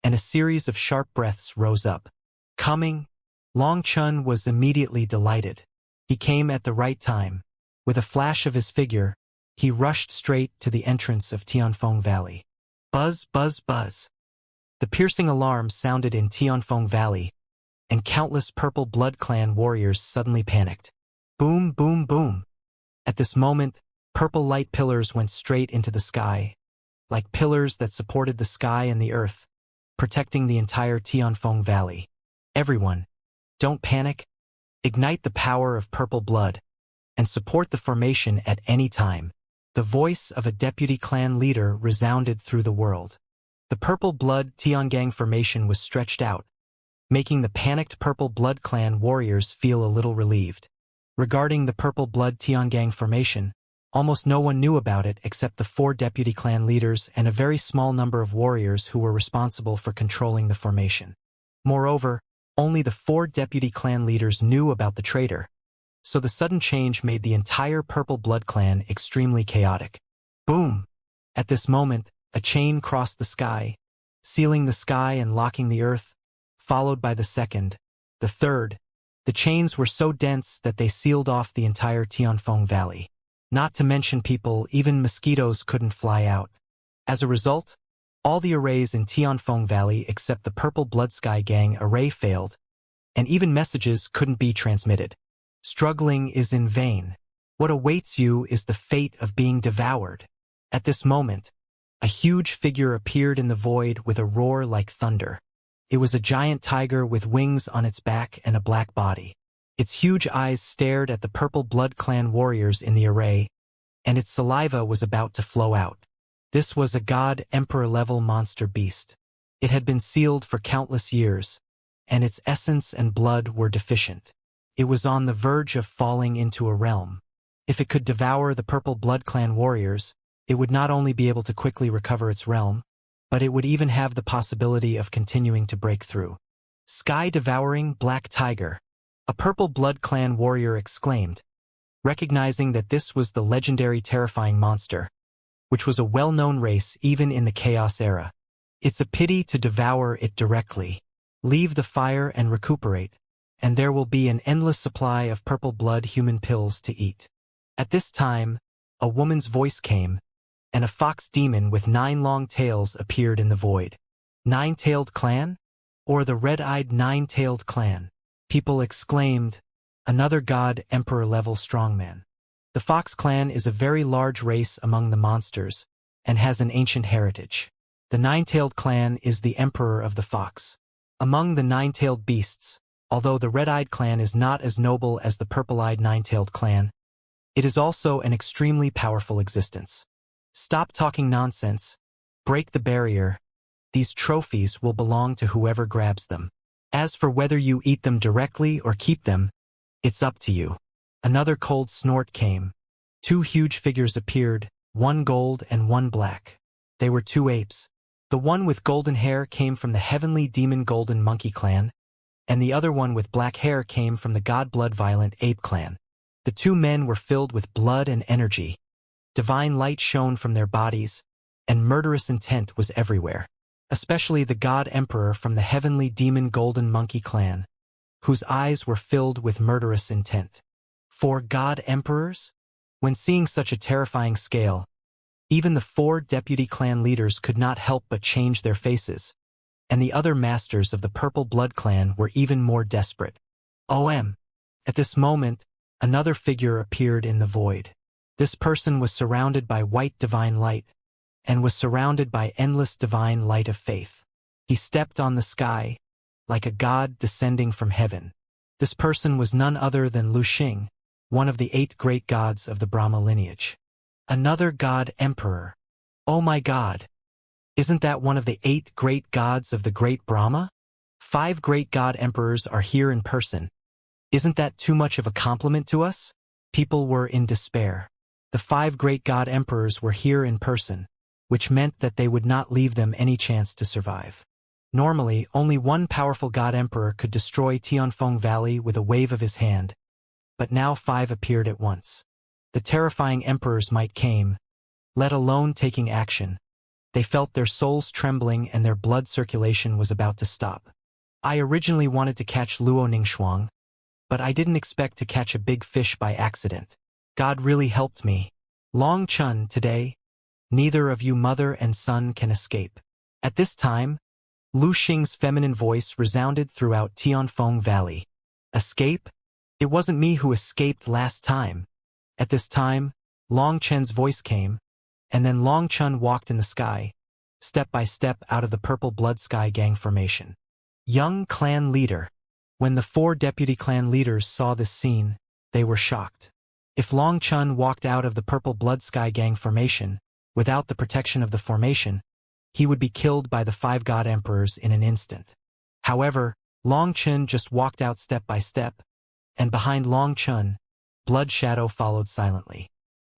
and a series of sharp breaths rose up. Coming, Long Chun was immediately delighted. He came at the right time. With a flash of his figure, he rushed straight to the entrance of Tianfeng Valley. Buzz, buzz, buzz. The piercing alarm sounded in Tianfeng Valley, and countless purple blood clan warriors suddenly panicked. Boom, boom, boom. At this moment, purple light pillars went straight into the sky, like pillars that supported the sky and the earth, protecting the entire Tianfeng Valley. Everyone, don't panic. Ignite the power of purple blood, and support the formation at any time. The voice of a deputy clan leader resounded through the world. The purple blood Tiangang formation was stretched out, making the panicked purple blood clan warriors feel a little relieved. Regarding the purple blood Tiangang formation, almost no one knew about it except the 4 deputy clan leaders and a very small number of warriors who were responsible for controlling the formation. Moreover, only the 4 deputy clan leaders knew about the traitor, so the sudden change made the entire purple blood clan extremely chaotic. Boom! At this moment, a chain crossed the sky, sealing the sky and locking the earth, followed by the second, the third. The chains were so dense that they sealed off the entire Tianfeng Valley. Not to mention people, even mosquitoes couldn't fly out. As a result, all the arrays in Tianfeng Valley except the Purple Blood Sky Gang array failed, and even messages couldn't be transmitted. Struggling is in vain. What awaits you is the fate of being devoured. At this moment, a huge figure appeared in the void with a roar like thunder. It was a giant tiger with wings on its back and a black body. Its huge eyes stared at the Purple Blood Clan warriors in the array, and its saliva was about to flow out. This was a god emperor-level monster beast. It had been sealed for countless years, and its essence and blood were deficient. It was on the verge of falling into a realm. If it could devour the Purple Blood Clan warriors, it would not only be able to quickly recover its realm, but it would even have the possibility of continuing to break through. Sky-devouring black tiger, a Purple Blood Clan warrior exclaimed, recognizing that this was the legendary terrifying monster, which was a well-known race even in the Chaos era. It's a pity to devour it directly. Leave the fire and recuperate, and there will be an endless supply of purple blood human pills to eat. At this time, a woman's voice came, and a fox demon with 9 long tails appeared in the void. 9-tailed clan? Or the red-eyed 9-tailed clan? People exclaimed, another god emperor-level strongman. The Fox clan is a very large race among the monsters, and has an ancient heritage. The 9-tailed clan is the emperor of the fox. Among the 9-tailed beasts, although the red-eyed clan is not as noble as the purple-eyed 9-tailed clan, it is also an extremely powerful existence. Stop talking nonsense. Break the barrier. These trophies will belong to whoever grabs them. As for whether you eat them directly or keep them, it's up to you. Another cold snort came. 2 huge figures appeared, 1 gold and 1 black. They were 2 apes. The one with golden hair came from the heavenly demon Golden Monkey clan, and the other one with black hair came from the god blood violent ape clan. The 2 men were filled with blood and energy. Divine light shone from their bodies, and murderous intent was everywhere, especially the god emperor from the heavenly demon Golden Monkey clan, whose eyes were filled with murderous intent. 4 god emperors? When seeing such a terrifying scale, even the 4 deputy clan leaders could not help but change their faces, and the other masters of the Purple Blood clan were even more desperate. At this moment, another figure appeared in the void. This person was surrounded by white divine light, and was surrounded by endless divine light of faith. He stepped on the sky, like a god descending from heaven. This person was none other than Lu Xing, one of the 8 great gods of the Brahma lineage. Another god emperor. Oh my god! Isn't that one of the 8 great gods of the great Brahma? 5 great god emperors are here in person. Isn't that too much of a compliment to us? People were in despair. The 5 great god emperors were here in person, which meant that they would not leave them any chance to survive. Normally, only one powerful god emperor could destroy Tianfeng Valley with a wave of his hand, but now 5 appeared at once. The terrifying emperor's might came, let alone taking action. They felt their souls trembling and their blood circulation was about to stop. I originally wanted to catch Luo Ningxuang, but I didn't expect to catch a big fish by accident. God really helped me. Long Chun, today, neither of you mother and son can escape. At this time, Lu Xing's feminine voice resounded throughout Tianfeng Valley. Escape? It wasn't me who escaped last time. At this time, Long Chen's voice came, and then Long Chun walked in the sky, step by step out of the Purple Blood Sky gang formation. Young clan leader. When the 4 deputy clan leaders saw this scene, they were shocked. If Long Chun walked out of the Purple Blood Sky gang formation, without the protection of the formation, he would be killed by the 5 god emperors in an instant. However, Long Chun just walked out step by step, and behind Long Chun, Blood Shadow followed silently.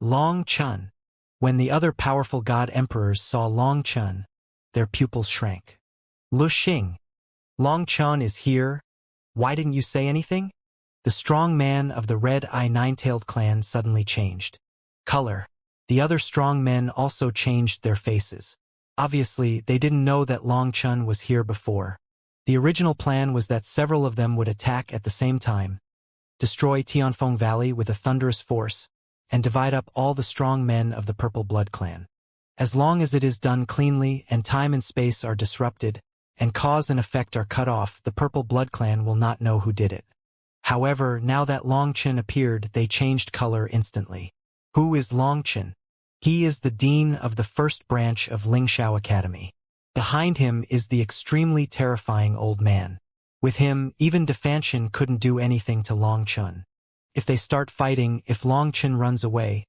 Long Chun. When the other powerful god emperors saw Long Chun, their pupils shrank. Lu Xing. Long Chun is here. Why didn't you say anything? The strong man of the Red Eye Nine-Tailed clan suddenly changed color. The other strong men also changed their faces. Obviously, they didn't know that Long Chun was here before. The original plan was that several of them would attack at the same time, destroy Tianfeng Valley with a thunderous force, and divide up all the strong men of the Purple Blood clan. As long as it is done cleanly and time and space are disrupted, and cause and effect are cut off, the Purple Blood clan will not know who did it. However, now that Long Chen appeared, they changed color instantly. Who is Long Chen? He is the dean of the first branch of Lingshao Academy. Behind him is the extremely terrifying old man. With him, even Defanshan couldn't do anything to Long Chun. If they start fighting, if Long Chen runs away,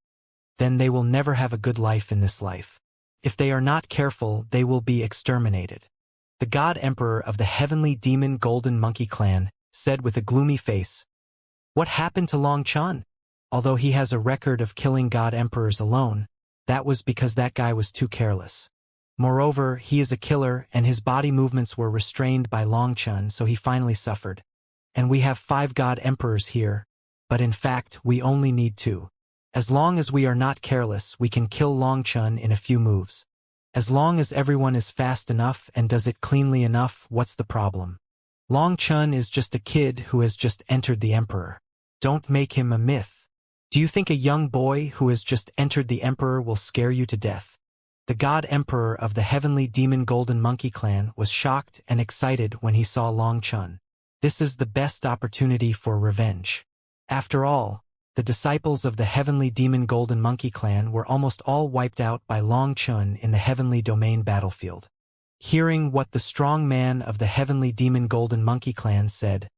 then they will never have a good life in this life. If they are not careful, they will be exterminated. The God Emperor of the Heavenly Demon Golden Monkey Clan said with a gloomy face, "What happened to Long Chun? Although he has a record of killing God Emperors alone, that was because that guy was too careless. Moreover, he is a killer and his body movements were restrained by Long Chun, so he finally suffered. And we have 5 God Emperors here, but in fact we only need 2. As long as we are not careless, we can kill Long Chun in a few moves. As long as everyone is fast enough and does it cleanly enough, what's the problem? Long Chun is just a kid who has just entered the Emperor. Don't make him a myth. Do you think a young boy who has just entered the Emperor will scare you to death?" The God Emperor of the Heavenly Demon Golden Monkey Clan was shocked and excited when he saw Long Chun. This is the best opportunity for revenge. After all, the disciples of the Heavenly Demon Golden Monkey Clan were almost all wiped out by Long Chun in the Heavenly Domain battlefield. Hearing what the strong man of the Heavenly Demon Golden Monkey Clan said,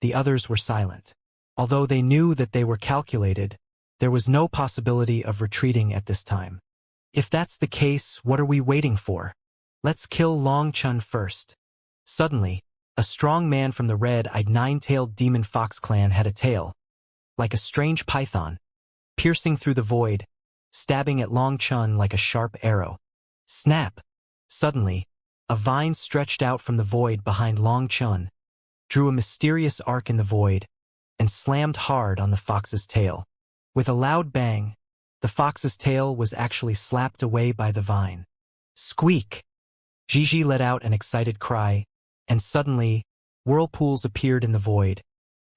the others were silent. Although they knew that they were calculated, there was no possibility of retreating at this time. If that's the case, what are we waiting for? Let's kill Long Chun first. Suddenly, a strong man from the Red-Eyed Nine-Tailed Demon Fox Clan had a tail, like a strange python, piercing through the void, stabbing at Long Chun like a sharp arrow. Snap! Suddenly, a vine stretched out from the void behind Long Chun, drew a mysterious arc in the void, and slammed hard on the fox's tail. With a loud bang, the fox's tail was actually slapped away by the vine. Squeak! Gigi let out an excited cry, and suddenly, whirlpools appeared in the void,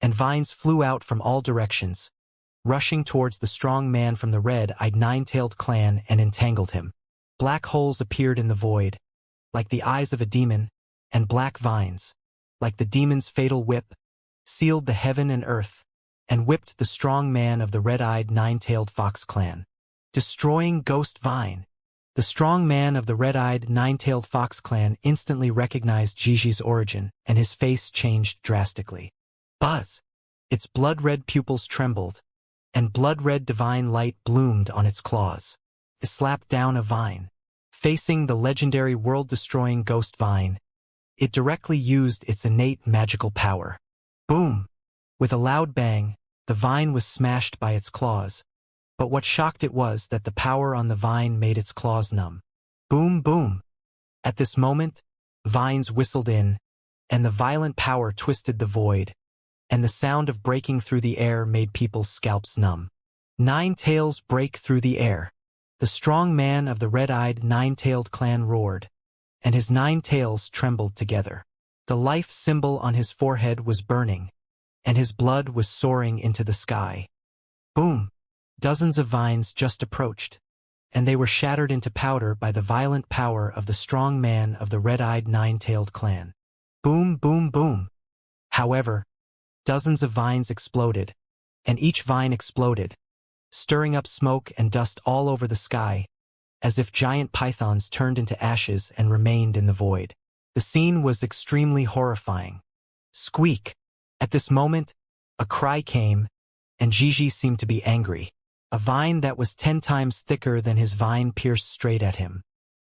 and vines flew out from all directions, rushing towards the strong man from the red-eyed nine-tailed clan and entangled him. Black holes appeared in the void, like the eyes of a demon, and black vines, like the demon's fatal whip, sealed the heaven and earth, and whipped the strong man of the red-eyed nine-tailed fox clan. Destroying Ghost Vine. The strong man of the red-eyed nine-tailed fox clan instantly recognized Gigi's origin, and his face changed drastically. Buzz! Its blood-red pupils trembled, and blood-red divine light bloomed on its claws. It slapped down a vine. Facing the legendary world-destroying Ghost Vine, it directly used its innate magical power. Boom! With a loud bang, the vine was smashed by its claws. But what shocked it was that the power on the vine made its claws numb. Boom, boom! At this moment, vines whistled in, and the violent power twisted the void, and the sound of breaking through the air made people's scalps numb. Nine tails break through the air. The strong man of the red-eyed nine-tailed clan roared, and his 9 tails trembled together. The life symbol on his forehead was burning, and his blood was soaring into the sky. Boom! Dozens of vines just approached, and they were shattered into powder by the violent power of the strong man of the red-eyed nine-tailed clan. Boom, boom, boom! However, dozens of vines exploded, and each vine exploded, stirring up smoke and dust all over the sky, as if giant pythons turned into ashes and remained in the void. The scene was extremely horrifying. Squeak! At this moment, a cry came, and Gigi seemed to be angry. A vine that was 10 times thicker than his vine pierced straight at him.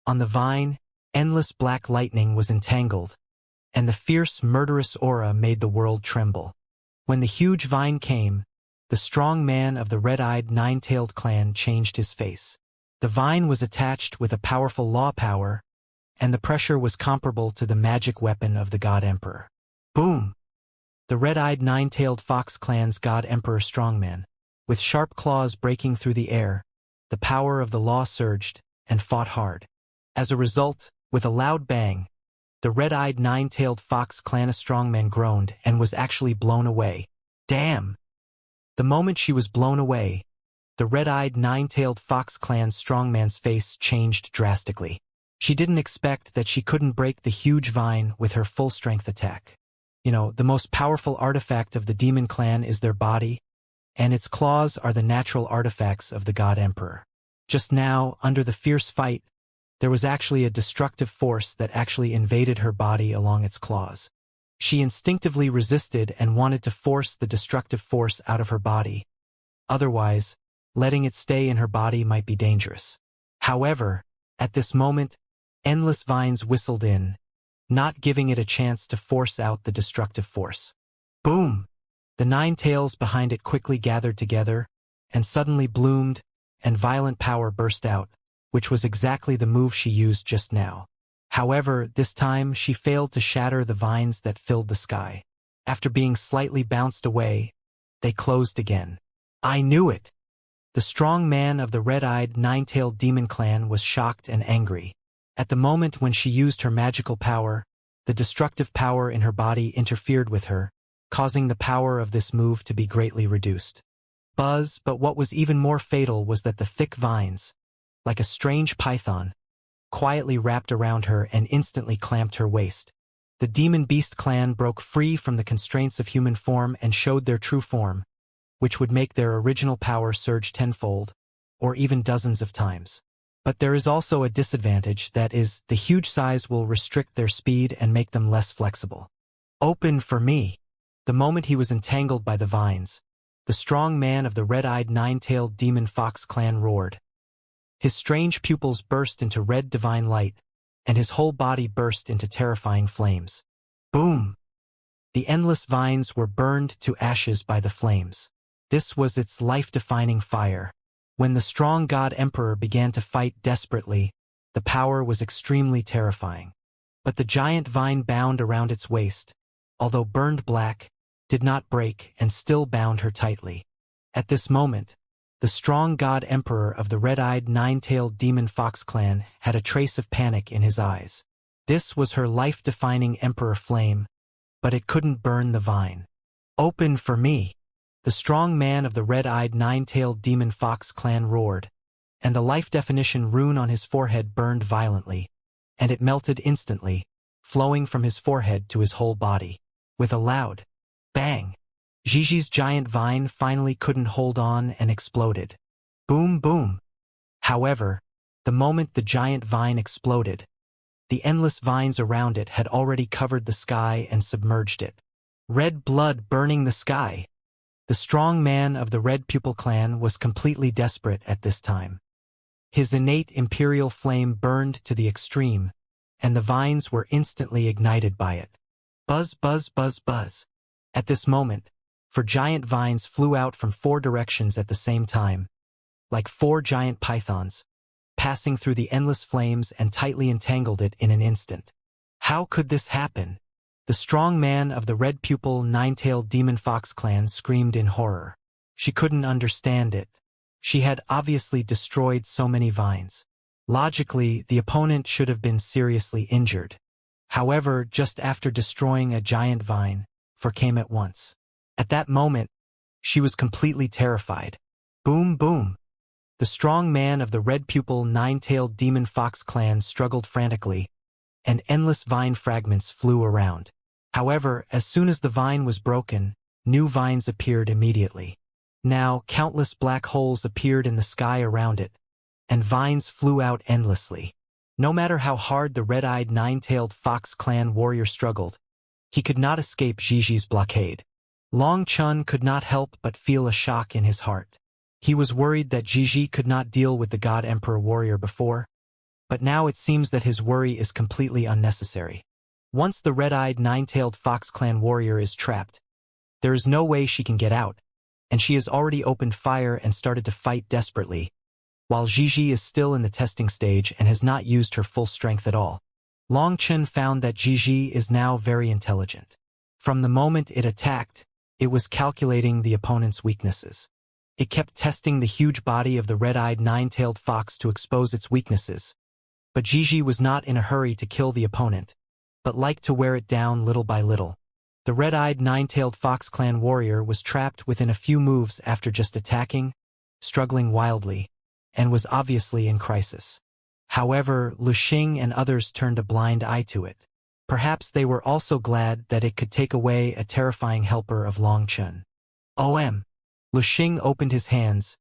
On the vine, endless black lightning was entangled, and the fierce, murderous aura made the world tremble. When the huge vine came, the strong man of the red-eyed nine-tailed clan changed his face. The vine was attached with a powerful law power, and the pressure was comparable to the magic weapon of the God Emperor. Boom! The red-eyed nine-tailed fox clan's God Emperor strongman, with sharp claws breaking through the air, the power of the law surged, and fought hard. As a result, with a loud bang, the red-eyed nine-tailed fox clan strongman groaned and was actually blown away. Damn! The moment she was blown away, the red-eyed nine-tailed fox clan strongman's face changed drastically. She didn't expect that she couldn't break the huge vine with her full-strength attack. The most powerful artifact of the demon clan is their body, and its claws are the natural artifacts of the God Emperor. Just now, under the fierce fight, there was actually a destructive force that actually invaded her body along its claws. She instinctively resisted and wanted to force the destructive force out of her body. Otherwise, letting it stay in her body might be dangerous. However, at this moment, endless vines whistled in, not giving it a chance to force out the destructive force. Boom! The 9 tails behind it quickly gathered together, and suddenly bloomed, and violent power burst out, which was exactly the move she used just now. However, this time she failed to shatter the vines that filled the sky. After being slightly bounced away, they closed again. I knew it! The strong man of the red-eyed nine-tailed demon clan was shocked and angry. At the moment when she used her magical power, the destructive power in her body interfered with her, causing the power of this move to be greatly reduced. But what was even more fatal was that the thick vines, like a strange python, quietly wrapped around her and instantly clamped her waist. The Demon Beast clan broke free from the constraints of human form and showed their true form, which would make their original power surge tenfold, or even dozens of times. But there is also a disadvantage, that is, the huge size will restrict their speed and make them less flexible. Open for me! The moment he was entangled by the vines, the strong man of the red-eyed nine-tailed demon fox clan roared. His strange pupils burst into red divine light, and his whole body burst into terrifying flames. Boom! The endless vines were burned to ashes by the flames. This was its life-defining fire. When the strong God Emperor began to fight desperately, the power was extremely terrifying. But the giant vine bound around its waist, although burned black, did not break and still bound her tightly. At this moment, the strong God Emperor of the red-eyed nine-tailed demon fox clan had a trace of panic in his eyes. This was her life-defining Emperor flame, but it couldn't burn the vine. Open for me! The strong man of the red-eyed nine-tailed demon fox clan roared, and the life definition rune on his forehead burned violently, and it melted instantly, flowing from his forehead to his whole body. With a loud bang, Gigi's giant vine finally couldn't hold on and exploded. Boom, boom. However, the moment the giant vine exploded, the endless vines around it had already covered the sky and submerged it. Red blood burning the sky. The strong man of the Red Pupil clan was completely desperate at this time. His innate imperial flame burned to the extreme, and the vines were instantly ignited by it. Buzz, buzz, buzz, buzz. At this moment, 4 giant vines flew out from 4 directions at the same time, like 4 giant pythons, passing through the endless flames and tightly entangled it in an instant. How could this happen? The strong man of the Red Pupil nine-tailed demon fox clan screamed in horror. She couldn't understand it. She had obviously destroyed so many vines. Logically, the opponent should have been seriously injured. However, just after destroying a giant vine, 4 came at once. At that moment, she was completely terrified. Boom, boom. The strong man of the Red Pupil nine-tailed demon fox clan struggled frantically, and endless vine fragments flew around. However, as soon as the vine was broken, new vines appeared immediately. Now, countless black holes appeared in the sky around it, and vines flew out endlessly. No matter how hard the red-eyed nine-tailed fox clan warrior struggled, he could not escape Gigi's blockade. Long Chun could not help but feel a shock in his heart. He was worried that Gigi could not deal with the God Emperor warrior before, but now it seems that his worry is completely unnecessary. Once the red-eyed nine-tailed fox clan warrior is trapped, there is no way she can get out, and she has already opened fire and started to fight desperately, while Gigi is still in the testing stage and has not used her full strength at all. Long Chun found that Gigi is now very intelligent. From the moment it attacked, it was calculating the opponent's weaknesses. It kept testing the huge body of the red-eyed nine-tailed fox to expose its weaknesses, but Gigi was not in a hurry to kill the opponent, but liked to wear it down little by little. The red-eyed nine-tailed fox clan warrior was trapped within a few moves after just attacking, struggling wildly, and was obviously in crisis. However, Lu Xing and others turned a blind eye to it. Perhaps they were also glad that it could take away a terrifying helper of Long Chun. Lu Xing opened his hands,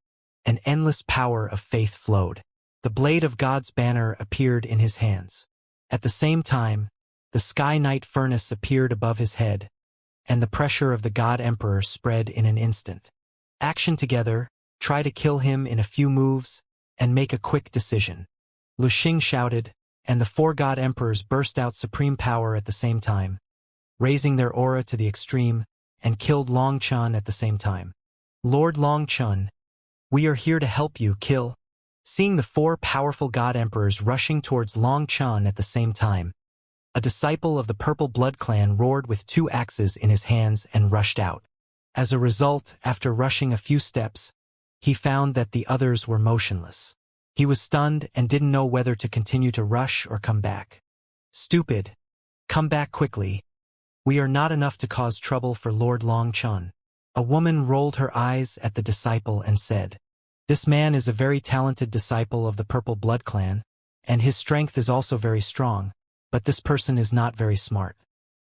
and endless power of faith flowed. The blade of God's banner appeared in his hands. At the same time, the Sky Knight furnace appeared above his head, and the pressure of the God Emperor spread in an instant. Action together, try to kill him in a few moves, and make a quick decision. Lu Xing shouted, and the 4 God Emperors burst out supreme power at the same time, raising their aura to the extreme, and killed Long Chun at the same time. Lord Long Chun, we are here to help you kill. Seeing the 4 powerful God Emperors rushing towards Long Chun at the same time, a disciple of the Purple Blood Clan roared with 2 axes in his hands and rushed out. As a result, after rushing a few steps, he found that the others were motionless. He was stunned and didn't know whether to continue to rush or come back. Stupid. Come back quickly. We are not enough to cause trouble for Lord Long Chun. A woman rolled her eyes at the disciple and said, "This man is a very talented disciple of the Purple Blood Clan, and his strength is also very strong, but this person is not very smart."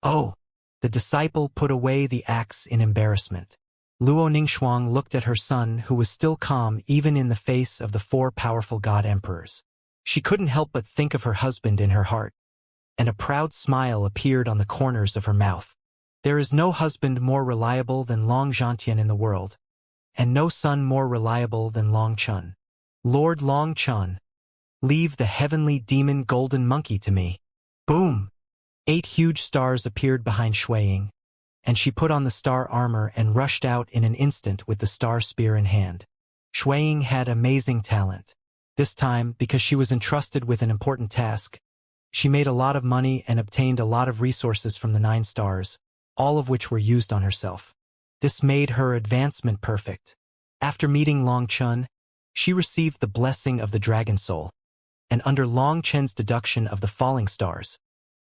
Oh! The disciple put away the axe in embarrassment. Luo Ningxuang looked at her son, who was still calm even in the face of the 4 powerful God Emperors. She couldn't help but think of her husband in her heart, and a proud smile appeared on the corners of her mouth. There is no husband more reliable than Long Zhantian in the world, and no son more reliable than Long Chun. Lord Long Chun, leave the heavenly demon golden monkey to me. Boom! 8 huge stars appeared behind Xueying, and she put on the star armor and rushed out in an instant with the star spear in hand. Xueying had amazing talent. This time, because she was entrusted with an important task, she made a lot of money and obtained a lot of resources from the 9 stars, all of which were used on herself. This made her advancement perfect. After meeting Long Chun, she received the blessing of the Dragon Soul, and under Long Chen's deduction of the falling stars,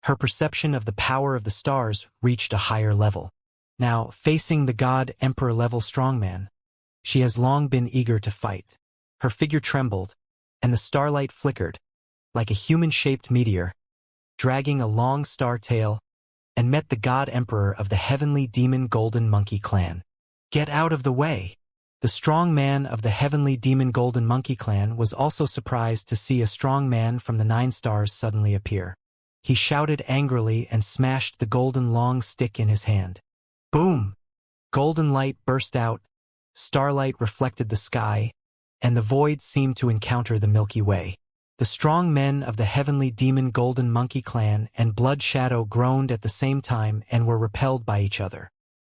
her perception of the power of the stars reached a higher level. Now, facing the god emperor level strongman, she has long been eager to fight. Her figure trembled, and the starlight flickered, like a human-shaped meteor, dragging a long star tail, and met the god emperor of the heavenly demon golden monkey clan. Get out of the way! The strong man of the heavenly demon golden monkey clan was also surprised to see a strong man from the 9 stars suddenly appear. He shouted angrily and smashed the golden long stick in his hand. Boom! Golden light burst out, starlight reflected the sky, and the void seemed to encounter the Milky Way. The strong men of the heavenly demon golden monkey clan and blood shadow groaned at the same time and were repelled by each other.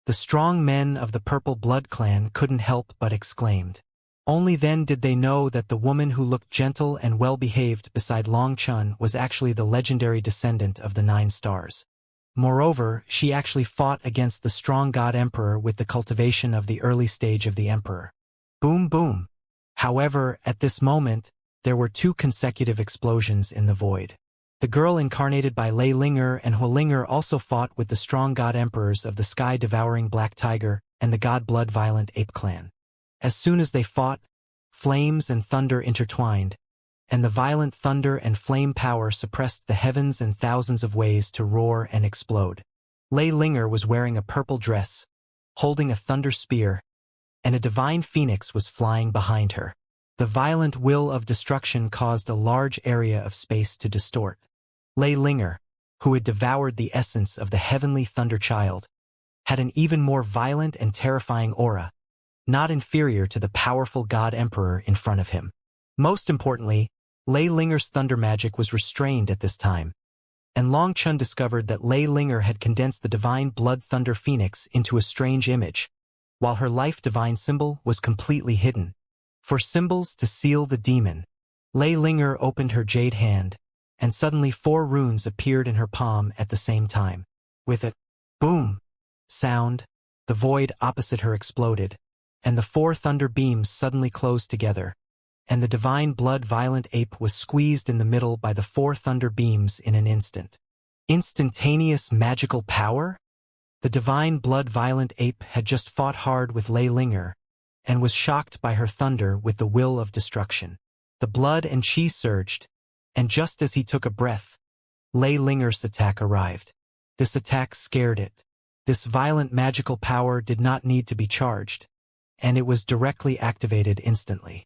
The strong men of the purple blood clan couldn't help but exclaimed. Only then did they know that the woman who looked gentle and well-behaved beside Long Chun was actually the legendary descendant of the 9 stars. Moreover, she actually fought against the strong god emperor with the cultivation of the early stage of the emperor. Boom boom. However, at this moment, there were 2 consecutive explosions in the void. The girl incarnated by Lei Linger and Huolinger also fought with the strong god emperors of the sky-devouring black tiger and the god blood-violent ape clan. As soon as they fought, flames and thunder intertwined, and the violent thunder and flame power suppressed the heavens in thousands of ways to roar and explode. Lei Linger was wearing a purple dress, holding a thunder spear, and a divine phoenix was flying behind her. The violent will of destruction caused a large area of space to distort. Lei Linger, who had devoured the essence of the heavenly thunder child, had an even more violent and terrifying aura, not inferior to the powerful god emperor in front of him. Most importantly, Lei Linger's thunder magic was restrained at this time, and Long Chun discovered that Lei Linger had condensed the divine blood thunder phoenix into a strange image, while her life divine symbol was completely hidden. For symbols to seal the demon, Lei Linger opened her jade hand, and suddenly 4 runes appeared in her palm at the same time. With a boom sound, the void opposite her exploded, and the 4 thunder beams suddenly closed together, and the divine blood-violent ape was squeezed in the middle by the 4 thunder beams in an instant. Instantaneous magical power? The divine blood-violent ape had just fought hard with Lei Linger, and was shocked by her thunder with the will of destruction. The blood and chi surged, and just as he took a breath, Lei Linger's attack arrived. This attack scared it. This violent magical power did not need to be charged, and it was directly activated instantly.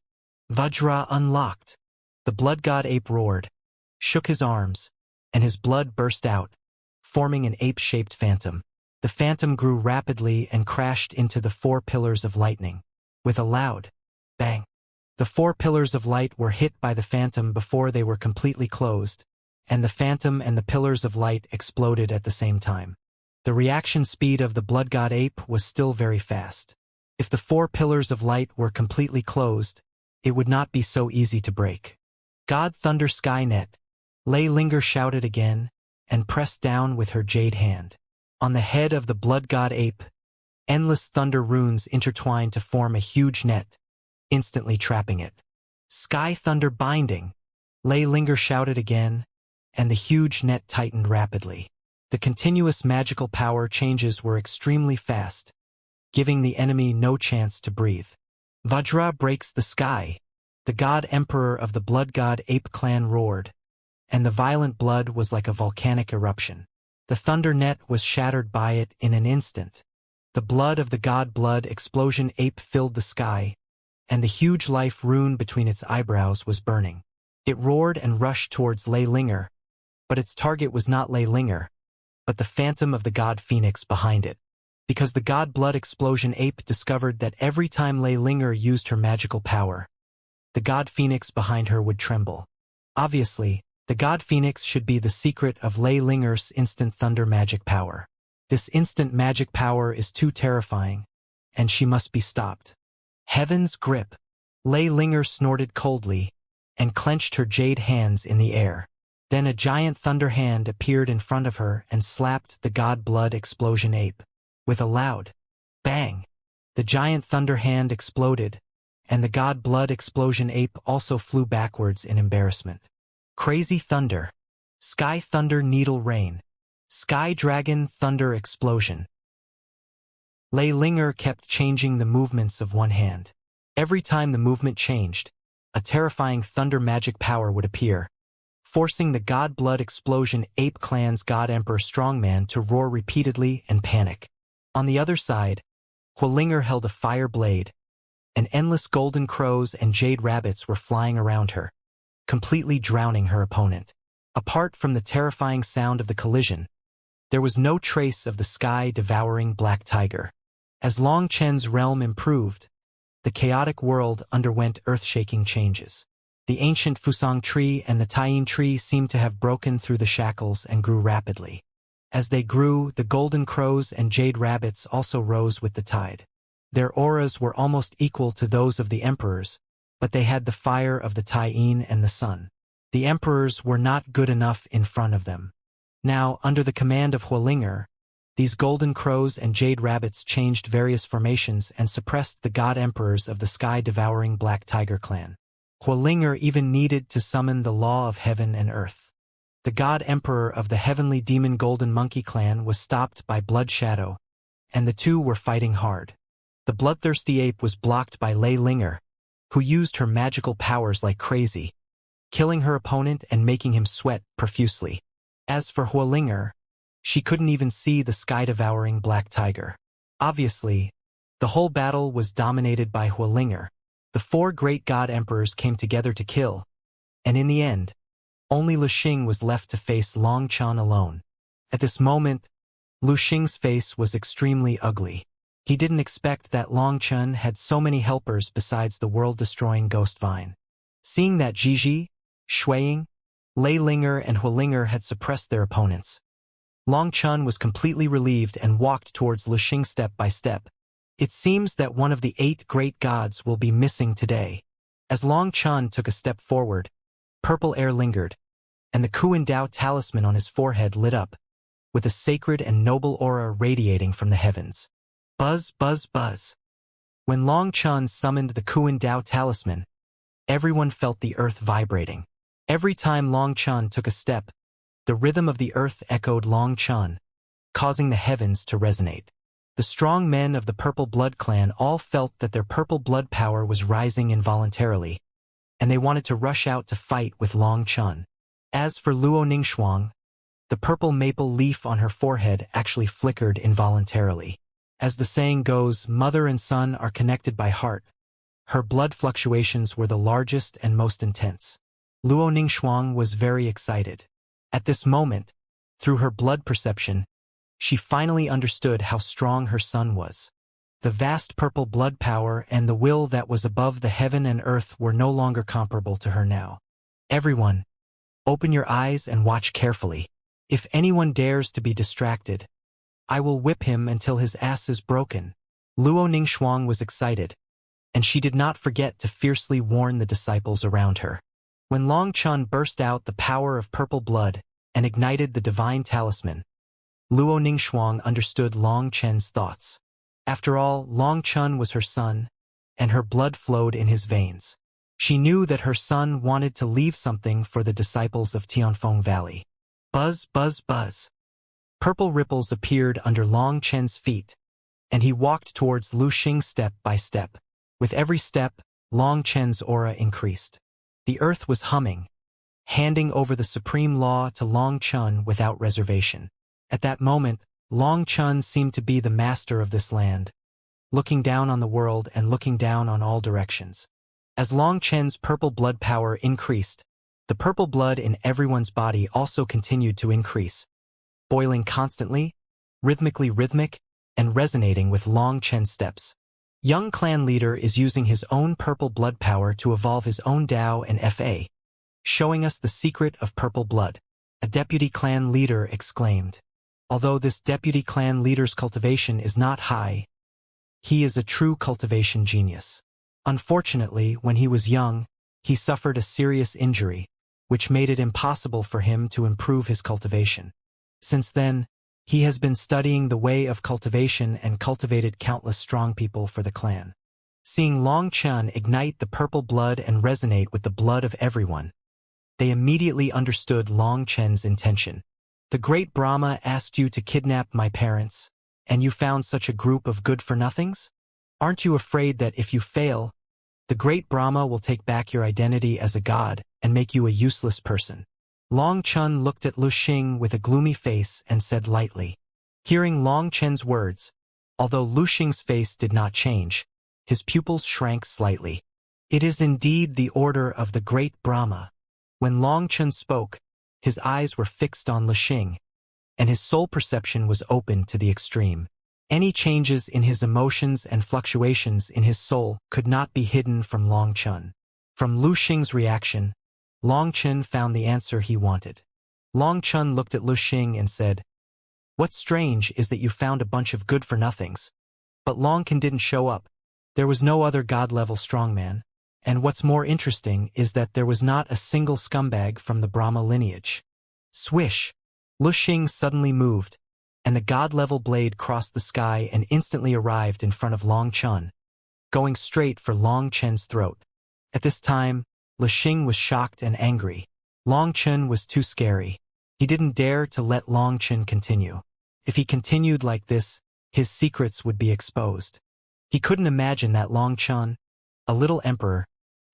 Vajra unlocked. The blood god ape roared, shook his arms, and his blood burst out, forming an ape-shaped phantom. The phantom grew rapidly and crashed into the 4 pillars of lightning. With a loud bang, the 4 pillars of light were hit by the phantom before they were completely closed, and the phantom and the pillars of light exploded at the same time. The reaction speed of the blood god ape was still very fast. If the 4 pillars of light were completely closed, it would not be so easy to break. God Thunder Skynet, Lei Linger shouted again, and pressed down with her jade hand. On the head of the blood god ape, endless thunder runes intertwined to form a huge net, instantly trapping it. Sky Thunder Binding, Lei Linger shouted again, and the huge net tightened rapidly. The continuous magical power changes were extremely fast, giving the enemy no chance to breathe. Vajra breaks the sky. The god emperor of the blood god ape clan roared, and the violent blood was like a volcanic eruption. The thunder net was shattered by it in an instant. The blood of the god blood explosion ape filled the sky, and the huge life rune between its eyebrows was burning. It roared and rushed towards Lei Linger, but its target was not Lei Linger, but the phantom of the god phoenix behind it. Because the god blood explosion ape discovered that every time Lei Linger used her magical power, the god phoenix behind her would tremble. Obviously, the god phoenix should be the secret of Lei Linger's instant thunder magic power. This instant magic power is too terrifying, and she must be stopped. Heaven's grip. Lei Linger snorted coldly, and clenched her jade hands in the air. Then a giant thunder hand appeared in front of her and slapped the god blood explosion ape. With a loud bang, the giant thunder hand exploded, and the god blood explosion ape also flew backwards in embarrassment. Crazy thunder. Sky thunder needle rain. Sky dragon thunder explosion. Lei Linger kept changing the movements of one hand. Every time the movement changed, a terrifying thunder magic power would appear, forcing the God Blood Explosion Ape Clan's God Emperor Strongman to roar repeatedly and panic. On the other side, Hualinger held a fire blade, and endless golden crows and jade rabbits were flying around her, completely drowning her opponent. Apart from the terrifying sound of the collision, there was no trace of the sky-devouring black tiger. As Long Chen's realm improved, the chaotic world underwent earth-shaking changes. The ancient Fusang tree and the Taiyin tree seemed to have broken through the shackles and grew rapidly. As they grew, the golden crows and jade rabbits also rose with the tide. Their auras were almost equal to those of the emperors, but they had the fire of the Taiyin and the sun. The emperors were not good enough in front of them. Now, under the command of Hualinger, these golden crows and jade rabbits changed various formations and suppressed the god emperors of the sky-devouring Black Tiger clan. Hualinger even needed to summon the law of heaven and earth. The god emperor of the heavenly demon Golden Monkey clan was stopped by Blood Shadow, and the two were fighting hard. The bloodthirsty ape was blocked by Lei Linger, who used her magical powers like crazy, killing her opponent and making him sweat profusely. As for Hualinger, she couldn't even see the sky-devouring Black Tiger. Obviously, the whole battle was dominated by Hualinger. The four great god emperors came together to kill, and in the end, only Lu Xing was left to face Long Chen alone. At this moment, Lu Xing's face was extremely ugly. He didn't expect that Long Chen had so many helpers besides the world-destroying Ghost Vine. Seeing that Jiji, Shuiying, Lei Linger and Hualinger had suppressed their opponents, Long Chen was completely relieved and walked towards Lu Xing step by step. It seems that one of the 8 great gods will be missing today. As Long Chen took a step forward, purple air lingered, and the Kuan Dao talisman on his forehead lit up, with a sacred and noble aura radiating from the heavens. Buzz, buzz, buzz. When Long Chen summoned the Kuan Dao talisman, everyone felt the earth vibrating. Every time Long Chen took a step, the rhythm of the earth echoed Long Chen, causing the heavens to resonate. The strong men of the Purple Blood clan all felt that their purple blood power was rising involuntarily, and they wanted to rush out to fight with Long Chen. As for Luo Ningxuang, the purple maple leaf on her forehead actually flickered involuntarily. As the saying goes, mother and son are connected by heart. Her blood fluctuations were the largest and most intense. Luo Ningxuang was very excited. At this moment, through her blood perception, she finally understood how strong her son was. The vast purple blood power and the will that was above the heaven and earth were no longer comparable to her now. Everyone, open your eyes and watch carefully. If anyone dares to be distracted, I will whip him until his ass is broken. Luo Ningxuang was excited, and she did not forget to fiercely warn the disciples around her. When Long Chen burst out the power of purple blood and ignited the divine talisman, Luo Ningxuang understood Long Chen's thoughts. After all, Long Chen was her son, and her blood flowed in his veins. She knew that her son wanted to leave something for the disciples of Tianfeng Valley. Buzz, buzz, buzz. Purple ripples appeared under Long Chen's feet, and he walked towards Lu Xing step by step. With every step, Long Chen's aura increased. The earth was humming, handing over the supreme law to Long Chen without reservation. At that moment, Long Chen seemed to be the master of this land, looking down on the world and looking down on all directions. As Long Chen's purple blood power increased, the purple blood in everyone's body also continued to increase, boiling constantly, rhythmically rhythmic, and resonating with Long Chen's steps. Young clan leader is using his own purple blood power to evolve his own Dao and Fa, showing us the secret of purple blood. A deputy clan leader exclaimed. Although this deputy clan leader's cultivation is not high, he is a true cultivation genius. Unfortunately, when he was young, he suffered a serious injury, which made it impossible for him to improve his cultivation. Since then, he has been studying the way of cultivation and cultivated countless strong people for the clan. Seeing Long Chen ignite the purple blood and resonate with the blood of everyone, they immediately understood Long Chen's intention. The great Brahma asked you to kidnap my parents, And you found such a group of good-for-nothings? Aren't you afraid that if you fail, the great Brahma will take back your identity as a god and make you a useless person? Long Chun looked at Lu Xing with a gloomy face and said lightly. Hearing Long Chen's words, although Lu Xing's face did not change, his pupils shrank slightly. It is indeed the order of the great Brahma. When Long Chun spoke, his eyes were fixed on Lu Xing, and his soul perception was open to the extreme. Any changes in his emotions and fluctuations in his soul could not be hidden from Long Chun. From Lu Xing's reaction, Long Chun found the answer he wanted. Long Chun looked at Lu Xing and said, "What's strange is that you found a bunch of good-for-nothings. But Long Chun didn't show up. There was no other god-level strongman. And what's more interesting is that there was not a single scumbag from the Brahma lineage." Swish! Lu Xing suddenly moved, and the god-level blade crossed the sky and instantly arrived in front of Long Chun, going straight for Long Chen's throat. At this time, Lu Xing was shocked and angry. Long Chun was too scary. He didn't dare to let Long Chun continue. If he continued like this, his secrets would be exposed. He couldn't imagine that Long Chun, a little emperor,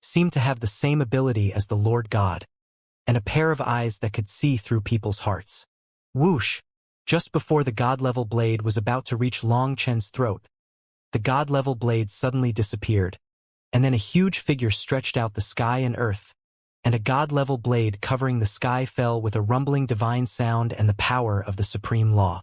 seemed to have the same ability as the Lord God, and a pair of eyes that could see through people's hearts. Whoosh! Just before the god-level blade was about to reach Long Chen's throat, the god-level blade suddenly disappeared, and then a huge figure stretched out the sky and earth, and a god-level blade covering the sky fell with a rumbling divine sound and the power of the supreme law.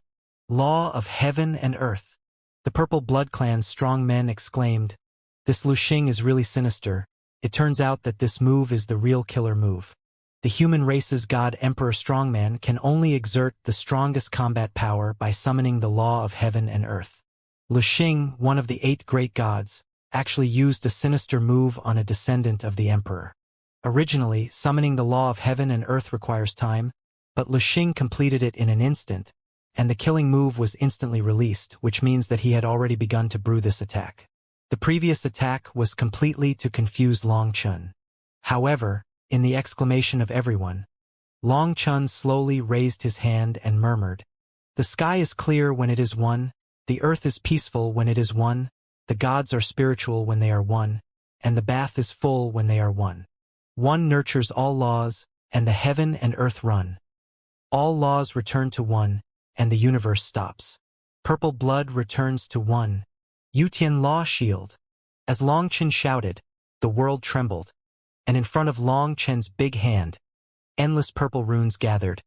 Law of heaven and earth. The Purple Blood Clan's strong men exclaimed, "This Lu Xing is really sinister. It turns out that this move is the real killer move. The human race's god Emperor Strongman can only exert the strongest combat power by summoning the law of heaven and earth." Lu Xing, one of the 8 great gods, actually used a sinister move on a descendant of the emperor. Originally, summoning the law of heaven and earth requires time, but Lu Xing completed it in an instant, and the killing move was instantly released, which means that he had already begun to brew this attack. The previous attack was completely to confuse Long Chun. However, in the exclamation of everyone, Long Chun slowly raised his hand and murmured, "The sky is clear when it is one, the earth is peaceful when it is one, the gods are spiritual when they are one, and the bath is full when they are one. One nurtures all laws, and the heaven and earth run. All laws return to one, and the universe stops. Purple blood returns to one. Yutian Law Shield." As Long Chen shouted, the world trembled, and in front of Long Chen's big hand, endless purple runes gathered,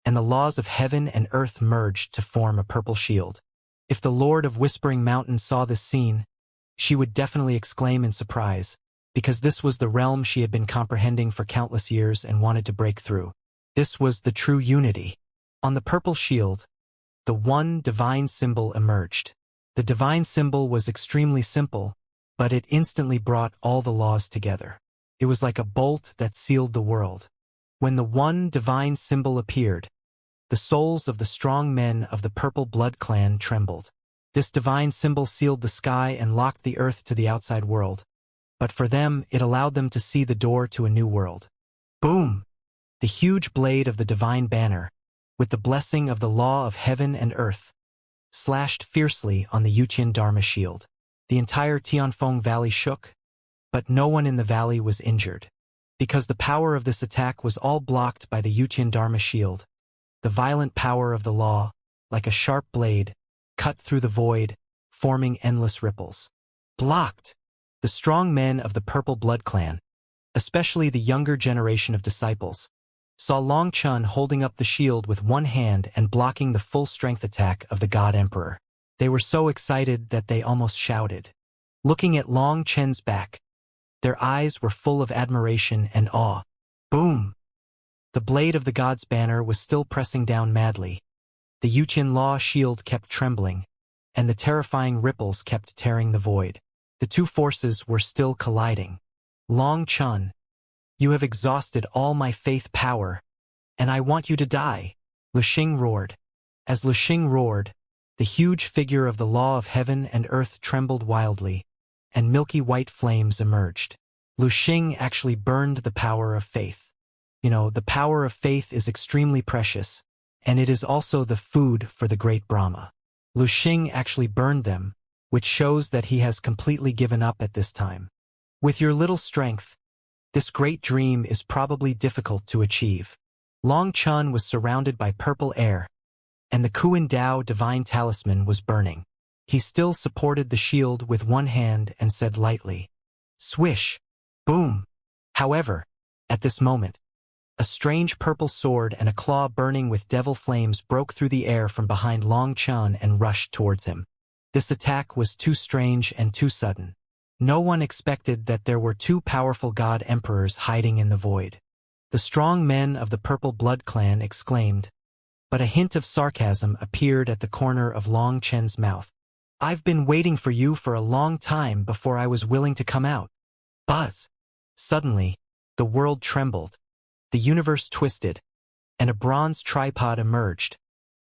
and the laws of heaven and earth merged to form a purple shield. If the Lord of Whispering Mountain saw this scene, she would definitely exclaim in surprise, because this was the realm she had been comprehending for countless years and wanted to break through. This was the true unity. On the purple shield, the one divine symbol emerged. The divine symbol was extremely simple, but it instantly brought all the laws together. It was like a bolt that sealed the world. When the one divine symbol appeared, the souls of the strong men of the Purple Blood Clan trembled. This divine symbol sealed the sky and locked the earth to the outside world, but for them it allowed them to see the door to a new world. Boom! The huge blade of the divine banner, with the blessing of the law of heaven and earth, slashed fiercely on the Yutian Dharma shield. The entire Tianfeng Valley shook, but no one in the valley was injured. Because the power of this attack was all blocked by the Yutian Dharma shield, the violent power of the law, like a sharp blade, cut through the void, forming endless ripples. Blocked! The strong men of the Purple Blood Clan, especially the younger generation of disciples, saw Long Chun holding up the shield with one hand and blocking the full-strength attack of the God Emperor. They were so excited that they almost shouted. Looking at Long Chen's back, their eyes were full of admiration and awe. Boom! The blade of the god's banner was still pressing down madly. The Yutian Law shield kept trembling, and the terrifying ripples kept tearing the void. The two forces were still colliding. Long Chun, you have exhausted all my faith power, and I want you to die. Lu Xing roared. As Lu Xing roared, the huge figure of the law of heaven and earth trembled wildly, and milky white flames emerged. Lu Xing actually burned the power of faith. The power of faith is extremely precious, and it is also the food for the great Brahma. Lu Xing actually burned them, which shows that he has completely given up at this time. With your little strength, this great dream is probably difficult to achieve. Long Chun was surrounded by purple air, and the Kuan Dao divine talisman was burning. He still supported the shield with one hand and said lightly, "Swish! Boom!" However, at this moment, a strange purple sword and a claw burning with devil flames broke through the air from behind Long Chun and rushed towards him. This attack was too strange and too sudden. No one expected that there were two powerful god emperors hiding in the void. The strong men of the Purple Blood Clan exclaimed, but a hint of sarcasm appeared at the corner of Long Chen's mouth. "I've been waiting for you for a long time before I was willing to come out." Buzz! Suddenly, the world trembled, the universe twisted, and a bronze tripod emerged,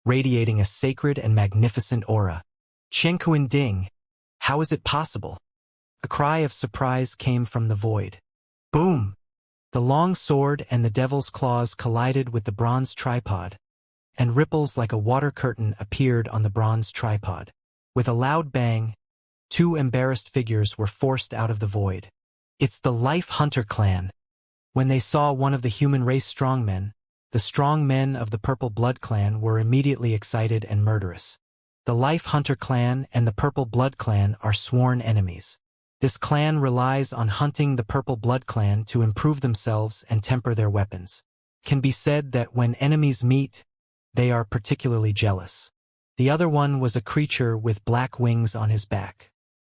radiating a sacred and magnificent aura. "Chen Ding, how is it possible?" A cry of surprise came from the void. Boom! The long sword and the devil's claws collided with the bronze tripod, and ripples like a water curtain appeared on the bronze tripod. With a loud bang, two embarrassed figures were forced out of the void. It's the Life Hunter clan. When they saw one of the human race strongmen, the strong men of the Purple Blood Clan were immediately excited and murderous. The Life Hunter clan and the Purple Blood Clan are sworn enemies. This clan relies on hunting the Purple Blood Clan to improve themselves and temper their weapons. Can be said that when enemies meet, they are particularly jealous. The other one was a creature with black wings on his back.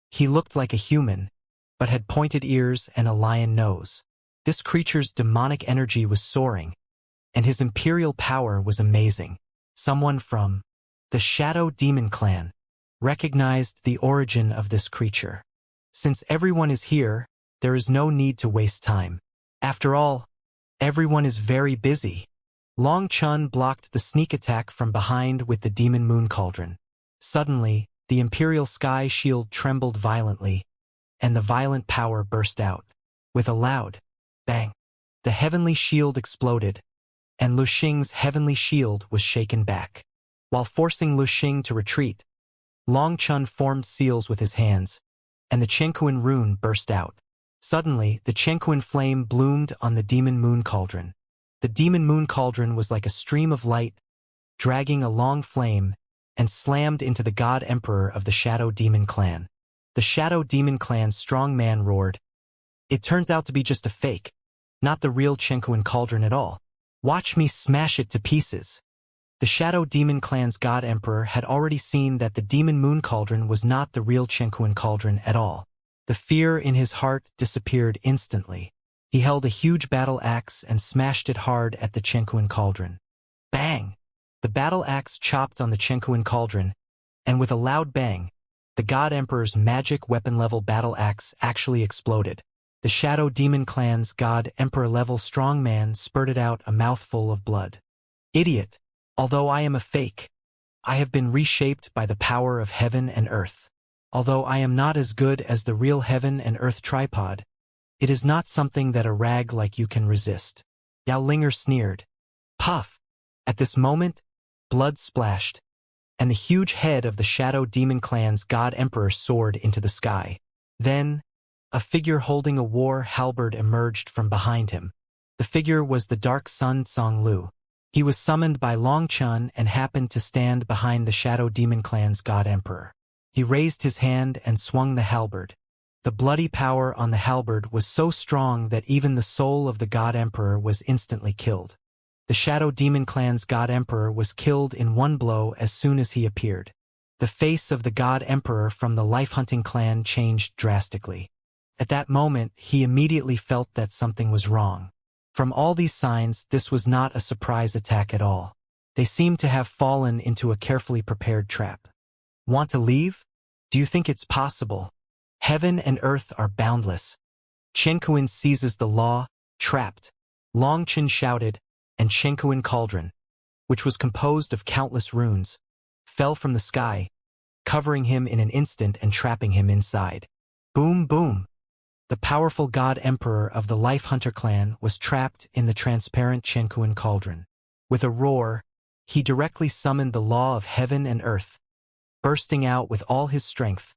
He looked like a human, but had pointed ears and a lion nose. This creature's demonic energy was soaring, and his imperial power was amazing. Someone from the Shadow Demon Clan recognized the origin of this creature. Since everyone is here, there is no need to waste time. After all, everyone is very busy. Long Chun blocked the sneak attack from behind with the Demon Moon Cauldron. Suddenly, the Imperial Sky Shield trembled violently, and the violent power burst out. With a loud bang, the Heavenly Shield exploded, and Lu Xing's Heavenly Shield was shaken back. While forcing Lu Xing to retreat, Long Chun formed seals with his hands, and the Chenkuan rune burst out. Suddenly, the Chenkuan flame bloomed on the Demon Moon Cauldron. The Demon Moon Cauldron was like a stream of light, dragging a long flame, and slammed into the God Emperor of the Shadow Demon Clan. The Shadow Demon Clan's strong man roared, "It turns out to be just a fake, not the real Chenkuan Cauldron at all. Watch me smash it to pieces." The Shadow Demon Clan's God Emperor had already seen that the Demon Moon Cauldron was not the real Chenkuan Cauldron at all. The fear in his heart disappeared instantly. He held a huge battle axe and smashed it hard at the Chenkuan Cauldron. Bang! The battle axe chopped on the Chenkuan Cauldron, and with a loud bang, the God Emperor's magic weapon-level battle axe actually exploded. The Shadow Demon Clan's God Emperor-level strong man spurted out a mouthful of blood. "Idiot! Although I am a fake, I have been reshaped by the power of heaven and earth. Although I am not as good as the real heaven and earth tripod, it is not something that a rag like you can resist." Yao Linger sneered. Puff! At this moment, blood splashed, and the huge head of the Shadow Demon Clan's God Emperor soared into the sky. Then, a figure holding a war halberd emerged from behind him. The figure was the Dark Sun Tsong Lu. He was summoned by Long Chun and happened to stand behind the Shadow Demon Clan's God Emperor. He raised his hand and swung the halberd. The bloody power on the halberd was so strong that even the soul of the God Emperor was instantly killed. The Shadow Demon Clan's God Emperor was killed in one blow as soon as he appeared. The face of the God Emperor from the Life Hunting clan changed drastically. At that moment, he immediately felt that something was wrong. From all these signs, this was not a surprise attack at all. They seemed to have fallen into a carefully prepared trap. Want to leave? Do you think it's possible? Heaven and earth are boundless. Chenkuan seizes the law, trapped. Long Chen shouted, and Chenkuan Cauldron, which was composed of countless runes, fell from the sky, covering him in an instant and trapping him inside. Boom, boom. The powerful God Emperor of the Life Hunter clan was trapped in the transparent Chenkuan Cauldron. With a roar, he directly summoned the law of heaven and earth, bursting out with all his strength,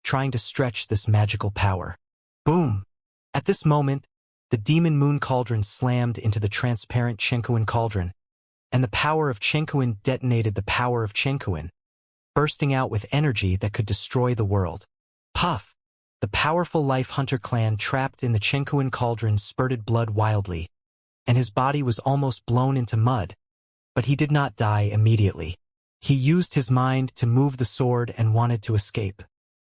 trying to stretch this magical power. Boom! At this moment, the demon moon cauldron slammed into the transparent Chenkuin cauldron, and the power of Chenkuin detonated the power of Chenkuin, bursting out with energy that could destroy the world. Puff! The powerful Life Hunter clan trapped in the Chenkuin cauldron spurted blood wildly, and his body was almost blown into mud, but he did not die immediately. He used his mind to move the sword and wanted to escape.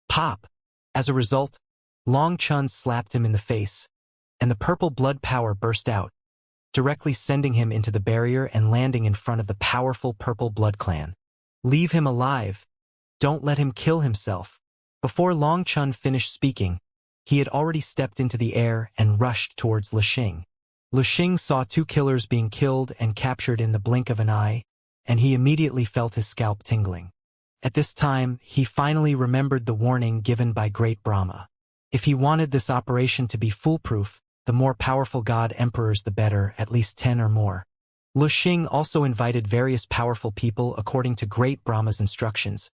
Pop! As a result, Long Chun slapped him in the face, and the purple blood power burst out, directly sending him into the barrier and landing in front of the powerful Purple Blood Clan. Leave him alive. Don't let him kill himself. Before Long Chun finished speaking, he had already stepped into the air and rushed towards Lixing. Lixing saw two killers being killed and captured in the blink of an eye, and he immediately felt his scalp tingling. At this time, he finally remembered the warning given by Great Brahma. If he wanted this operation to be foolproof, the more powerful god emperors the better, at least 10 or more. Lixing also invited various powerful people according to Great Brahma's instructions.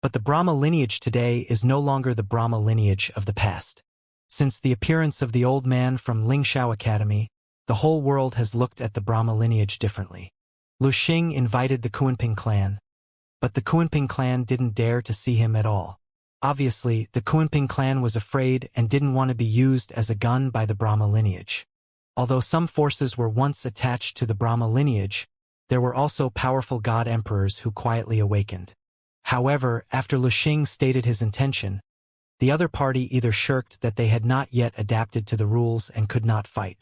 But the Brahma lineage today is no longer the Brahma lineage of the past. Since the appearance of the old man from Lingshao Academy, the whole world has looked at the Brahma lineage differently. Lixing invited the Kuanping clan, but the Kuanping clan didn't dare to see him at all. Obviously, the Kuanping clan was afraid and didn't want to be used as a gun by the Brahma lineage. Although some forces were once attached to the Brahma lineage, there were also powerful god emperors who quietly awakened. However, after Lixing stated his intention, the other party either shirked that they had not yet adapted to the rules and could not fight,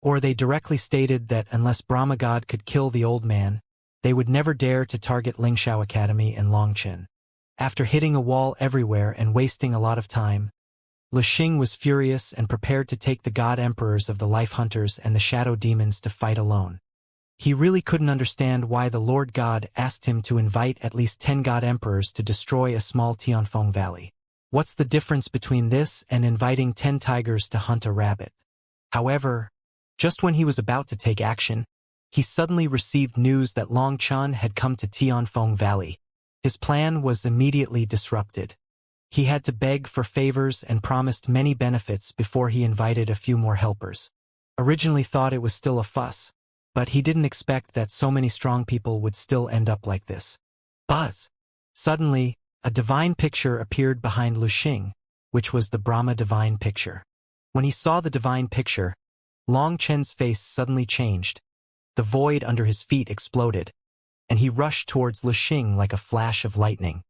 or they directly stated that unless Brahma God could kill the old man, they would never dare to target Lingshao Academy and Longchen. After hitting a wall everywhere and wasting a lot of time, Lixing was furious and prepared to take the god emperors of the Life Hunters and the Shadow Demons to fight alone. He really couldn't understand why the Lord God asked him to invite at least 10 god emperors to destroy a small Tianfeng valley. What's the difference between this and inviting 10 tigers to hunt a rabbit? However, just when he was about to take action, he suddenly received news that Long Chun had come to Tianfeng Valley. His plan was immediately disrupted. He had to beg for favors and promised many benefits before he invited a few more helpers. Originally thought it was still a fuss, but he didn't expect that so many strong people would still end up like this. Buzz! Suddenly, a divine picture appeared behind Lixing, which was the Brahma divine picture. When he saw the divine picture, Long Chen's face suddenly changed. The void under his feet exploded, and he rushed towards Lixing like a flash of lightning.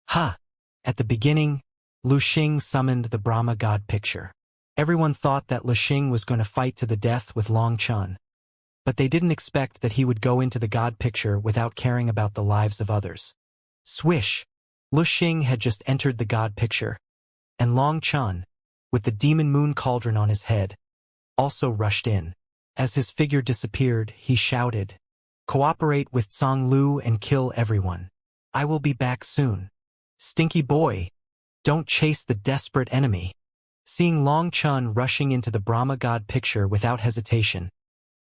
Ha! At the beginning, Lixing summoned the Brahma god picture. Everyone thought that Lixing was going to fight to the death with Long Chun, but they didn't expect that he would go into the god picture without caring about the lives of others. Swish! Lixing had just entered the god picture, and Long Chun, with the demon moon cauldron on his head, also rushed in. As his figure disappeared, he shouted, "Cooperate with Tsang Lu and kill everyone. I will be back soon. Stinky boy, don't chase the desperate enemy." Seeing Long Chun rushing into the Brahma god picture without hesitation,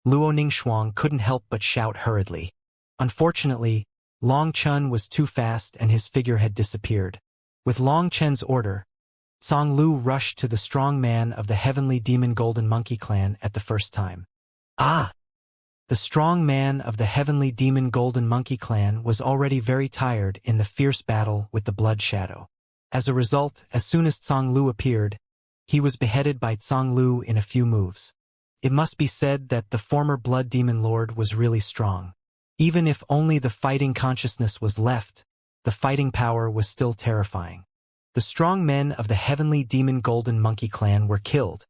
Luo Ningxuang couldn't help but shout hurriedly. Unfortunately, Long Chun was too fast and his figure had disappeared. With Long Chen's order, Tsang Lu rushed to the strong man of the heavenly demon golden monkey clan at the first time. Ah! The strong man of the heavenly demon golden monkey clan was already very tired in the fierce battle with the blood shadow. As a result, as soon as Tsang Lu appeared, he was beheaded by Tsang Lu in a few moves. It must be said that the former blood demon lord was really strong. Even if only the fighting consciousness was left, the fighting power was still terrifying. The strong men of the heavenly demon golden monkey clan were killed,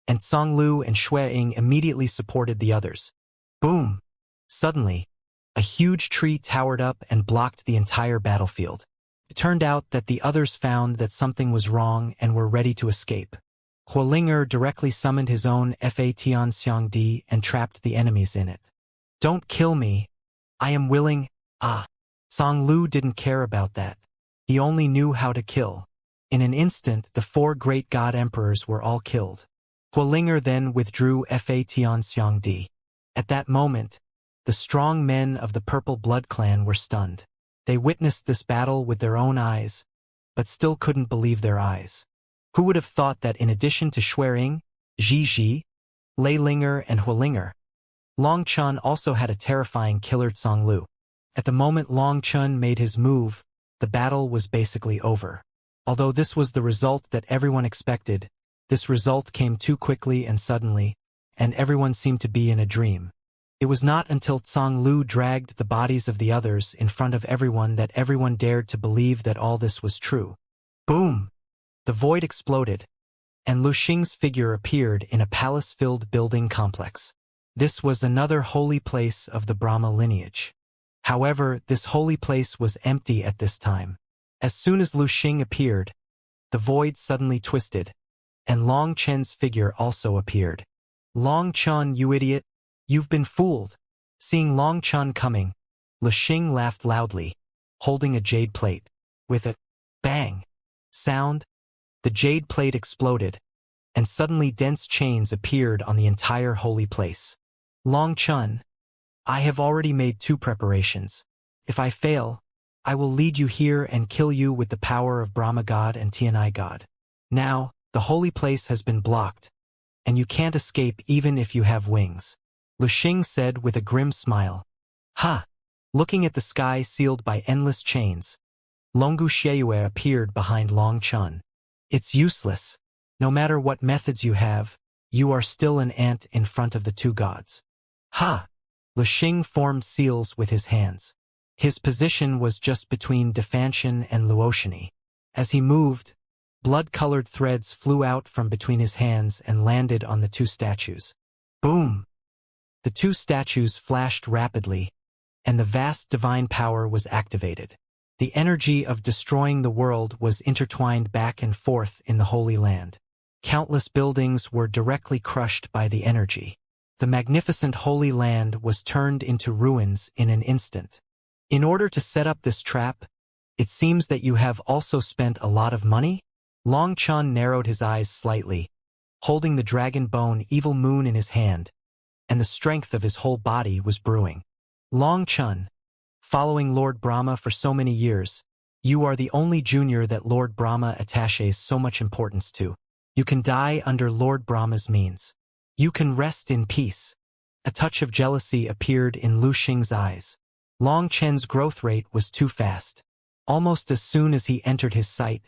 and Tsang Lu and Xue Ying immediately supported the others. Boom! Suddenly, a huge tree towered up and blocked the entire battlefield. It turned out that the others found that something was wrong and were ready to escape. Huolinger directly summoned his own Fa Tian Xiang Di and trapped the enemies in it. "Don't kill me. I am willing." Tsang Lu didn't care about that. He only knew how to kill. In an instant, the 4 great god emperors were all killed. Huolinger then withdrew Fa Tian Xiang Di. At that moment, the strong men of the Purple Blood Clan were stunned. They witnessed this battle with their own eyes, but still couldn't believe their eyes. Who would have thought that in addition to Xuering, Ji, Linger, and Hualinger, Long Chun also had a terrifying killer Tsonglu. At the moment Long Chun made his move, the battle was basically over. Although this was the result that everyone expected, this result came too quickly and suddenly, and everyone seemed to be in a dream. It was not until Tsonglu dragged the bodies of the others in front of everyone that everyone dared to believe that all this was true. Boom! The void exploded, and Lu Xing's figure appeared in a palace-filled building complex. This was another holy place of the Brahma lineage. However, this holy place was empty at this time. As soon as Lu Xing appeared, the void suddenly twisted, and Long Chen's figure also appeared. Long Chun, you idiot! You've been fooled! Seeing Long Chun coming, Lu Xing laughed loudly, holding a jade plate. With a bang sound, the jade plate exploded, and suddenly dense chains appeared on the entire holy place. Long Chun, I have already made 2 preparations. If I fail, I will lead you here and kill you with the power of Brahma God and Tianai God. Now, the holy place has been blocked, and you can't escape even if you have wings. Lu Xing said with a grim smile. Ha! Looking at the sky sealed by endless chains, Longu Xieyue appeared behind Long Chun. It's useless. No matter what methods you have, you are still an ant in front of the 2 gods. Ha! Lu Xing formed seals with his hands. His position was just between Defanshan and Luoshani. As he moved, blood-colored threads flew out from between his hands and landed on the 2 statues. Boom! The 2 statues flashed rapidly, and the vast divine power was activated. The energy of destroying the world was intertwined back and forth in the Holy Land. Countless buildings were directly crushed by the energy. The magnificent Holy Land was turned into ruins in an instant. In order to set up this trap, it seems that you have also spent a lot of money? Long Chun narrowed his eyes slightly, holding the dragon bone evil moon in his hand, and the strength of his whole body was brewing. Long Chun, following Lord Brahma for so many years, you are the only junior that Lord Brahma attaches so much importance to. You can die under Lord Brahma's means. You can rest in peace. A touch of jealousy appeared in Lu Xing's eyes. Long Chen's growth rate was too fast. Almost as soon as he entered his sight,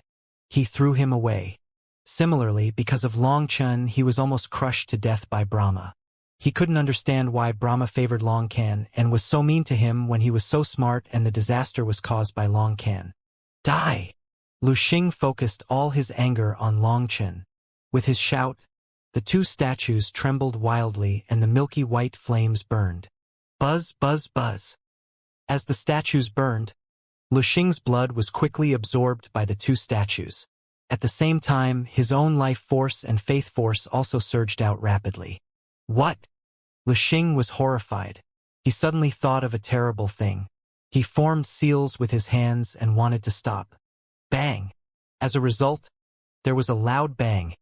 he threw him away. Similarly, because of Long Chen, he was almost crushed to death by Brahma. He couldn't understand why Brahma favored Long Can and was so mean to him when he was so smart, and the disaster was caused by Long Can. Die! Lu Xing focused all his anger on Long Chen. With his shout, the 2 statues trembled wildly and the milky white flames burned. Buzz, buzz, buzz. As the statues burned, Lu Xing's blood was quickly absorbed by the 2 statues. At the same time, his own life force and faith force also surged out rapidly. What? Lu Xing was horrified. He suddenly thought of a terrible thing. He formed seals with his hands and wanted to stop. Bang! As a result, there was a loud bang,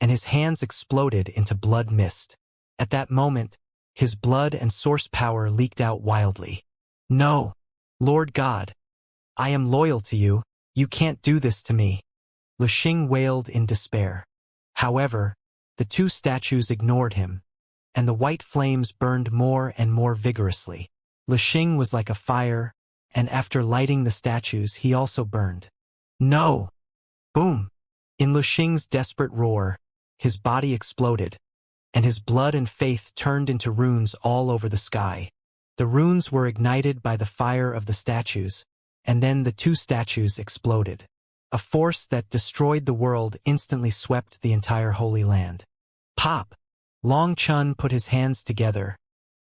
and his hands exploded into blood mist. At that moment, his blood and source power leaked out wildly. No! Lord God! I am loyal to you. You can't do this to me. Lu Xing wailed in despair. However, the 2 statues ignored him, and the white flames burned more and more vigorously. Lu Xing was like a fire, and after lighting the statues, he also burned. No! Boom! In Lu Xing's desperate roar, his body exploded, and his blood and faith turned into runes all over the sky. The runes were ignited by the fire of the statues, and then the 2 statues exploded. A force that destroyed the world instantly swept the entire Holy Land. Pop! Long Chun put his hands together,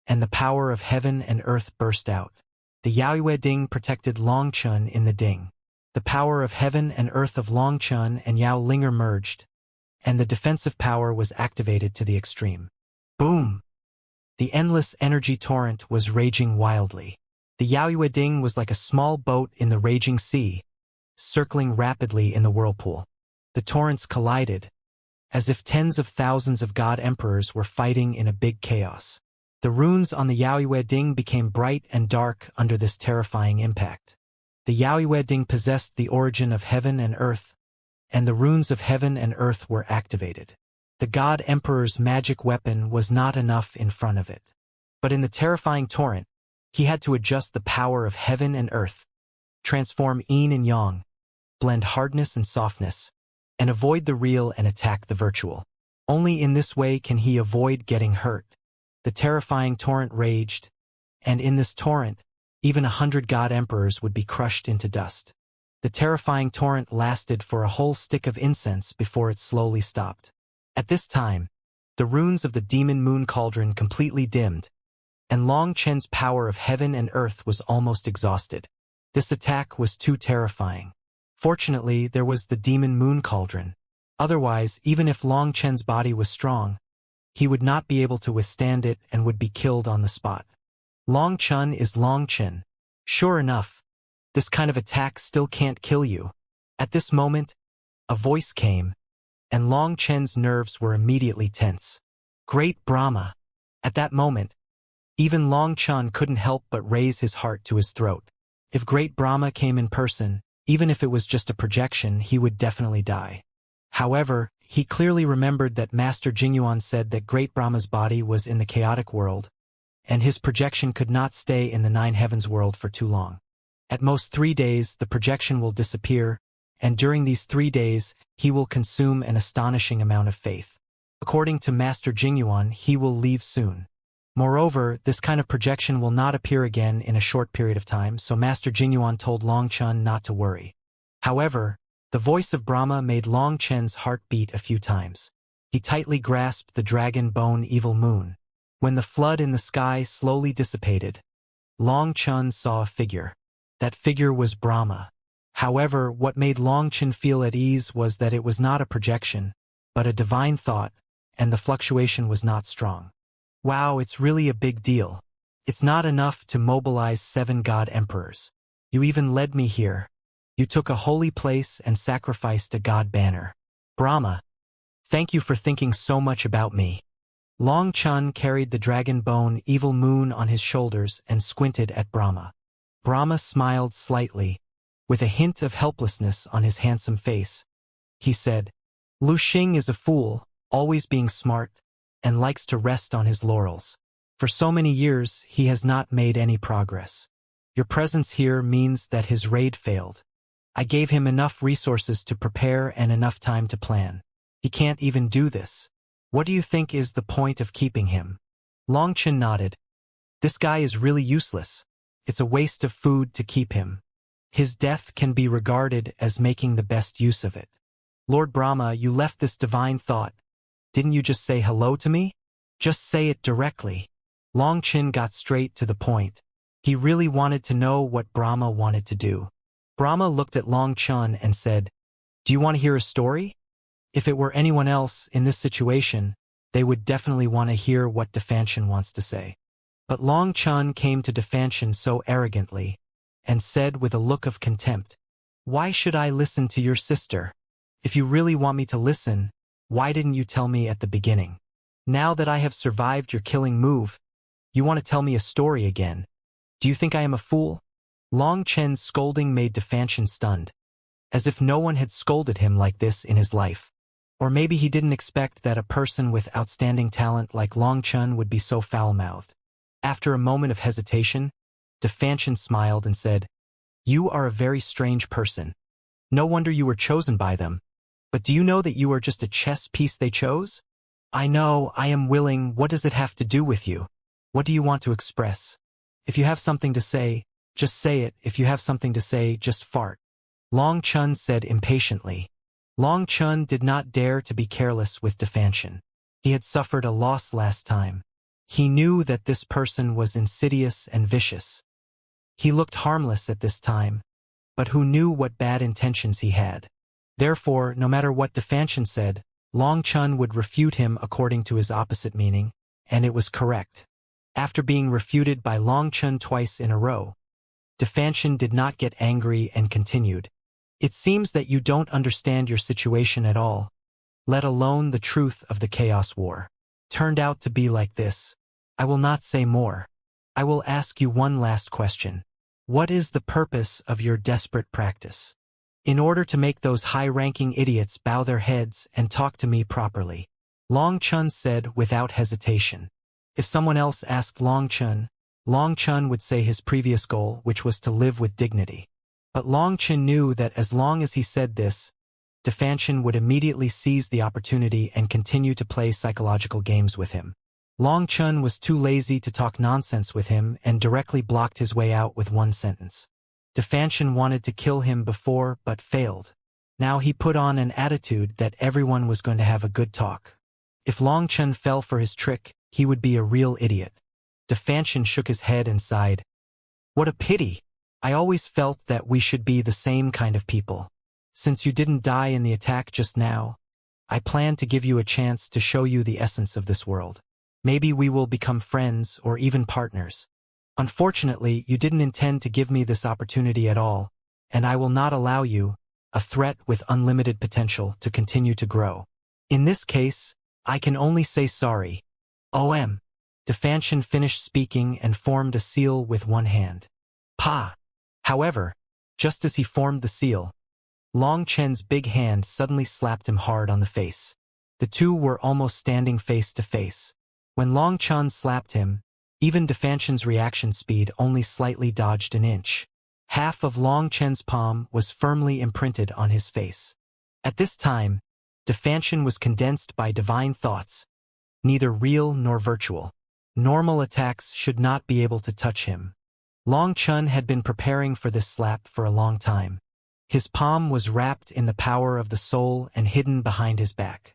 and the power of heaven and earth burst out. The Yaoyue Ding protected Long Chun in the Ding. The power of heaven and earth of Long Chun and Yao Linger merged, and the defensive power was activated to the extreme. Boom! The endless energy torrent was raging wildly. The Yaoyue Ding was like a small boat in the raging sea, circling rapidly in the whirlpool. The torrents collided, as if tens of thousands of god emperors were fighting in a big chaos. The runes on the Yaoyue Ding became bright and dark under this terrifying impact. The Yaoiwe Ding possessed the origin of heaven and earth, and the runes of heaven and earth were activated. The God Emperor's magic weapon was not enough in front of it. But in the terrifying torrent, he had to adjust the power of heaven and earth, transform yin and yang, blend hardness and softness, and avoid the real and attack the virtual. Only in this way can he avoid getting hurt. The terrifying torrent raged, and in this torrent, even 100 God Emperors would be crushed into dust. The terrifying torrent lasted for a whole stick of incense before it slowly stopped. At this time, the runes of the demon moon cauldron completely dimmed, and Long Chen's power of heaven and earth was almost exhausted. This attack was too terrifying. Fortunately, there was the demon moon cauldron. Otherwise, even if Long Chen's body was strong, he would not be able to withstand it and would be killed on the spot. Long Chen is Long Chen. Sure enough, this kind of attack still can't kill you. At this moment, a voice came, and Long Chen's nerves were immediately tense. Great Brahma! At that moment, even Long Chen couldn't help but raise his heart to his throat. If Great Brahma came in person, even if it was just a projection, he would definitely die. However, he clearly remembered that Master Jingyuan said that Great Brahma's body was in the chaotic world, and his projection could not stay in the Nine Heavens world for too long. At most 3 days, the projection will disappear, and during these 3 days, he will consume an astonishing amount of faith. According to Master Jingyuan, he will leave soon. Moreover, this kind of projection will not appear again in a short period of time, so Master Jingyuan told Long Chen not to worry. However, the voice of Brahma made Long Chen's heart beat a few times. He tightly grasped the dragon bone evil moon. When the flood in the sky slowly dissipated, Long Chen saw a figure. That figure was Brahma. However, what made Long Chen feel at ease was that it was not a projection, but a divine thought, and the fluctuation was not strong. Wow, it's really a big deal. It's not enough to mobilize 7 God Emperors. You even led me here. You took a holy place and sacrificed a God banner. Brahma, thank you for thinking so much about me. Long Chen carried the dragon bone evil moon on his shoulders and squinted at Brahma. Brahma smiled slightly, with a hint of helplessness on his handsome face. He said, Lu Xing is a fool, always being smart, and likes to rest on his laurels. For so many years, he has not made any progress. Your presence here means that his raid failed. I gave him enough resources to prepare and enough time to plan. He can't even do this. What do you think is the point of keeping him? Long Chen nodded. This guy is really useless. It's a waste of food to keep him. His death can be regarded as making the best use of it. Lord Brahma, you left this divine thought. Didn't you just say hello to me? Just say it directly. Long Chen got straight to the point. He really wanted to know what Brahma wanted to do. Brahma looked at Long Chen and said, Do you want to hear a story? If it were anyone else in this situation, they would definitely want to hear what Defy wants to say. But Long Chen came to Defy so arrogantly, and said with a look of contempt, Why should I listen to your sister? If you really want me to listen, why didn't you tell me at the beginning? Now that I have survived your killing move, you want to tell me a story again. Do you think I am a fool? Long Chen's scolding made Defy stunned, as if no one had scolded him like this in his life. Or maybe he didn't expect that a person with outstanding talent like Long Chen would be so foul-mouthed. After a moment of hesitation, Defy smiled and said, You are a very strange person. No wonder you were chosen by them. But do you know that you are just a chess piece they chose? I know, I am willing. What does it have to do with you? What do you want to express? If you have something to say, just say it. If you have something to say, just fart. Long Chen said impatiently. Long Chen did not dare to be careless with Defy. He had suffered a loss last time. He knew that this person was insidious and vicious. He looked harmless at this time, but who knew what bad intentions he had? Therefore, no matter what Defy said, Long Chen would refute him according to his opposite meaning, and it was correct. After being refuted by Long Chen twice in a row, Defy did not get angry and continued. It seems that you don't understand your situation at all, let alone the truth of the Chaos War. Turned out to be like this. I will not say more. I will ask you one last question. What is the purpose of your desperate practice? In order to make those high-ranking idiots bow their heads and talk to me properly. Long Chun said without hesitation. If someone else asked Long Chun would say his previous goal, which was to live with dignity. But Long Chun knew that as long as he said this, Defy would immediately seize the opportunity and continue to play psychological games with him. Long Chun was too lazy to talk nonsense with him and directly blocked his way out with one sentence. Defy wanted to kill him before but failed. Now he put on an attitude that everyone was going to have a good talk. If Long Chun fell for his trick, he would be a real idiot. Defy shook his head and sighed. What a pity! I always felt that we should be the same kind of people. Since you didn't die in the attack just now, I plan to give you a chance to show you the essence of this world. Maybe we will become friends or even partners. Unfortunately, you didn't intend to give me this opportunity at all, and I will not allow you, a threat with unlimited potential, to continue to grow. In this case, I can only say sorry. OM. Defy finished speaking and formed a seal with one hand. Pa! However, just as he formed the seal, Long Chun's big hand suddenly slapped him hard on the face. The two were almost standing face to face. When Long Chun slapped him, even Defy's reaction speed only slightly dodged an inch. Half of Long Chun's palm was firmly imprinted on his face. At this time, Defy was condensed by divine thoughts, neither real nor virtual. Normal attacks should not be able to touch him. Long Chun had been preparing for this slap for a long time. His palm was wrapped in the power of the soul and hidden behind his back.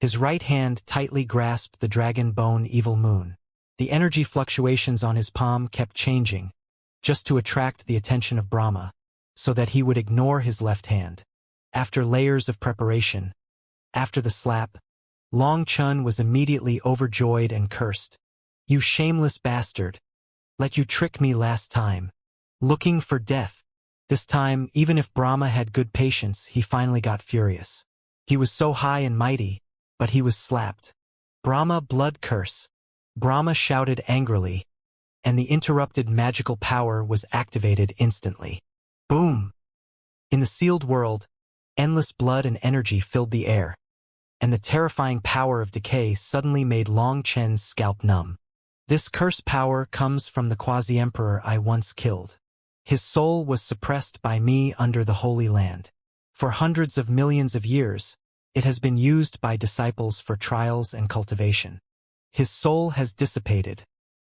His right hand tightly grasped the dragon bone evil moon. The energy fluctuations on his palm kept changing, just to attract the attention of Brahma, so that he would ignore his left hand. After layers of preparation, after the slap, Long Chun was immediately overjoyed and cursed. You shameless bastard! Let you trick me last time. Looking for death. This time, even if Brahma had good patience, he finally got furious. He was so high and mighty, but he was slapped. Brahma blood curse. Brahma shouted angrily, and the interrupted magical power was activated instantly. Boom! In the sealed world, endless blood and energy filled the air, and the terrifying power of decay suddenly made Long Chun's scalp numb. This curse power comes from the quasi-emperor I once killed. His soul was suppressed by me under the Holy Land. For hundreds of millions of years, it has been used by disciples for trials and cultivation. His soul has dissipated,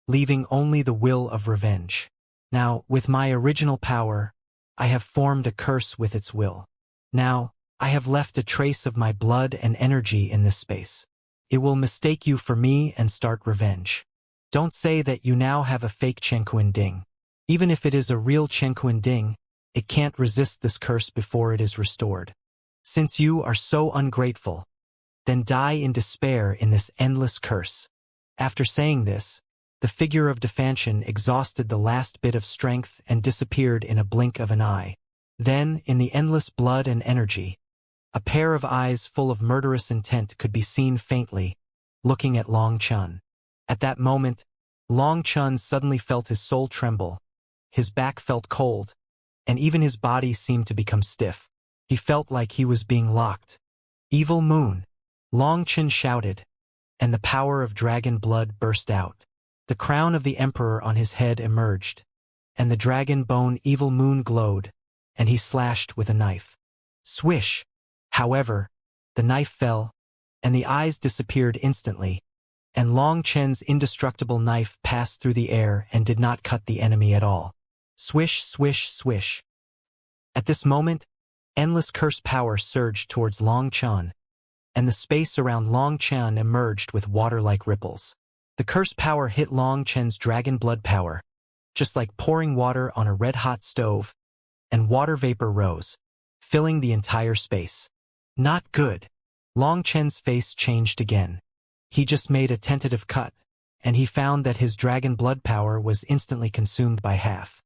leaving only the will of revenge. Now, with my original power, I have formed a curse with its will. Now, I have left a trace of my blood and energy in this space. It will mistake you for me and start revenge. Don't say that you now have a fake Chenkuan Ding. Even if it is a real Chenkuan Ding, it can't resist this curse before it is restored. Since you are so ungrateful, then die in despair in this endless curse. After saying this, the figure of Defy exhausted the last bit of strength and disappeared in a blink of an eye. Then, in the endless blood and energy, a pair of eyes full of murderous intent could be seen faintly, looking at Long Chun. At that moment, Long Chun suddenly felt his soul tremble. His back felt cold, and even his body seemed to become stiff. He felt like he was being locked. Evil moon! Long Chun shouted, and the power of dragon blood burst out. The crown of the emperor on his head emerged, and the dragon bone evil moon glowed, and he slashed with a knife. Swish! However, the knife fell, and the eyes disappeared instantly, and Long Chun's indestructible knife passed through the air and did not cut the enemy at all. Swish, swish, swish. At this moment, endless curse power surged towards Long Chun, and the space around Long Chun emerged with water-like ripples. The curse power hit Long Chun's dragon blood power, just like pouring water on a red-hot stove, and water vapor rose, filling the entire space. Not good. Long Chun's face changed again. He just made a tentative cut, and he found that his dragon blood power was instantly consumed by half.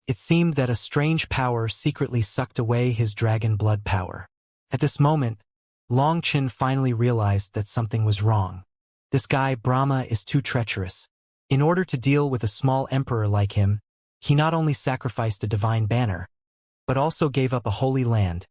It seemed that a strange power secretly sucked away his dragon blood power. At this moment, Long Chun finally realized that something was wrong. This guy Brahma is too treacherous. In order to deal with a small emperor like him, He not only sacrificed a divine banner, but also gave up a holy land,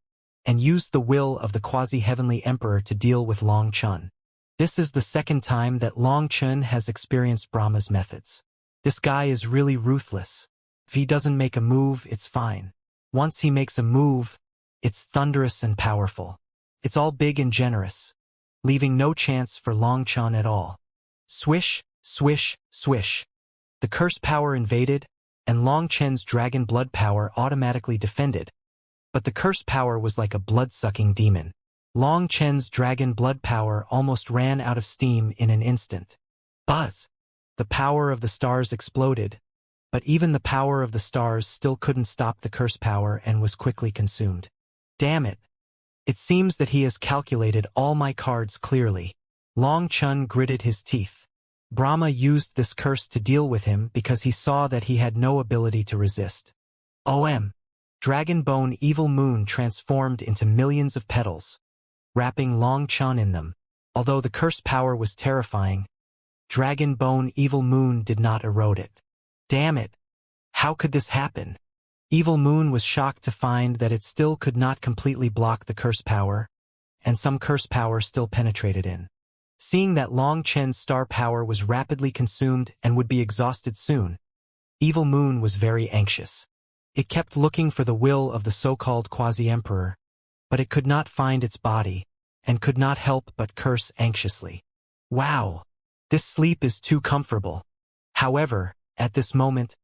and used the will of the quasi-heavenly emperor to deal with Long Chun. This is the second time that Long Chun has experienced Brahma's methods. This guy is really ruthless. If he doesn't make a move, it's fine. Once he makes a move, it's thunderous and powerful. It's all big and generous, leaving no chance for Long Chun at all. Swish, swish, swish. The curse power invaded, and Long Chen's dragon blood power automatically defended. But the curse power was like a blood-sucking demon. Long Chen's dragon blood power almost ran out of steam in an instant. Buzz! The power of the stars exploded, but even the power of the stars still couldn't stop the curse power and was quickly consumed. Damn it! It seems that he has calculated all my cards clearly. Long Chun gritted his teeth. Brahma used this curse to deal with him because he saw that he had no ability to resist. Dragon Bone Evil Moon transformed into millions of petals, wrapping Long Chun in them. Although the curse power was terrifying, Dragon Bone Evil Moon did not erode it. Damn it! How could this happen? Evil Moon was shocked to find that it still could not completely block the curse power, and some curse power still penetrated in. Seeing that Long Chen's star power was rapidly consumed and would be exhausted soon, Evil Moon was very anxious. It kept looking for the will of the so-called quasi-emperor, but it could not find its body, and could not help but curse anxiously. Wow! This sleep is too comfortable. However, at this moment,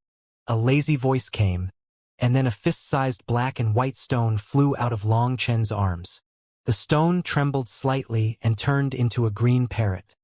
a lazy voice came, and then a fist-sized black and white stone flew out of Long Chen's arms. The stone trembled slightly and turned into a green parrot.